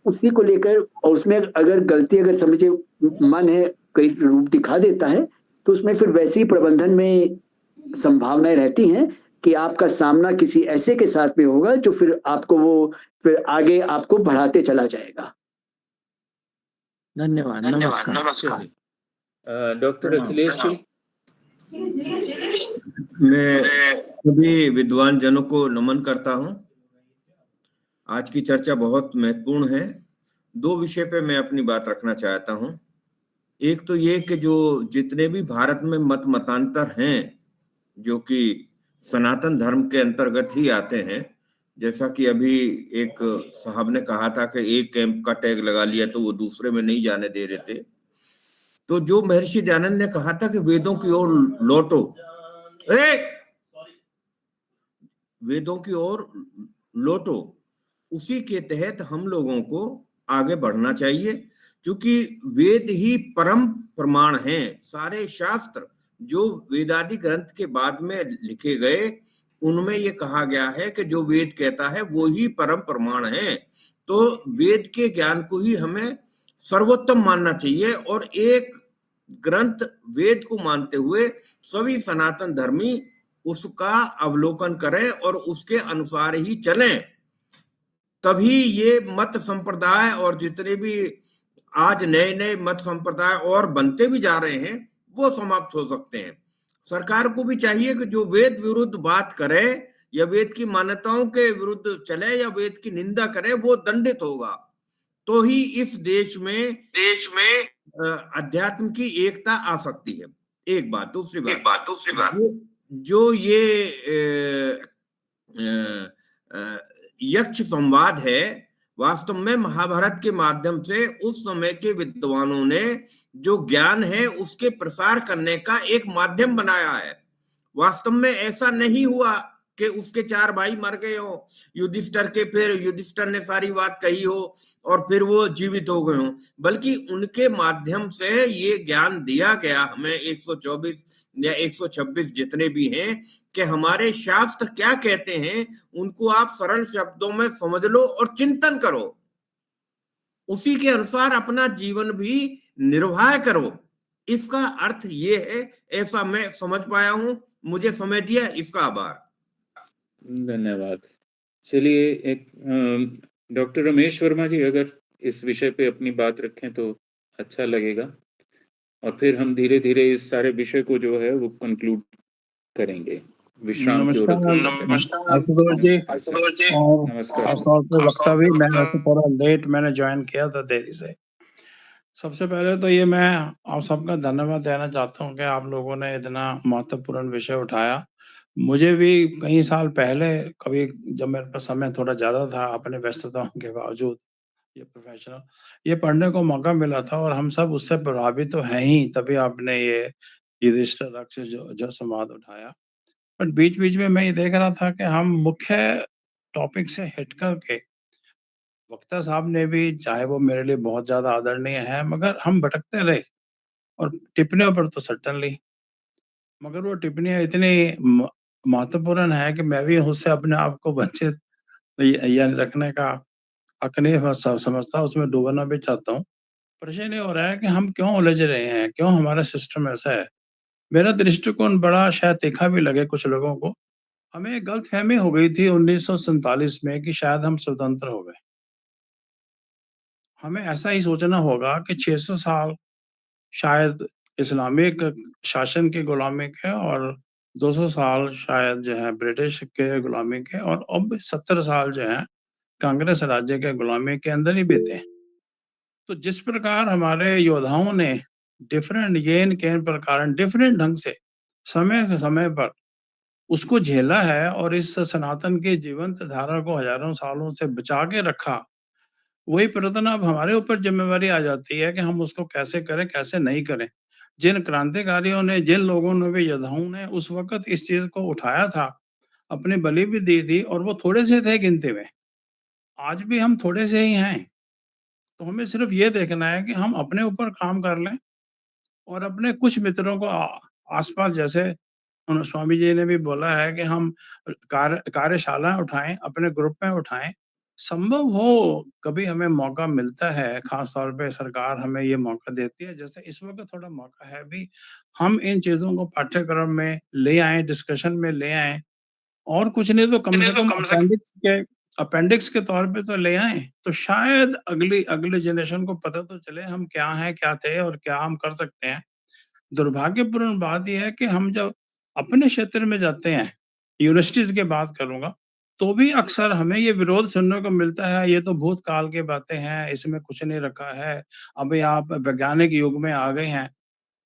उसी को लेकर, और उसमें अगर गलती, अगर समझे मन है कई रूप दिखा देता है, तो उसमें फिर वैसी प्रबंधन में संभावनाएं रहती हैं कि आपका सामना किसी ऐसे के साथ में होगा जो फिर आपको वो फिर आगे आपको बढ़ाते चला जाएगा। धन्यवाद। नमस्कार। डॉक्टर अखिलेश जी। मैं सभी विद्वान जनों को नमन करता हूं। आज की चर्चा बहुत महत्वपूर्ण है। 2 विषय पे मैं अपनी बात रखना चाहता हूं। एक तो ये कि जो जितने भी भारत में मतांतर हैं जो कि सनातन धर्म के अंतर्गत ही आते हैं। जैसा कि अभी एक साहब ने कहा था कि एक कैंप का टैग लगा लिया तो वो दूसरे में नहीं जाने दे रहे थे। तो जो महर्षि दयानंद ने कहा था कि वेदों की ओर लौटो, वेदों की ओर लौटो, उसी के तहत हम लोगों को आगे बढ़ना चाहिए, क्योंकि वेद ही परम प्रमाण हैं। सारे शास्त्र जो वेदादि ग्रंथ के बाद में लिखे गए, उनमें ये कहा गया है कि जो वेद कहता है वो ही परम प्रमाण है। तो वेद के ज्ञान को ही हमें सर्वोत्तम मानना चाहिए, और एक ग्रंथ वेद को मानते हुए सभी सनातन धर्मी उसका अवलोकन करें और उसके अनुसार ही चलें। तभी ये मत संप्रदाय और जितने भी आज नए नए मत संप्रदाय और बनते भी जा रहे हैं वो समाप्त हो सकते हैं। सरकार को भी चाहिए कि जो वेद विरुद्ध बात करे या वेद की मान्यताओं के विरुद्ध चले या वेद की निंदा करे वो दंडित होगा। तो ही इस देश में अध्यात्म की एकता आ सकती है। एक बात। दूसरी बात जो ये यक्ष संवाद है, वास्तव में महाभारत के माध्यम से उस समय के विद्वानों ने जो ज्ञान है उसके प्रसार करने का एक माध्यम बनाया है। वास्तव में ऐसा नहीं हुआ कि उसके 4 भाई मर गए हो युधिष्ठिर के, फिर युधिष्ठिर ने सारी बात कही हो और फिर वो जीवित हो गए हो, बल्कि उनके माध्यम से ये ज्ञान दिया गया हमें 124 या 126 जितने भी हैं, कि हमारे शास्त्र क्या कहते हैं उनको आप सरल शब्दों में समझ लो और चिंतन करो, उसी के अनुसार अपना जीवन भी निर्वाह करो। इसका अर्थ ये है, ऐसा मैं समझ पाया हूं। मुझे समय दिया इसका आभार। धन्यवाद। चलिए एक डॉक्टर रमेश वर्मा जी अगर इस विषय पे अपनी बात रखें तो अच्छा लगेगा, और फिर हम धीरे धीरे इस सारे विषय को जो है वो कंक्लूड करेंगे। विश्राम की ओर। नमस्कार आशुतोष जी, और खासतौर पे वक्ता भी, मैं वैसे थोड़ा लेट मैंने ज्वाइन किया था देरी से। सबसे पहले तो ये मैं आप सबका धन्यवाद देना चाहता हूँ कि आप लोगों ने इतना महत्वपूर्ण विषय उठाया। मुझे भी कई साल पहले कभी जब मेरे पास समय थोड़ा ज्यादा था अपने व्यस्तताओं के बावजूद, ये प्रोफेशनल ये पढ़ने को मौका मिला था, और हम सब उससे प्रभावित तो हैं ही, तभी आपने ये युधिष्ठिर रक्ष जो संवाद उठाया। पर बीच-बीच में मैं ये देख रहा था कि हम मुख्य टॉपिक से हट करके, वक्ता साहब ने भी, चाहे वो मेरे लिए बहुत ज़्यादा आदरणीय है, मगर हम भटकते रहे, और टिप्पणियों पर तो सर्टेनली, मगर वो टिप्पणियाँ इतनी महत्वपूर्ण है कि मैं भी उससे अपने आप को वंचित या रखने का हक नहीं समझता, उसमें डूबना भी चाहता हूँ। प्रश्न ये हो रहा है कि हम क्यों उलझ रहे हैं, क्यों हमारा सिस्टम ऐसा है। मेरा दृष्टिकोण बड़ा शायद तीखा भी लगे कुछ लोगों को। हमें एक गलतफहमी हो गई थी 1947 में कि शायद हम स्वतंत्र हो गए। हमें ऐसा ही सोचना होगा कि 600 साल शायद इस्लामिक शासन की गुलामी के, और 200 साल शायद जो है ब्रिटिश के गुलामी के, और अब 70 साल जो है कांग्रेस राज्य के गुलामी के अंदर ही बीते। तो जिस प्रकार हमारे योद्धाओं ने डिफरेंट येन केन प्रकार डिफरेंट ढंग से समय पर उसको झेला है, और इस सनातन की जीवंत धारा को हजारों सालों से बचा के रखा, वही प्रयत्न अब हमारे ऊपर जिम्मेवारी आ जाती है कि हम उसको कैसे करें, कैसे नहीं करें। जिन क्रांतिकारियों ने, जिन लोगों ने भी, योद्धाओं ने उस वक्त इस चीज को उठाया था, अपनी बलि भी दी थी, और वो थोड़े से थे गिनती में। आज भी हम थोड़े से ही हैं। तो हमें सिर्फ ये देखना है कि हम अपने ऊपर काम कर लें, और अपने कुछ मित्रों को आसपास, जैसे स्वामी जी ने भी बोला है कि हम कार्यशालाएं उठाएं, अपने ग्रुप में उठाएं। संभव हो कभी हमें मौका मिलता है, खास तौर पे सरकार हमें ये मौका देती है, जैसे इस वक्त थोड़ा मौका है भी, हम इन चीजों को पाठ्यक्रम में ले आए, डिस्कशन में ले आए, और कुछ नहीं तो कम से कम अपेंडिक्स के तौर पे तो ले आए, तो शायद अगले जनरेशन को पता तो चले हम क्या हैं, क्या थे, और क्या हम कर सकते हैं। दुर्भाग्यपूर्ण बात यह है कि हम जब अपने क्षेत्र में जाते हैं, यूनिवर्सिटीज की बात करूंगा, तो भी अक्सर हमें ये विरोध सुनने को मिलता है, ये तो भूतकाल की बातें हैं, इसमें कुछ नहीं रखा है, अभी आप वैज्ञानिक युग में आ गए हैं।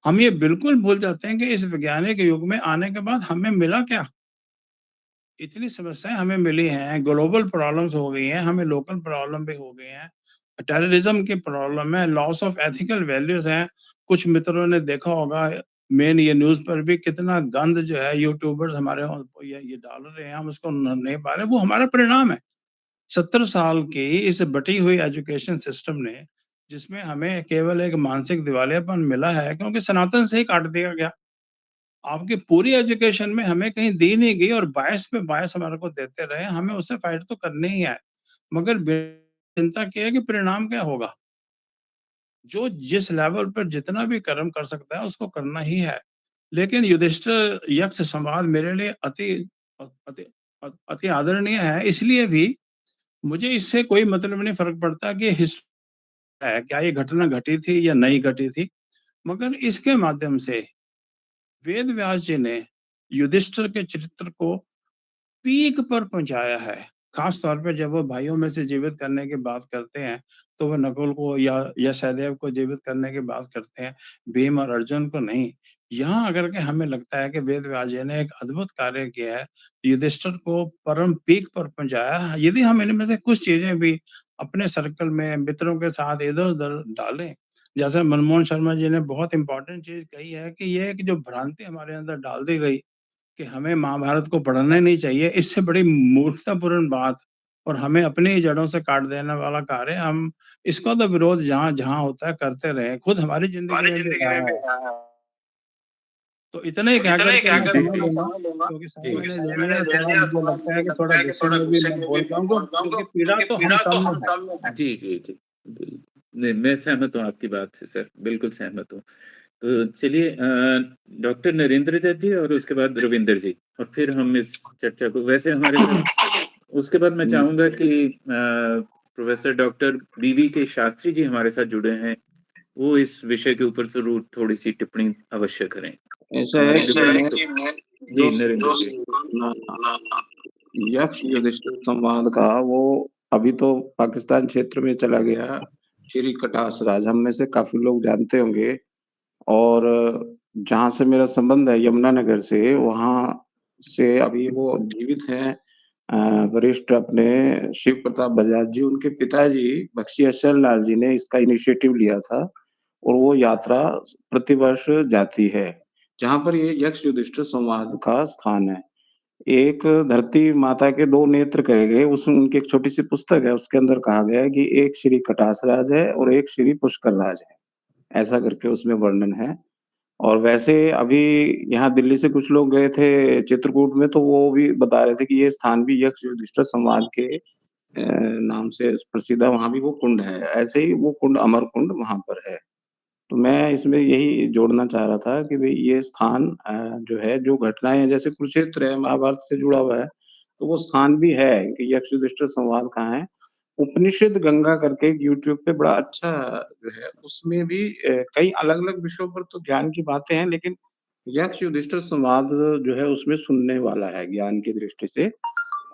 हम ये बिल्कुल भूल जाते हैं कि इस वैज्ञानिक युग में आने के बाद हमें मिला क्या? इतनी समस्याएं हमें मिली हैं, ग्लोबल प्रॉब्लम्स हो गई हैं, हमें लोकल प्रॉब्लम भी हो गए हैं, टेररिज्म की प्रॉब्लम है, लॉस ऑफ एथिकल वैल्यूज हैं। कुछ मित्रों ने देखा होगा मेन ये न्यूज पर भी कितना गंद जो है यूट्यूबर्स हमारे ये डाल रहे हैं, हम उसको नहीं पा रहे। वो हमारा परिणाम है 70 साल की इस बटी हुई एजुकेशन सिस्टम ने, जिसमें हमें केवल एक मानसिक दिवालियापन मिला है क्योंकि सनातन से ही काट दिया गया। आपकी पूरी एजुकेशन में हमें कहीं दी नहीं गई और बायस पे बायस हमारे को देते रहे। हमें उससे फाइट तो करनी ही है, मगर चिंता क्या है कि परिणाम क्या होगा? जो जिस लेवल पर जितना भी कर्म कर सकता है उसको करना ही है। लेकिन युधिष्ठिर यक्ष संवाद मेरे लिए अति अति आदरणीय है, इसलिए भी मुझे इससे कोई मतलब नहीं फर्क पड़ता कि है क्या ये घटना घटी थी या नहीं घटी थी, मगर इसके माध्यम से वेद व्यास जी ने युधिष्ठिर के चरित्र को पीक पर पहुंचाया है। खास तौर पे जब वो भाइयों में से जीवित करने की बात करते हैं तो वो नकुल को या सहदेव को जीवित करने की बात करते हैं, भीम और अर्जुन को नहीं। यहाँ अगर के हमें लगता है कि वेद व्यास जी ने एक अद्भुत कार्य किया है, युधिष्ठिर को परम पीक पर पहुंचाया। यदि हम इनमें से कुछ चीजें भी अपने सर्कल में मित्रों के साथ इधर उधर डालें, जैसे मनमोहन शर्मा जी ने बहुत इंपॉर्टेंट चीज कही है कि ये एक जो भ्रांति हमारे अंदर डाल दी गई कि हमें महाभारत को पढ़ना ही नहीं चाहिए, इससे बड़ी मूर्खतापूर्ण बात और हमें अपनी ही जड़ों से काट देने वाला कार्य। हम इसका तो विरोध जहाँ होता है करते रहे, खुद हमारी जिंदगी में भी रहा है। तो इतना ही कह करके मैं समझ लूंगा क्योंकि समय मैंने ले लिया है। थोड़ा मुझे लगता है कि थोड़ा गुस्से में भी मैं बोल पाऊंगा क्योंकि पीड़ा तो हम सब में है। जी, जी, जी। नहीं, मैं सहमत हूँ आपकी बात से सर, बिल्कुल सहमत हूँ। तो चलिए डॉक्टर नरेंद्र दत्त जी और उसके बाद रविंदर जी और फिर हम इस चर्चा को वैसे हमारे साथ उसके बाद मैं चाहूँगा कि प्रोफेसर डॉक्टर बीवी के शास्त्री जी हमारे साथ जुड़े हैं, वो इस विषय के ऊपर ज़रूर थोड़ी-सी टिप्पणी अवश्य करें। ऐसा है कि जी, नरेंद्र जी। यक्ष युधिष्ठिर संवाद का वो अभी तो पाकिस्तान क्षेत्र में चला गया, श्री कटास राज हम में से काफी लोग जानते होंगे। और जहाँ से मेरा संबंध है यमुनानगर से, वहाँ से अभी वो जीवित हैं वरिष्ठ अपने शिव प्रताप बजाज जी। उनके पिताजी बख्शी अशर लाल जी ने इसका इनिशिएटिव लिया था और वो यात्रा प्रतिवर्ष जाती है, जहाँ पर ये यक्ष युधिष्ठिर संवाद का स्थान है। एक धरती माता के 2 नेत्र कहे गए, उसमें उनकी एक छोटी सी पुस्तक है, उसके अंदर कहा गया है कि एक श्री कटास राज है और एक श्री पुष्कर राज है, ऐसा करके उसमें वर्णन है। और वैसे अभी यहाँ दिल्ली से कुछ लोग गए थे चित्रकूट में, तो वो भी बता रहे थे कि ये स्थान भी यक्ष युधिष्ठिर संवाद के नाम से प्रसिद्ध है, वहाँ भी वो कुंड है। ऐसे ही वो कुंड अमर कुंड वहाँ पर है। तो मैं इसमें यही जोड़ना चाह रहा था कि भई ये स्थान जो है, जो घटनाएँ हैं जैसे कुरुक्षेत्र है, महाभारत से जुड़ा हुआ है, तो वो स्थान भी है कि यक्ष युधिष्ठिर संवाद कहाँ है। उपनिषद गंगा करके यूट्यूब पे बड़ा अच्छा जो है, उसमें भी कई अलग-अलग विषयों पर तो ज्ञान की बातें हैं, लेकिन यक्ष युधिष्ठिर संवाद जो है उसमें सुनने वाला है ज्ञान की दृष्टि से।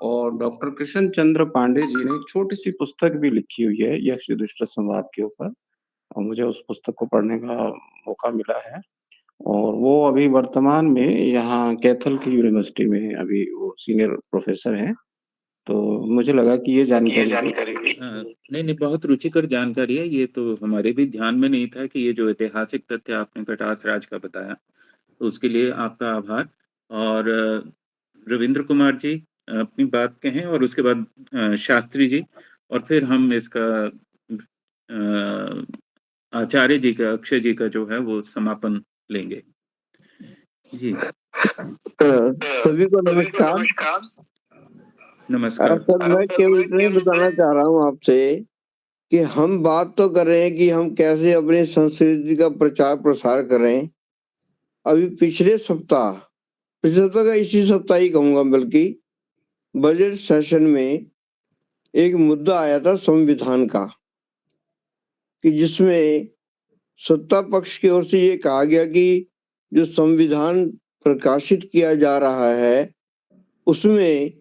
और डॉक्टर कृष्ण चंद्र पांडे जी ने एक छोटी-सी पुस्तक भी लिखी हुई है यक्ष युधिष्ठिर संवाद के ऊपर और मुझे उस पुस्तक को पढ़ने का मौका मिला है। और वो अभी वर्तमान में यहाँ कैथल की यूनिवर्सिटी में अभी वो सीनियर प्रोफेसर हैं। तो मुझे लगा कि ये जानकारी नहीं, नहीं, बहुत रुचिकर जानकारी है। ये तो हमारे भी ध्यान में नहीं था कि ये जो ऐतिहासिक तथ्य आपने कटास राज का बताया, तो उसके लिए आपका आभार। और रविंद्र कुमार जी अपनी बात कहें और उसके बाद शास्त्री जी और फिर हम इसका आचार्य जी का, अक्षय जी का जो है वो समापन लेंगे। जी। सभी को नमस्कार। नमस्कार। सर, मैं केवल इतना ही बताना चाह रहा हूँ आपसे कि हम बात तो कर रहे हैं कि हम कैसे अपनी संस्कृति का प्रचार प्रसार करें। अभी पिछले सप्ताह का इसी सप्ताह ही कहूंगा, बल्कि बजट सेशन में एक मुद्दा आया था संविधान का, कि जिसमें सत्ता पक्ष की ओर से ये कहा गया कि जो संविधान प्रकाशित किया जा रहा है उसमें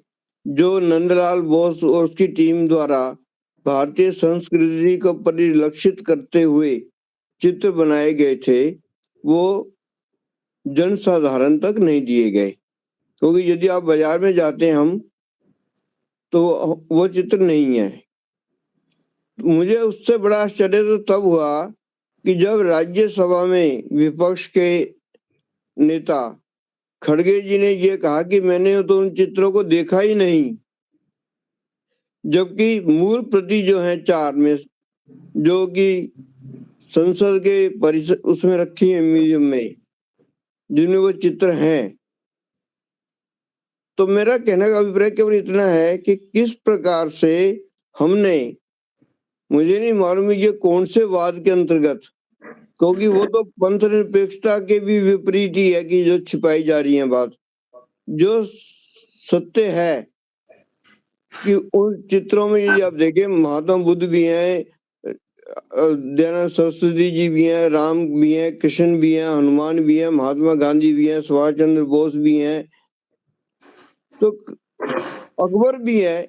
जो नंदलाल बोस और उसकी टीम द्वारा भारतीय संस्कृति को परिलक्षित करते हुए चित्र बनाए गए थे, वो जनसाधारण तक नहीं दिए गए, क्योंकि यदि आप बाजार में जाते हैं हम तो वो चित्र नहीं है। मुझे उससे बड़ा आश्चर्य तो तब हुआ कि जब राज्यसभा में विपक्ष के नेता खड़गे जी ने ये कहा कि मैंने तो उन चित्रों को देखा ही नहीं, जबकि मूल प्रति जो है 4 में, जो कि संसद के परिसर उसमें रखी है म्यूजियम में, जिनमें वो चित्र हैं। तो मेरा कहने का अभिप्राय केवल इतना है कि किस प्रकार से हमने, मुझे नहीं मालूम ये कौन से वाद के अंतर्गत, क्योंकि वो तो पंथ निरपेक्षता के भी विपरीत ही है कि जो छिपाई जा रही है बात। जो सत्य है कि उन चित्रों में यदि आप देखें, महात्मा बुद्ध भी हैं, दयानंद सरस्वती जी भी हैं, राम भी हैं, कृष्ण भी हैं, हनुमान भी हैं, महात्मा गांधी भी हैं, सुभाष चंद्र बोस भी हैं, तो अकबर भी है।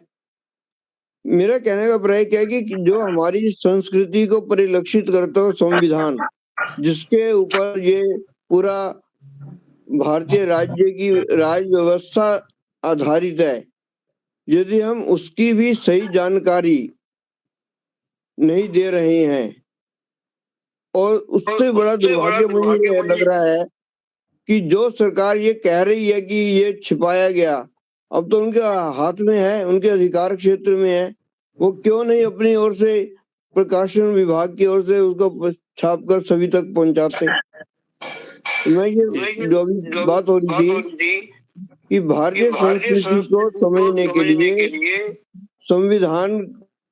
मेरा कहने का अभिप्राय क्या है कि जो हमारी संस्कृति को परिलक्षित करता हो संविधान, जिसके ऊपर ये पूरा भारतीय राज्य की राज व्यवस्था आधारित है, यदि हम उसकी भी सही जानकारी नहीं दे रहे हैं, और उससे बड़ा दुर्भाग्य मुझे ये लग रहा है कि जो सरकार ये कह रही है कि ये छिपाया गया, अब तो उनके हाथ में है, उनके अधिकार क्षेत्र में है, वो क्यों नहीं अपनी ओर से, प्रकाशन विभाग की ओर से उसको छापकर सभी तक पहुंचाते। मैं ये जो अभी बात हो रही थी कि भारतीय संस्कृति को समझने के लिए संविधान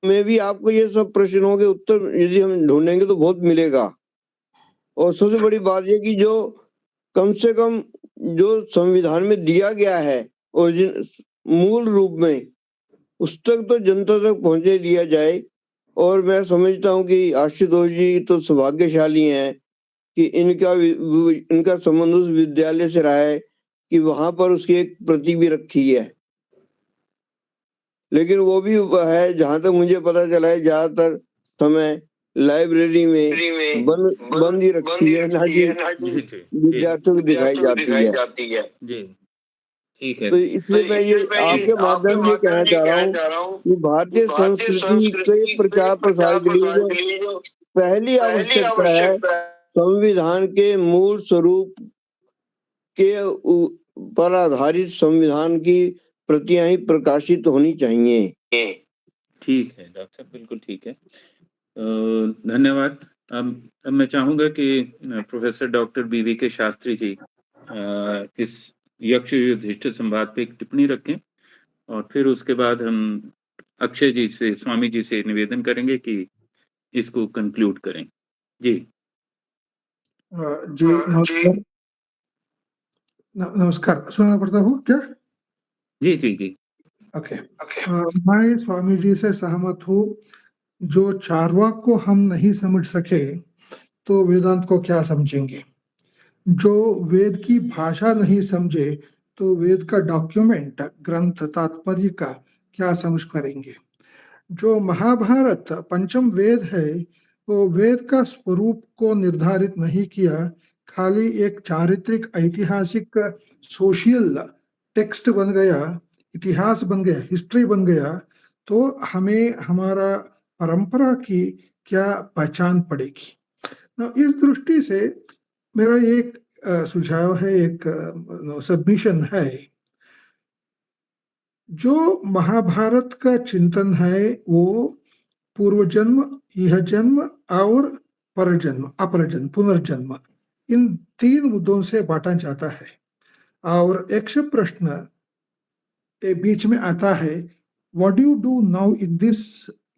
में भी आपको ये सब प्रश्नों के उत्तर यदि हम ढूंढेंगे तो बहुत मिलेगा। और सबसे बड़ी बात ये कि जो कम से कम जो संविधान में दिया गया है और मूल रूप में, उस तक तो जनता तक पहुंचे दिया जाए। और मैं समझता हूँ कि आशुतोष जी तो सौभाग्यशाली हैं कि इनका संबंध उस विद्यालय से रहा है कि वहां पर उसकी एक प्रति भी रखी है, लेकिन वो भी है, जहां तक मुझे पता चला है, ज्यादातर समय लाइब्रेरी में बंद ही रखती है, ना कि विद्यार्थियों को दिखाई जाती है। जी ठीक है। तो इसलिए मैं ये आपके माध्यम से कहना चाह रहा हूँ कि भारतीय संस्कृति के प्रचार प्रसार के लिए जो पहली आवश्यकता है, संविधान के मूल स्वरूप के पर आधारित संविधान की प्रतियां ही प्रकाशित होनी चाहिए। ठीक है डॉक्टर साहब, बिल्कुल ठीक है। धन्यवाद। अब मैं चाहूंगा कि प्रोफेसर डॉक्टर बीवी के शास्त्री जी इस यक्ष युधिष्ठिर संवाद पे एक टिप्पणी रखें, और फिर उसके बाद हम अक्षय जी से, स्वामी जी से निवेदन करेंगे कि इसको कंक्लूड करें। जी जी नमस्कार, सुना पड़ता हूँ क्या? जी जी जी ओके। मैं स्वामी जी से सहमत हूँ। जो चारवाक को हम नहीं समझ सके तो वेदांत को क्या समझेंगे। जो वेद की भाषा नहीं समझे तो वेद का डॉक्यूमेंट, ग्रंथ, तात्पर्य का क्या समझ करेंगे। जो महाभारत पंचम वेद है, वो वेद का स्वरूप को निर्धारित नहीं किया, खाली एक चारित्रिक, ऐतिहासिक, सोशल टेक्स्ट बन गया, इतिहास बन गया, हिस्ट्री बन गया, तो हमें हमारा परंपरा की क्या पहचान पड़ेगी। इस दृष्टि से मेरा एक सुझाव है, एक सबमिशन है। जो महाभारत का चिंतन है वो पूर्व जन्म, यह जन्म और परजन्म, अपरजन्म, पुनर्जन्म, इन 3 मुद्दों से बांटा जाता है। और यक्ष प्रश्न के बीच में आता है, what do you do now in this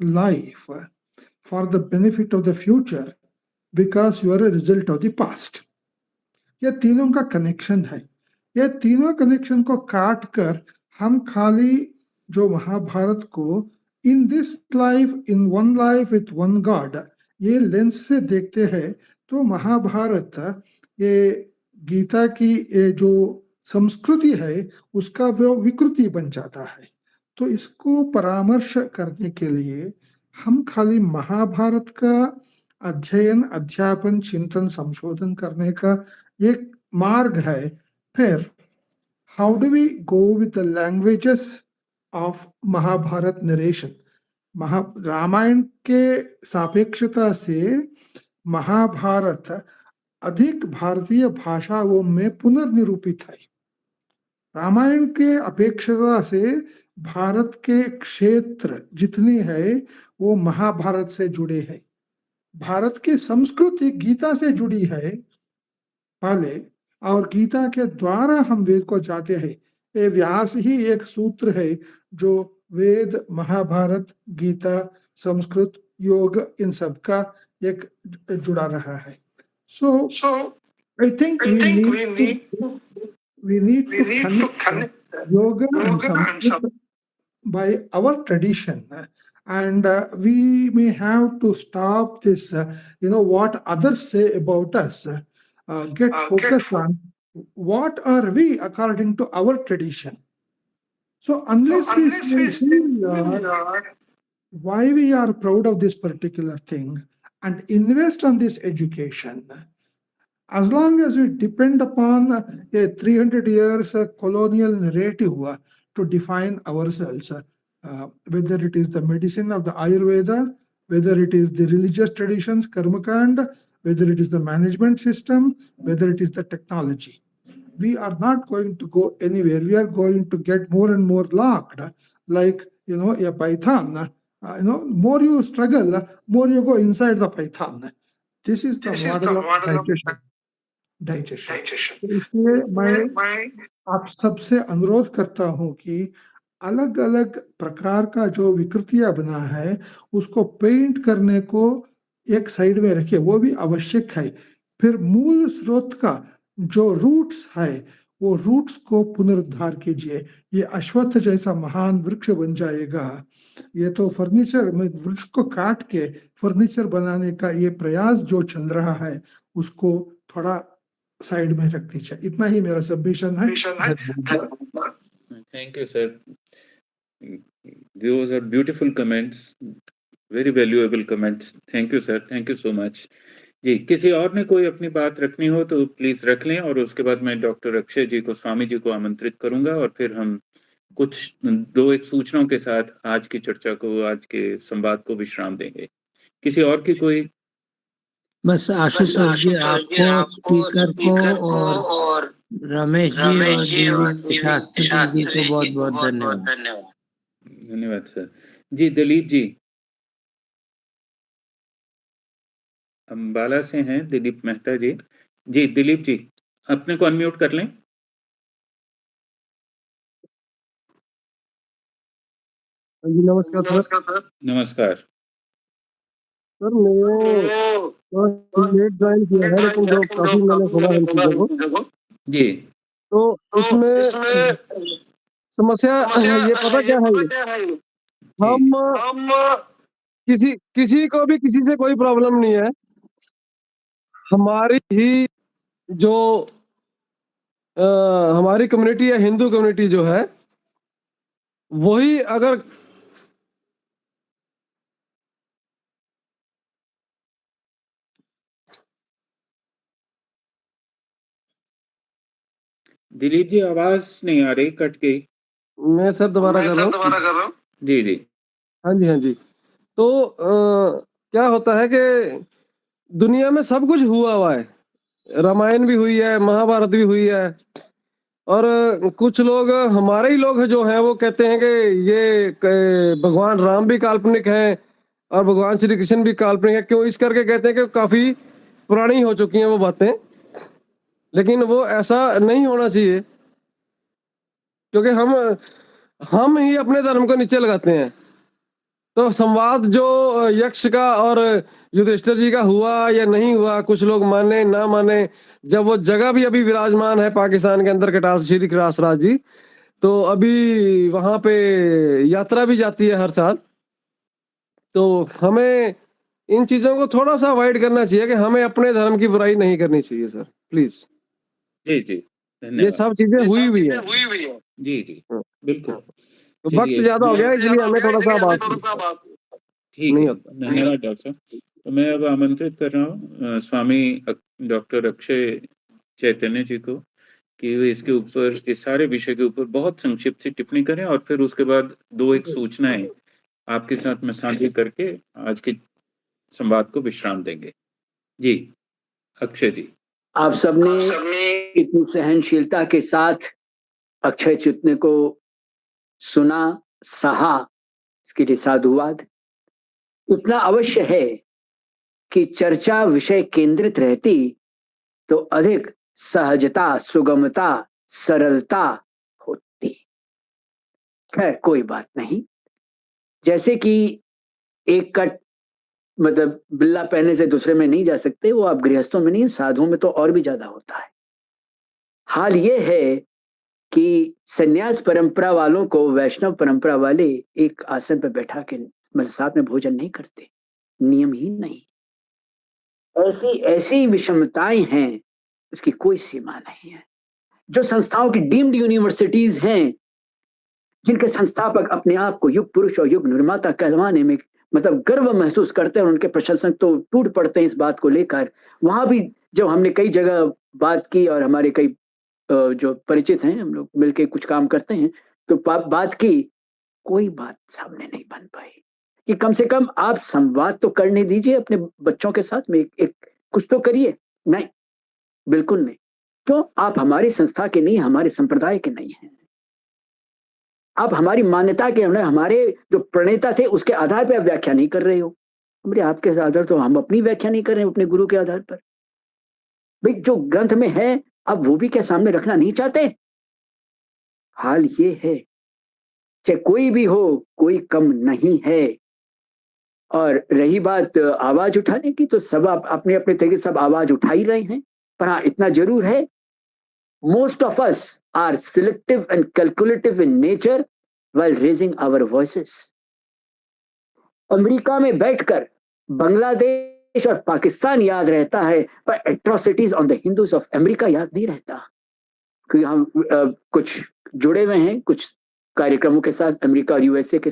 life for the benefit of the future because you are a result of the past. यह तीनों का कनेक्शन है। यह तीनों कनेक्शन को काट कर हम खाली जो महाभारत को इन this life, in one life with one God, ये लेंस से देखते हैं तो महाभारत ये गीता की ये जो संस्कृति है उसका वो विकृति बन जाता है। तो इसको परामर्श करने के लिए हम खाली महाभारत का अध्ययन, अध्यापन, चिंतन, संशोधन करने का एक मार्ग है। फिर how do we go with the languages of Mahabharata narration? Ramayana के सापेक्षता से महाभारत अधिक भारतीय भाषाओं में पुनर्निरूपित है। रामायण के अपेक्षा से भारत के क्षेत्र जितनी है वो महाभारत से जुड़े हैं। भारत की संस्कृति गीता से जुड़ी है पहले, और गीता के द्वारा हम वेद को जाते हैं। ये व्यास ही एक सूत्र है जो वेद, महाभारत, गीता, संस्कृत, योग इन सब का एक जुड़ा रहा है। So I think we need to connect yoga and Sanskrit by our tradition, and we may have to stop this what others say about us, get focused on what are we according to our tradition. So unless we see why we are proud of this particular thing and invest on this education, as long as we depend upon a 300 years colonial narrative to define ourselves, whether it is the medicine of the Ayurveda, whether it is the religious traditions, Karmakand, whether it is the management system, whether it is the technology, we are not going to go anywhere. We are going to get more and more locked, like a python. More you struggle, more you go inside the python. This is the model of digestion. इसलिए मैं आप सबसे अनुरोध करता हूं कि अलग अलग प्रकार का जो विकृतियां बना है उसको पेंट करने को एक साइड में रखिए, वो भी आवश्यक है। फिर मूल स्रोत का जो रूट्स है वो रूट्स को पुनरुद्धार कीजिए। ये अश्वत्थ जैसा महान वृक्ष बन जाएगा। ये तो फर्नीचर में वृक्ष को काट के फर्नीचर बनाने का ये प्रयास जो चल रहा है उसको थोड़ा साइड में रख दीजिए। इतना ही मेरा सबमिशन है। Thank you sir, those are beautiful comments, very valuable comments. Thank you sir, thank you so much. जी, किसी और ने कोई अपनी बात रखनी हो तो प्लीज रख लें, और उसके बाद मैं डॉक्टर अक्षय जी को, स्वामी जी को आमंत्रित करूंगा, और फिर हम कुछ 2-1 सूचनाओं के साथ आज की चर्चा को, आज के संवाद को विश्राम देंगे। किसी और की कोई? बस आशुतोष जी आपको, स्पीकर को और रमेश जी और शास्त्री जी को बहुत बहुत धन्यवाद। धन्यवाद सर। जी, दिलीप जी अंबाला से हैं, दिलीप मेहता जी। जी दिलीप जी, अपने को अनम्यूट कर लें। जी नमस्कार सर। नमस्कार सर, मैंने लेट ज्वाइन किया है, लेकिन जो काफी मैंने सुना है चीजों को। जी, तो इसमें समस्या ये पता क्या है, हम किसी को भी किसी से कोई प्रॉब्लम नहीं है। हमारी ही जो हमारी कम्युनिटी है, हिंदू कम्युनिटी जो है, वही अगर दिलीप जी आवाज नहीं आ रही, कट गई। मैं सर दोबारा कर रहा हूँ। जी जी, हाँ जी हाँ जी। तो क्या होता है कि दुनिया में सब कुछ हुआ है, रामायण भी हुई है, महाभारत भी हुई है, और कुछ लोग हमारे ही लोग जो हैं वो कहते हैं कि ये भगवान राम भी काल्पनिक हैं और भगवान श्री कृष्ण भी काल्पनिक है। क्यों? इस करके कहते हैं कि काफी पुरानी हो चुकी हैं वो बातें, लेकिन वो ऐसा नहीं होना चाहिए, क्योंकि हम ही अपने धर्म को नीचे लगाते हैं। तो संवाद जो यक्ष का और युधिष्ठिर जी का हुआ या नहीं हुआ, कुछ लोग माने ना माने, जब वो जगह भी अभी विराजमान है पाकिस्तान के अंदर, कटास श्री कटास राज जी, तो अभी वहां पे यात्रा भी जाती है हर साल। तो हमें इन चीजों को थोड़ा सा अवॉइड करना चाहिए कि हमें अपने धर्म की बुराई नहीं करनी चाहिए सर, प्लीज। जी जी, ये सब चीजें हुई हुई है। जी जी, बिल्कुल। तो वक्त ज्यादा हो गया, इसलिए हमें थोड़ा सा बात ठीक नहीं है, होता। धन्यवाद डॉक्टर साहब। तो मैं अब आमंत्रित कर रहा हूँ स्वामी डॉक्टर अक्षय चैतन्य जी को कि वे इसके ऊपर, इस सारे विषय के ऊपर बहुत संक्षिप्त से टिप्पणी करें और फिर उसके बाद 2 एक सूचनाएं आपके साथ में साझा करके आज के संवाद को विश्राम देंगे। जी, अक्षय जी। आप सबने इतनी सहनशीलता के साथ अक्षय चैतन्य को सुना, सहा, इसके लिए साधुवाद। इतना अवश्य है कि चर्चा विषय केंद्रित रहती तो अधिक सहजता, सुगमता, सरलता होती। खैर कोई बात नहीं। जैसे कि एक कट मतलब बिल्ला पहनने से दूसरे में नहीं जा सकते, वो आप गृहस्थों में नहीं, साधुओं में तो और भी ज्यादा होता है। हाल ये है कि संन्यास परंपरा वालों को वैष्णव परंपरा वाले एक आसन पर बैठा के मतलब साथ में भोजन नहीं करते, नियम ही नहीं। ऐसी ऐसी विषमताएं हैं, उसकी कोई सीमा नहीं है। जो संस्थाओं की डीम्ड यूनिवर्सिटीज हैं, जिनके संस्थापक अपने आप को युग पुरुष और युग निर्माता कहलवाने में मतलब गर्व महसूस करते हैं, और उनके प्रशंसक तो टूट पड़ते हैं इस बात को लेकर। वहां भी जब हमने कई जगह बात की और हमारे कई जो परिचित हैं, हम लोग मिलके कुछ काम करते हैं, तो बात की, कोई बात सामने नहीं बन पाई कि कम से कम आप संवाद तो करने दीजिए अपने बच्चों के साथ में, एक कुछ तो करिए। नहीं, बिल्कुल नहीं। क्यों? आप हमारी संस्था के नहीं, हमारे संप्रदाय के नहीं हैं। आप हमारी मान्यता के, हमारे जो प्रणेता थे उसके आधार पर आप व्याख्या नहीं कर रहे हो। हमारे आपके आधार तो हम अपनी व्याख्या नहीं कर रहे हैं अपने गुरु के आधार पर। भाई जो ग्रंथ में है अब वो भी क्या सामने रखना नहीं चाहते? हाल ये है कि कोई भी हो, कोई कम नहीं है। और रही बात आवाज उठाने की, तो सब आप अपने अपने तरीके से सब आवाज उठा ही रहे हैं। पर हाँ, इतना जरूर है, most of us are selective and calculative in nature while raising our voices. America में बैठकर बांग्लादेश और पाकिस्तान याद रहता है, पर atrocities on the Hindus of America याद नहीं रहता। क्योंकि हम कुछ जुड़े हुए हैं कुछ कार्यक्रमों के साथ अमेरिका और यूएसए के,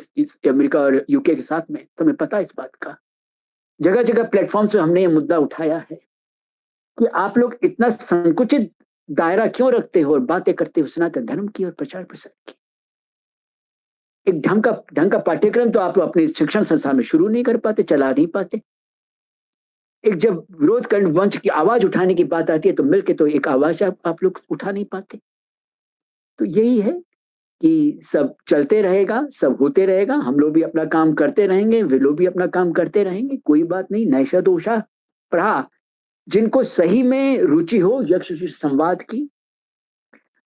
अमेरिका और यूके के साथ में, तो हमें पता है इस बात का। जगह जगह प्लेटफॉर्म से हमने ये मुद्दा उठाया है कि आप लोग इतना संकुचित दायरा क्यों रखते हो और बातें करते हो सनातन धर्म की और प्रचार प्रसार की। एक ढंग का पाठ्यक्रम तो आप अपने शिक्षण संस्थान में शुरू नहीं कर पाते, चला नहीं पाते। एक जब विरोध करने वंश की आवाज उठाने की बात आती है तो मिलके तो एक आवाज आप लोग उठा नहीं पाते। तो यही है कि सब चलते रहेगा, सब होते रहेगा, हम लोग भी अपना काम करते रहेंगे, वे लोग भी अपना काम करते रहेंगे, कोई बात नहीं, नैशा दोषा। पर हाँ, जिनको सही में रुचि हो यक्ष संवाद की,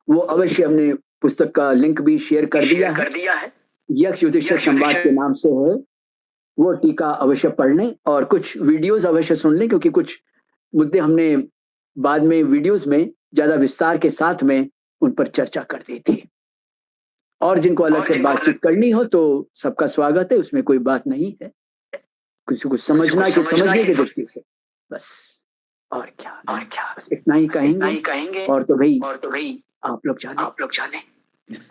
वो अवश्य, हमने पुस्तक का लिंक भी शेयर कर दिया है। यक्ष ज्योतिष संवाद के नाम से है, वो टीका अवश्य पढ़ लें और कुछ वीडियोस अवश्य सुन लें, क्योंकि कुछ मुद्दे हमने बाद में वीडियोस में ज्यादा विस्तार के साथ में उन पर चर्चा कर दी थी। और जिनको अलग से बातचीत करनी हो तो सबका स्वागत है, उसमें कोई बात नहीं है। किसी को समझने की दृष्टि से बस, और क्या बस इतना ही कहेंगे। और तो भाई आप लोग जाने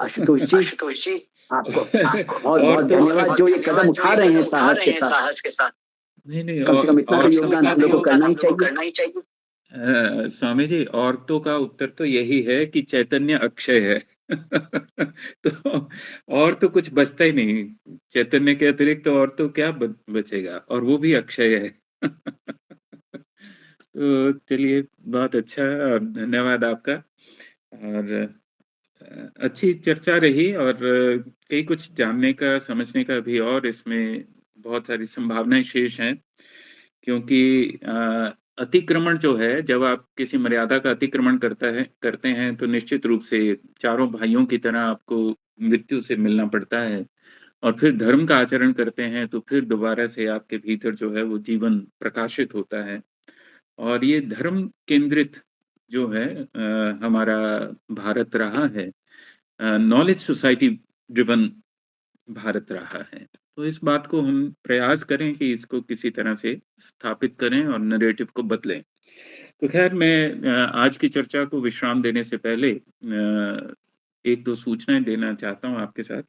आशुतोष जी, आपको बहुत बहुत धन्यवाद जो ये कदम उठा रहे हैं साहस के साथ। नहीं, कम से कम इतना तो योगदान हम लोग को करना ही चाहिए। स्वामी जी, औरतों का उत्तर तो यही है कि चैतन्य अक्षय है। तो और तो कुछ बचता ही नहीं, चैतन्य के अतिरिक्त तो और तो क्या बचेगा, और वो भी अक्षय है। तो चलिए, बहुत अच्छा, धन्यवाद आपका। और अच्छी चर्चा रही, और कई कुछ जानने का, समझने का भी और इसमें बहुत सारी संभावनाएं शेष हैं। क्योंकि अतिक्रमण जो है, जब आप किसी मर्यादा का अतिक्रमण करते हैं तो निश्चित रूप से चारों भाइयों की तरह आपको मृत्यु से मिलना पड़ता है, और फिर धर्म का आचरण करते हैं तो फिर दोबारा से आपके भीतर जो है वो जीवन प्रकाशित होता है। और ये धर्म केंद्रित जो है हमारा भारत रहा है, नॉलेज सोसाइटी ड्रिवन भारत रहा है। तो इस बात को हम प्रयास करें कि इसको किसी तरह से स्थापित करें और नैरेटिव को बदलें। तो खैर, मैं आज की चर्चा को विश्राम देने से पहले एक दो सूचनाएं देना चाहता हूं आपके साथ।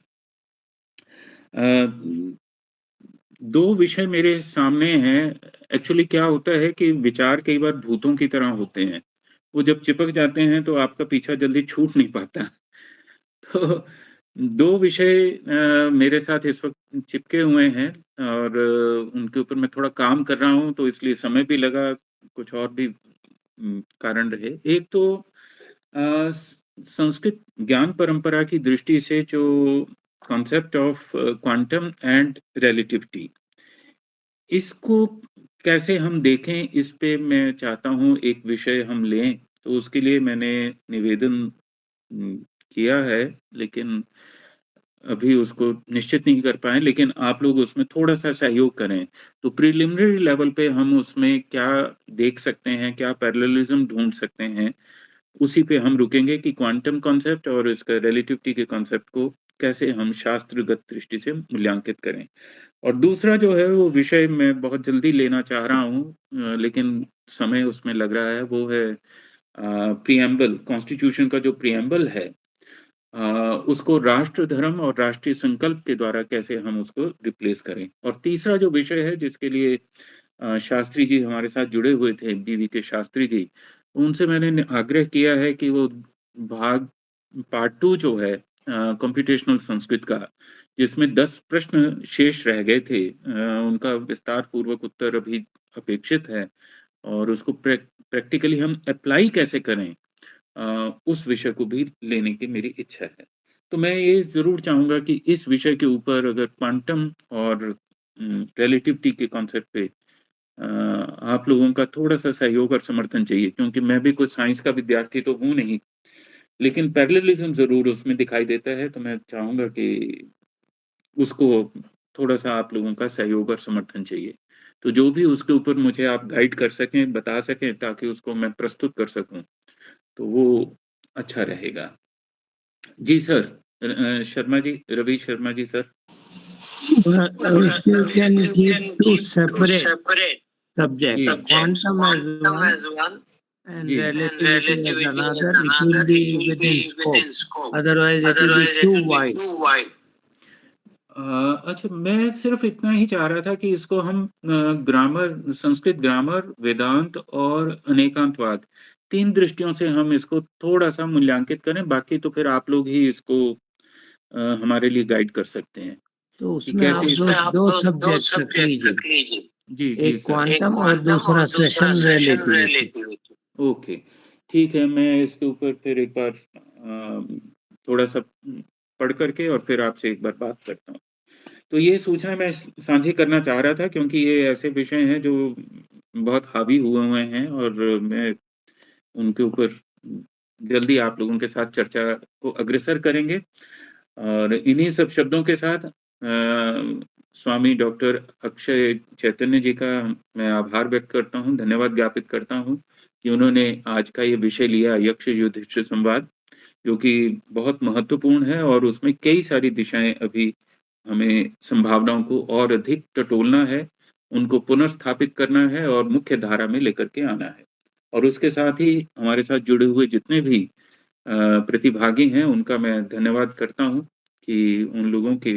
2 विषय मेरे सामने हैं। एक्चुअली क्या होता है कि विचार कई बार भूतों की तरह होते हैं। वो जब चिपक जाते हैं तो आपका पीछा जल्दी छूट नहीं पाता। तो 2 विषय मेरे साथ इस वक़्त चिपके हुए हैं और उनके ऊपर मैं थोड़ा काम कर रहा हूँ, तो इसलिए समय भी लगा, कुछ और भी कारण रहे। एक तो स संस्कृत ज्ञान परंपरा की दृष्टि से जो concept of quantum and relativity, इसको कैसे हम देखें, इस पे मैं चाहता हूँ एक विषय हम लें। तो उसके लिए मैंने निवेदन किया है, लेकिन अभी उसको निश्चित नहीं कर पाए, लेकिन आप लोग उसमें थोड़ा-सा सहयोग करें। तो प्रिलिमिनरी लेवल पे हम उसमें क्या देख सकते हैं, क्या पैरेललिज़्म ढूँढ सकते हैं, उसी पे हम रुकेंगे कि क्वांटम कॉन्सेप्ट और इसका रिलेटिविटी के कॉन्सेप्ट को कैसे हम शास्त्रगत दृष्टि से मूल्यांकित करें। और दूसरा जो है वो विषय मैं बहुत जल्दी लेना चाह रहा हूँ, लेकिन समय उसमें लग रहा है, वो है प्रीएम्बल, कॉन्स्टिट्यूशन का जो प्रीएम्बल है, उसको राष्ट्र धर्म और राष्ट्रीय संकल्प के द्वारा कैसे हम उसको रिप्लेस करें। और तीसरा जो विषय है जिसके लिए शास्त्री जी हमारे साथ जुड़े हुए थे, बीवी के शास्त्री जी, उनसे मैंने आग्रह किया है कि वो भाग पार्ट 2 जो है कंप्यूटेशनल संस्कृत का, जिसमें 10 प्रश्न शेष रह गए थे, उनका विस्तार पूर्वक उत्तर अभी अपेक्षित है और उसको प्रैक्टिकली हम अप्लाई कैसे करें, उस विषय को भी लेने की मेरी इच्छा है। तो मैं ये ज़रूर चाहूँगा कि इस विषय के ऊपर अगर क्वांटम और रिलेटिविटी के कॉन्सेप्ट पे आप लोगों का थोड़ा-सा सहयोग और समर्थन चाहिए, क्योंकि मैं भी कोई साइंस का विद्यार्थी तो हूँ नहीं, लेकिन पैरेललिज़्म ज़रूर उसमें दिखाई देता है, तो मैं चाहूँगा कि उसको थोड़ा-सा आप लोगों का सहयोग और समर्थन चाहिए। तो जो भी उसके ऊपर मुझे आप गाइड कर सकें, बता सकें, ताकि उसको मैं प्रस्तुत कर सकूँ, तो वो अच्छा रहेगा। जी sir, Sharma ji, Ravi Sharma ji sir. If you can keep two separate subjects, जी। quantum as one and जी। relativity as another, it will be within scope. Otherwise, it will be too wide. अच्छा, मैं सिर्फ़ इतना ही चाह रहा था कि इसको हम ग्रामर, संस्कृत ग्रामर, वेदांत और अनेकांतवाद, 3 दृष्टियों से हम इसको थोड़ा-सा मूल्यांकित करें, बाकी तो फिर आप लोग ही इसको हमारे लिए गाइड कर सकते हैं तो कि उसमें आप कैसे दो सब्जेक्ट रख लीजिए, जी, जी एक सर। क्वांटम और दूसरा सेशन रिलेटिविटी। ओके, ठीक है, मैं इसके ऊपर फिर एक बार थोड़ा-सा पढ़ कर के और फिर आपसे एक बार बात करता हूँ। तो ये सूचना मैं साझी करना चाह रहा था, क्योंकि ये ऐसे विषय हैं जो बहुत हावी हुए हैं और मैं उनके ऊपर जल्दी आप लोगों के साथ चर्चा को अग्रसर करेंगे। और इन्हीं सब शब्दों के साथ स्वामी डॉक्टर अक्षय चैतन्य जी का मैं आभार व्यक्त करता हूँ, धन्यवाद ज्ञापित करता हूँ कि उन्होंने आज का ये विषय लिया, यक्ष युधिष्ठिर संवाद, जो कि बहुत महत्वपूर्ण है और उसमें कई सारी दिशाएँ अभी हमें संभावनाओं को और अधिक टटोलना है, उनको पुनर्स्थापित करना है और मुख्य धारा में लेकर के आना है। और उसके साथ ही हमारे साथ जुड़े हुए जितने भी प्रतिभागी हैं, उनका मैं धन्यवाद करता हूँ कि उन लोगों के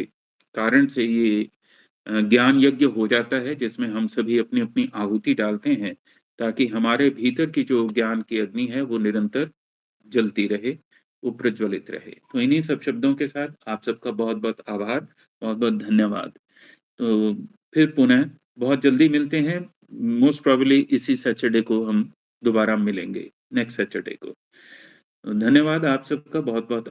कारण से ये ज्ञान यज्ञ हो जाता है, जिसमें हम सभी अपनी-अपनी आहुति डालते हैं, ताकि हमारे भीतर की जो ज्ञान की अग्नि है, वो निरंतर जलती रहे, वो प्रज्वलित रहे। तो इन्हीं सब शब्दों के साथ आप सबका बहुत-बहुत आभार, बहुत-बहुत धन्यवाद। तो फिर पुनः बहुत जल्दी मिलते हैं, मोस्ट प्रोबेबली इसी सैटरडे को हम दोबारा मिलेंगे, नेक्स्ट सैटरडे को। धन्यवाद आप सबका बहुत-बहुत